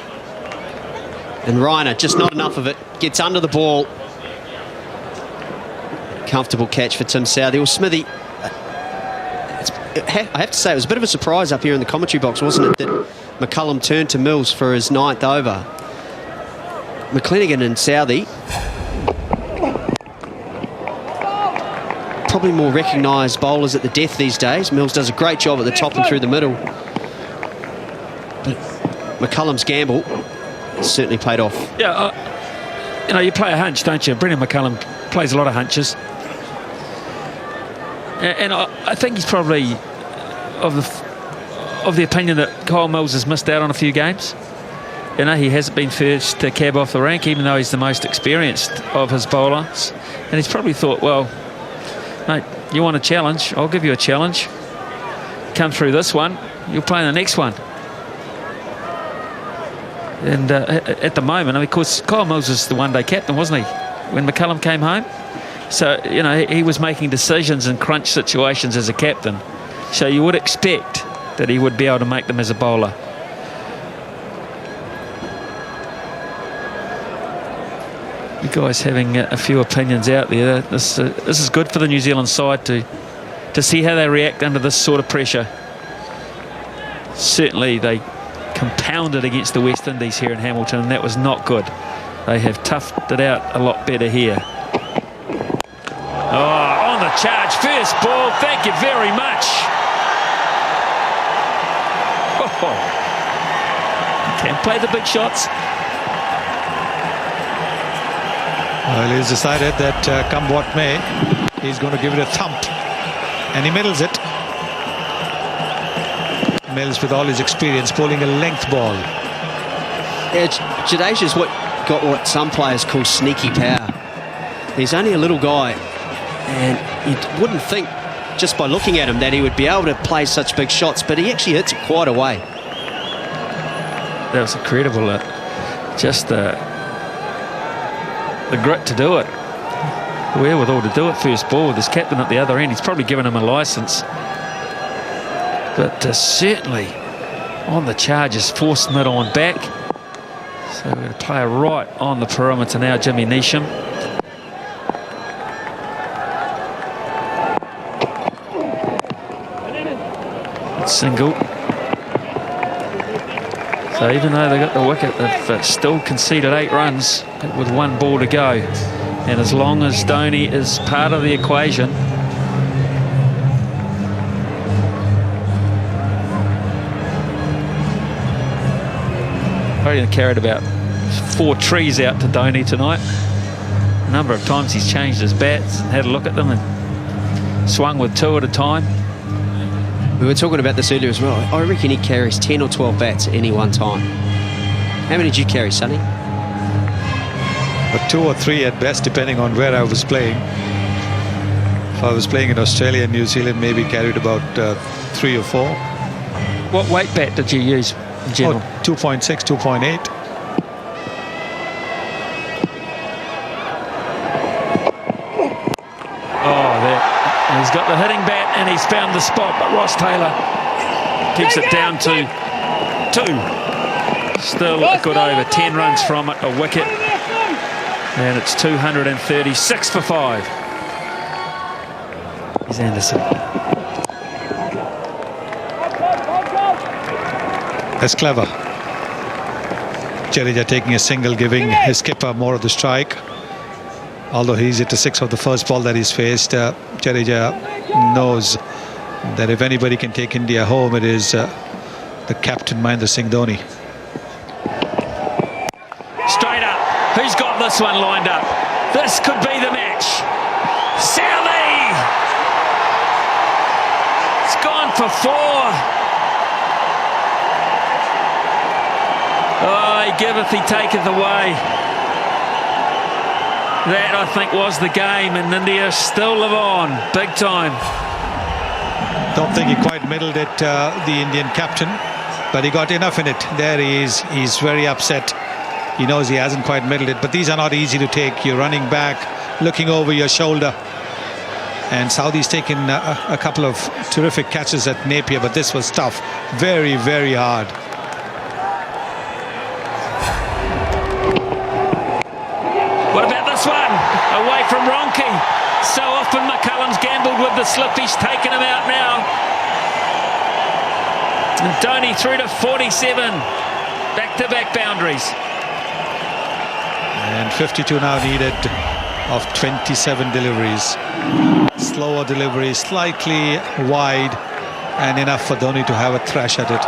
And Raina, just not enough of it. Gets under the ball. Comfortable catch for Tim Southey. Well, Smithy, I have to say, it was a bit of a surprise up here in the commentary box, wasn't it, that McCullum turned to Mills for his 9th over. McClenaghan and Southey, probably more recognised bowlers at the death these days. Mills does a great job at the top and through the middle. But McCullum's gamble certainly paid off. Yeah, you know, you play a hunch, don't you? Brendan McCullum plays a lot of hunches. And I think he's probably of the opinion that Kyle Mills has missed out on a few games. You know, he hasn't been first to cab off the rank, even though he's the most experienced of his bowlers. And he's probably thought, well, mate, you want a challenge? I'll give you a challenge. Come through this one, you'll play in the next one. And at the moment, I mean, of course, Kyle Mills was the one-day captain, wasn't he, when McCullum came home? So, you know, he was making decisions in crunch situations as a captain. So you would expect that he would be able to make them as a bowler. You guys having a few opinions out there. This is good for the New Zealand side to see how they react under this sort of pressure. Certainly they compounded against the West Indies here in Hamilton, and that was not good. They have toughed it out a lot better here. Oh, on the charge, first ball, thank you very much. Oh, can play the big shots. Well, he's decided that come what may, he's going to give it a thump. And he middles it. Mills, with all his experience, bowling a length ball. Yeah, Jadeja's got what some players call sneaky power. He's only a little guy, and you wouldn't think just by looking at him that he would be able to play such big shots, but he actually hits it quite away. That was incredible. Just the grit to do it. The wherewithal to do it first ball with his captain at the other end. He's probably given him a licence. But certainly on the charges, forced mid on back. So we're going to play right on the perimeter now, Jimmy Neesham. Single. So even though they got the wicket, they've still conceded 8 runs with 1 ball to go. And as long as Dhoni is part of the equation, I reckon they carried about 4 trees out to Dhoni tonight. A number of times he's changed his bats, had a look at them and swung with 2 at a time. We were talking about this earlier as well. I reckon he carries 10 or 12 bats at any one time. How many did you carry, Sonny? But 2 or 3 at best, depending on where I was playing. If I was playing in Australia and New Zealand, maybe carried about 3 or 4. What weight bat did you use in general? 2.6, 2.8. He's got the hitting bat and he's found the spot, but Ross Taylor keeps it down to 2. Still a good over, 10 runs from it, a wicket, and it's 236 for 5. Here's Anderson. That's clever. Jadeja taking a single, giving his skipper more of the strike. Although he's at the 6 of the first ball that he's faced, Jadeja knows that if anybody can take India home, it is the captain, Mahendra Singh Dhoni. Straight up. Who's got this one lined up? This could be the match. Southee! It's gone for 4. Oh, he giveth, he taketh away. That, I think, was the game, and India still live on, big time. Don't think he quite middled it, the Indian captain, but he got enough in it. There he is. He's very upset. He knows he hasn't quite middled it, but these are not easy to take. You're running back, looking over your shoulder. And Southee's taken a couple of terrific catches at Napier, but this was tough. Very, very hard. What about this one? Away from Ronke. So often McCullum's gambled with the slip. He's taken him out now. And Dhoni through to 47. Back-to-back boundaries. And 52 now needed of 27 deliveries. Slower delivery, slightly wide, and enough for Dhoni to have a thrash at it.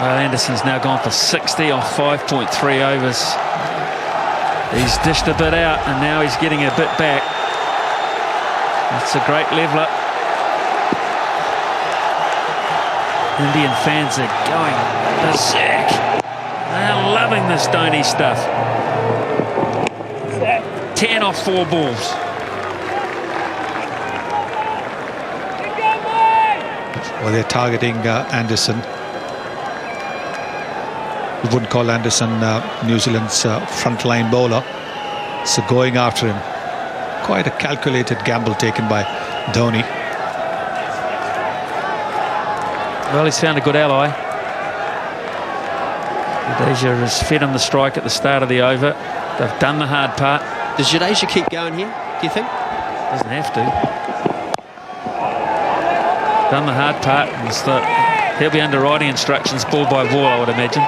Well, Anderson's now gone for 60 off 5.3 overs. He's dished a bit out and now he's getting a bit back. That's a great leveller. Indian fans are going berserk. They're loving this Dhoni stuff. 10 off 4 balls. Well, they're targeting Anderson. We wouldn't call Anderson New Zealand's frontline bowler. So going after him. Quite a calculated gamble taken by Dhoni. Well, he's found a good ally. Jadeja has fed him the strike at the start of the over. They've done the hard part. Does Jadeja keep going here, do you think? Doesn't have to. Done the hard part. And he'll be under riding instructions, ball by ball, I would imagine.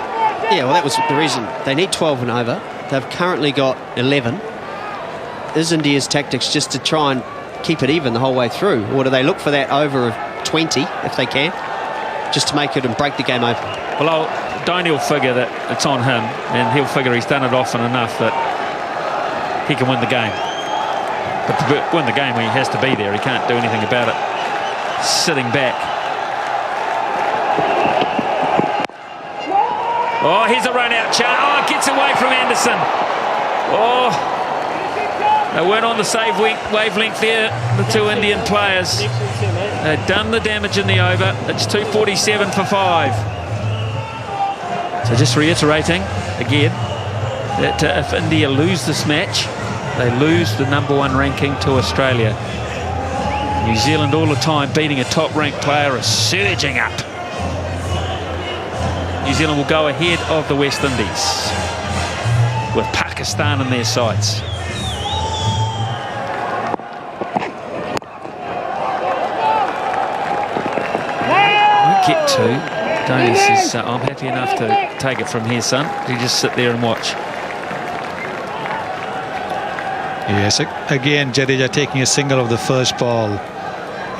Yeah, well, that was the reason. They need 12 and over. They've currently got 11. Is India's tactics just to try and keep it even the whole way through? Or do they look for that over of 20, if they can, just to make it and break the game open? Well, Dhoni will figure that it's on him, and he'll figure he's done it often enough that he can win the game. But to win the game, he has to be there. He can't do anything about it sitting back. Oh, here's a run-out chance. Oh, gets away from Anderson. Oh, they weren't on the save wavelength there, the two Indian players. They've done the damage in the over. It's 2:47 for 5. So just reiterating again that if India lose this match, they lose the #1 ranking to Australia. New Zealand all the time beating a top-ranked player is surging up. New Zealand will go ahead of the West Indies with Pakistan in their sights. Won't get to. Dhoni says, I'm happy enough to take it from here, son. You just sit there and watch. Yes, again, Jadeja taking a single of the first ball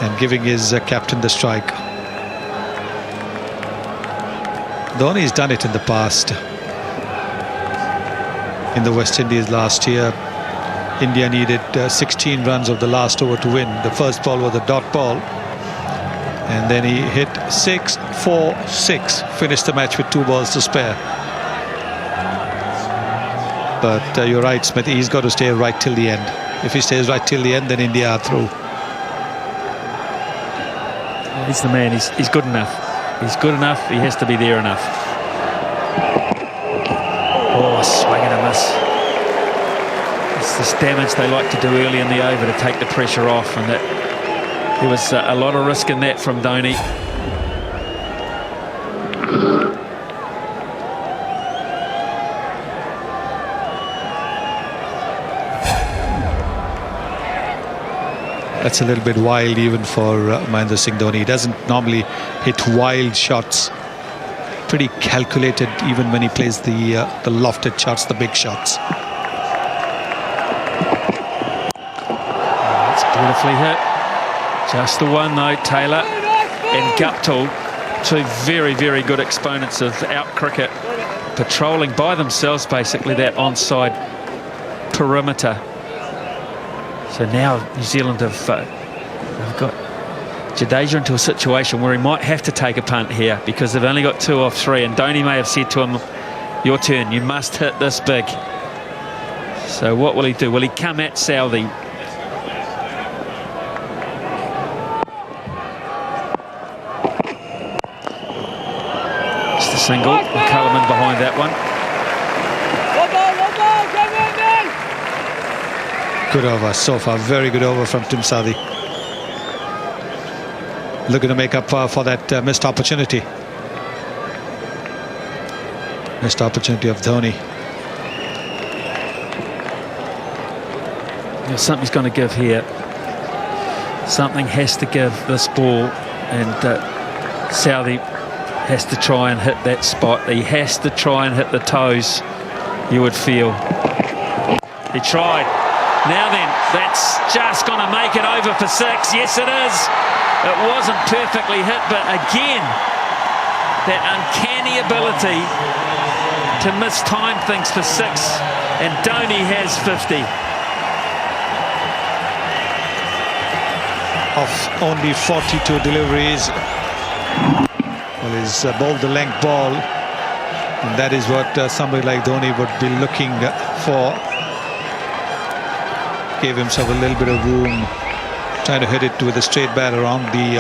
and giving his captain the strike. Dhoni's done it in the past. In the West Indies last year, India needed 16 runs of the last over to win. The first ball was a dot ball, and then he hit 6, 4, 6, finished the match with 2 balls to spare. But you're right, Smith, he's got to stay right till the end. If he stays right till the end, then India are through. He's the man. He's good enough. He's good enough. He has to be there enough. Oh, swing and a miss. It's this damage they like to do early in the over to take the pressure off, and that there was a lot of risk in that from Dhoni. That's a little bit wild even for Mahendra Singh Dhoni. He doesn't normally hit wild shots. Pretty calculated even when he plays the lofted shots, the big shots. That's beautifully hit. Just the one though, Taylor and Guptill, two very, very good exponents of out cricket, patrolling by themselves basically that onside perimeter. So now New Zealand have got Jadeja into a situation where he might have to take a punt here because they've only got 2 off 3, and Dhoni may have said to him, your turn, you must hit this big. So what will he do? Will he come at Southey? Just a single, McCullum behind that one. Good over so far, very good over from Tim Southey. Looking to make up for that missed opportunity. Missed opportunity of Dhoni. Yeah, something's going to give here. Something has to give this ball, and Southey has to try and hit that spot. He has to try and hit the toes, you would feel. He tried. Now then, that's just going to make it over for 6. Yes, it is. It wasn't perfectly hit, but again, that uncanny ability to mistime things for 6, and Dhoni has 50. Of only 42 deliveries. Well, he's bowled the length ball, and that is what somebody like Dhoni would be looking for. Gave himself a little bit of room, trying to hit it with a straight bat around the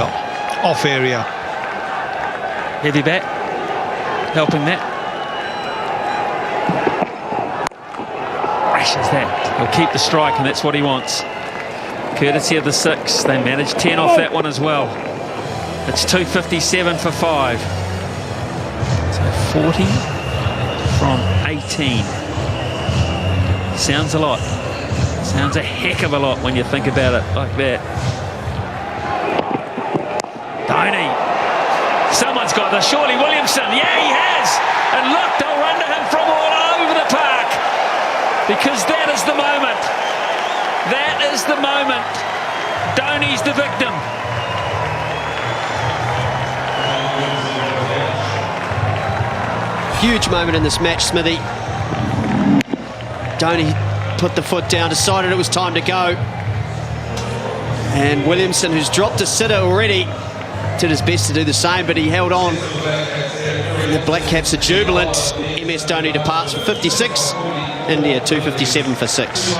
off area. Heavy bat, helping that. Rashes that. He'll keep the strike, and that's what he wants. Courtesy of the 6. They managed 10 off that one as well. It's 2:57 for 5. So 40 from 18. Sounds a lot. Sounds a heck of a lot when you think about it like that. Dhoni. Someone's got this. Surely Williamson. Yeah, he has. And look, they'll run to him from all over the park. Because that is the moment. That is the moment. Dhoni's the victim. huge moment in this match, Smithy. Dhoni put the foot down, decided it was time to go. And Williamson, who's dropped a sitter already, did his best to do the same, but he held on. And the Black Caps are jubilant. MS Dhoni departs for 56. India 257 for 6.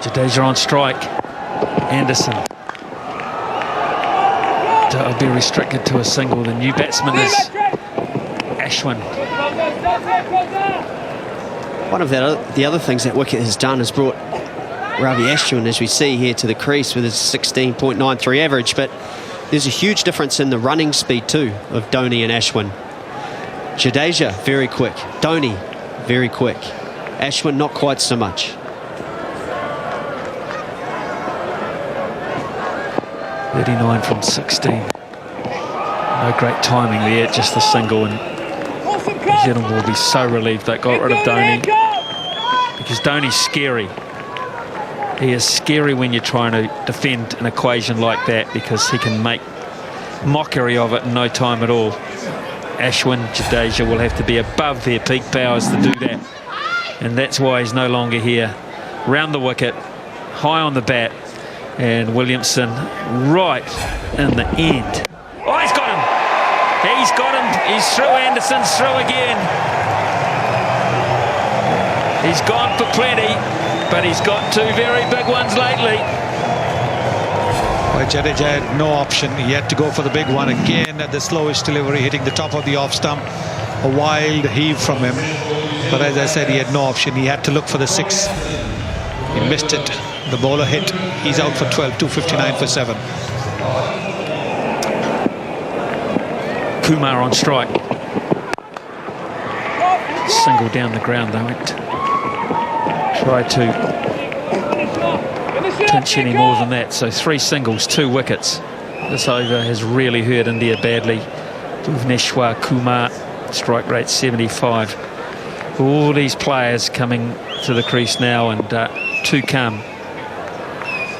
Jadeja on strike. Anderson. That'll be restricted to a single. The new batsman is Ashwin. One of the other things that wicket has done is brought Ravi Ashwin, as we see here, to the crease with his 16.93 average, but there's a huge difference in the running speed too of Dhoni and Ashwin. Jadeja, very quick. Dhoni, very quick. Ashwin, not quite so much. 39 from 16. No great timing there, just the single, and New Zealand will be so relieved they got rid of Dhoni, because Dhoni's scary. He is scary when you're trying to defend an equation like that, because he can make mockery of it in no time at all. Ashwin, Jadeja will have to be above their peak powers to do that, and that's why he's no longer here. Round the wicket, high on the bat, and Williamson right in the end. Oh, he's got him! He's got him! He's through. Anderson's through again. He's gone for plenty, but he's got two very big ones lately. Well, Jadeja had no option. He had to go for the big one again at the slowest delivery, hitting the top of the off stump. A wild heave from him. But as I said, he had no option. He had to look for the 6. He missed it. The bowler hit. He's out for 12, 259 for 7. Kumar on strike. Single down the ground, they won't try to pinch any more than that. So 3 singles, 2 wickets. This over has really hurt India badly. Bhuvneshwar Kumar, strike rate 75. All these players coming to the crease now, and to come,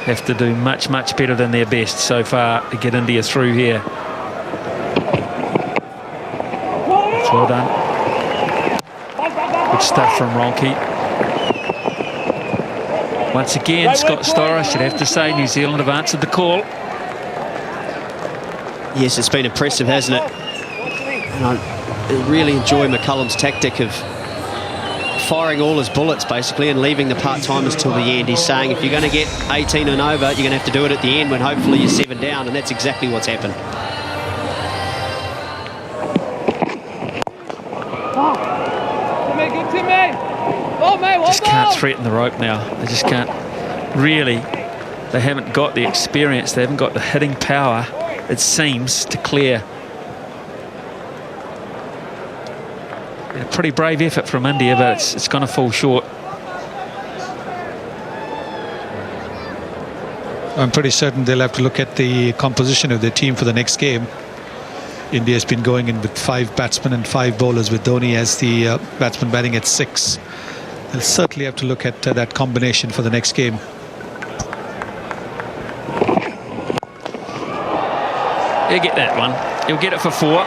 have to do much, much better than their best so far to get India through here. That's well done. Good stuff from Ronke. Once again, Scott Storrar, I should have to say, New Zealand have answered the call. Yes, it's been impressive, hasn't it? And I really enjoy McCullum's tactic of firing all his bullets, basically, and leaving the part-timers till the end. He's saying if you're going to get 18 and over, you're going to have to do it at the end when hopefully you're 7 down, and that's exactly what's happened. Just can't threaten the rope now. They just can't really. They haven't got the experience. They haven't got the hitting power, it seems, to clear. A pretty brave effort from India, but it's going to fall short. I'm pretty certain they'll have to look at the composition of their team for the next game. India's been going in with 5 batsmen and 5 bowlers, with Dhoni as the batsman batting at 6. They'll certainly have to look at that combination for the next game. He'll get that one. He'll get it for 4.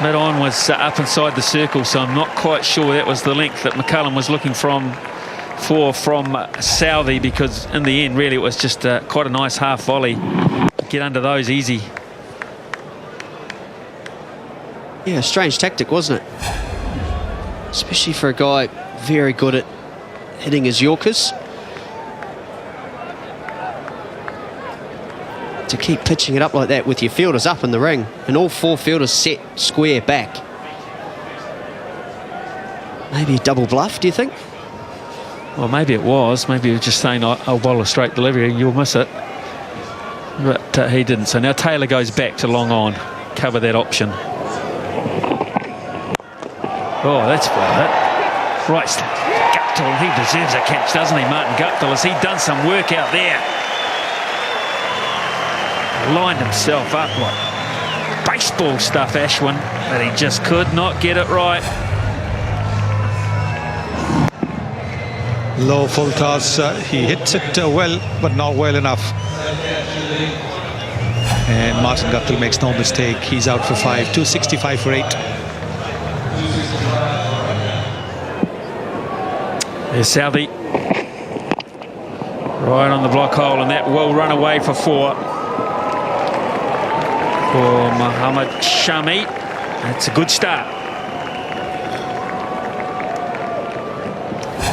Mid-on was up inside the circle, so I'm not quite sure that was the length that McCullum was looking from Southey, because in the end, really, it was just quite a nice half volley. Get under those easy. Yeah, strange tactic, wasn't it? Especially for a guy very good at hitting his Yorkers. To keep pitching it up like that with your fielders up in the ring, and all 4 fielders set square back. Maybe a double bluff, do you think? Well, maybe it was. Maybe he was just saying, I'll bowl a straight delivery and you'll miss it. But he didn't. So now Taylor goes back to long on. Cover that option. Oh, that's well hit. Right, Guptill, he deserves a catch, doesn't he, Martin Guptill? Has he done some work out there? Lined himself up like baseball stuff, Ashwin, but he just could not get it right. Low full toss. He hits it well, but not well enough. And Martin Guptill makes no mistake. He's out for 5. 265 for 8. There's Southey. Right on the block hole, and that will run away for 4. For Mohammad Shami. That's a good start.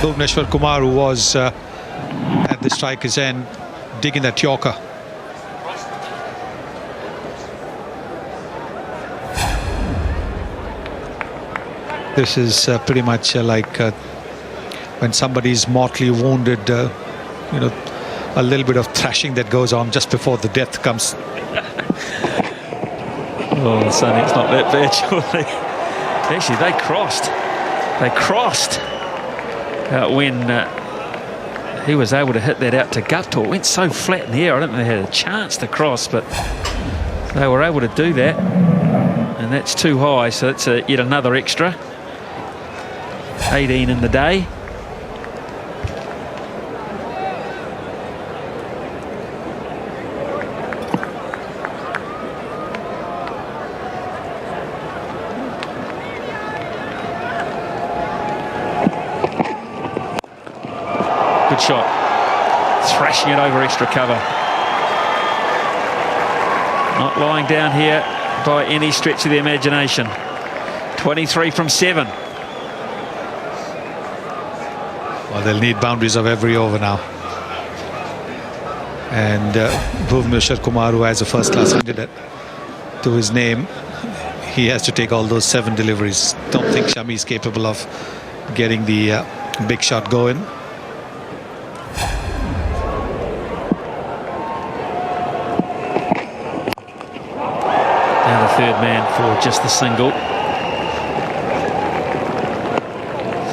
Bhuvneshwar Kumar, who was at the striker's end, digging that Yorker. This is pretty much like when somebody's mortally wounded, you know, a little bit of thrashing that goes on just before the death comes. Oh, Sonny, it's not that bad, surely. Actually, they crossed. They crossed when he was able to hit that out to Guptill. It went so flat in the air, I don't think they had a chance to cross, but they were able to do that. And that's too high, so that's yet another extra. 18 in the day. Good shot. Thrashing it over extra cover. Not lying down here by any stretch of the imagination. 23 from 7. Well, they'll need boundaries of every over now. And Bhuvneshwar Kumar, who has a first-class 100 to his name, he has to take all those 7 deliveries. Don't think Shami is capable of getting the big shot going. Now the third man for just the single.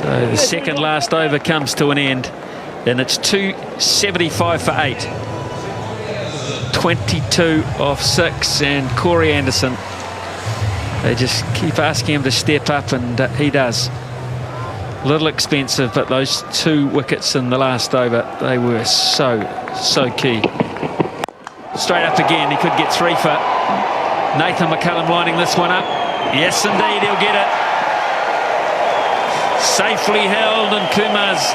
So the second last over comes to an end, and it's 275 for 8. 22 off 6, and Corey Anderson, they just keep asking him to step up, and he does. A little expensive, but those 2 wickets in the last over, they were so key. Straight up again, he could get 3 for Nathan McCullum, lining this one up. Yes, indeed, he'll get it. Safely held, and Kumar's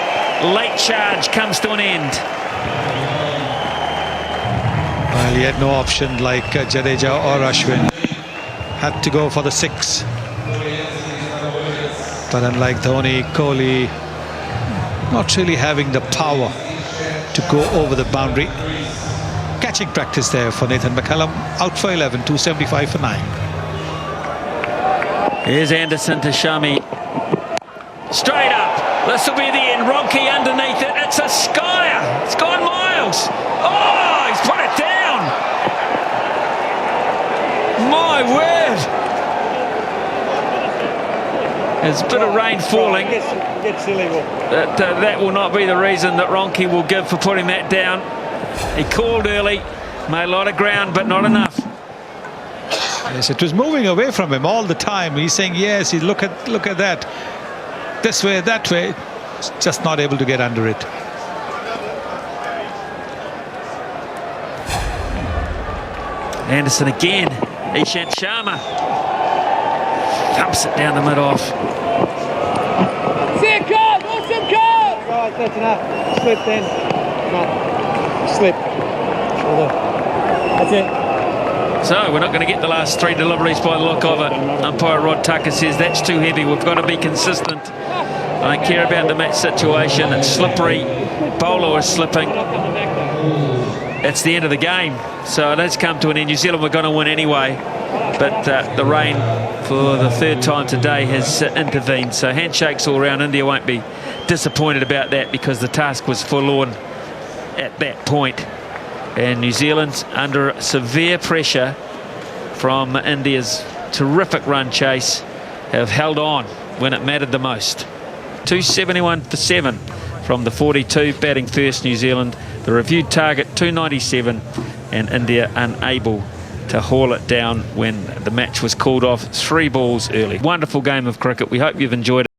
late charge comes to an end. Well, he had no option like Jadeja or Ashwin. Had to go for the 6. But unlike Dhoni, Kohli, not really having the power to go over the boundary. Catching practice there for Nathan McCullum. Out for 11, 275 for 9. Here's Anderson to Shami. Straight up. This will be the end. Ronke underneath it. It's a skyer. It's gone miles. Oh, he's put it down. My word. There's a bit of rain falling. That will not be the reason that Ronke will give for putting that down. He called early, made a lot of ground, but not enough. Yes, it was moving away from him all the time. He's saying, yes, look at that. This way, that way. Just not able to get under it. Anderson again. Ishant Sharma thumps it down the mid-off. See a card! Awesome card! Right, that's enough. Slip then. Come on. Slip. That's it. So we're not going to get the last 3 deliveries by the look of it. Umpire Rod Tucker says that's too heavy. We've got to be consistent. I don't care about the match situation. It's slippery. Bowler is slipping. It's the end of the game. So it has come to an end. New Zealand were going to win anyway. But the rain for the 3rd time today has intervened. So handshakes all around. India won't be disappointed about that because the task was forlorn at that point. And New Zealand's under severe pressure from India's terrific run chase have held on when it mattered the most. 271 for 7 from the 42, batting first New Zealand. The reviewed target 297, and India unable to haul it down when the match was called off 3 balls early. Wonderful game of cricket. We hope you've enjoyed it.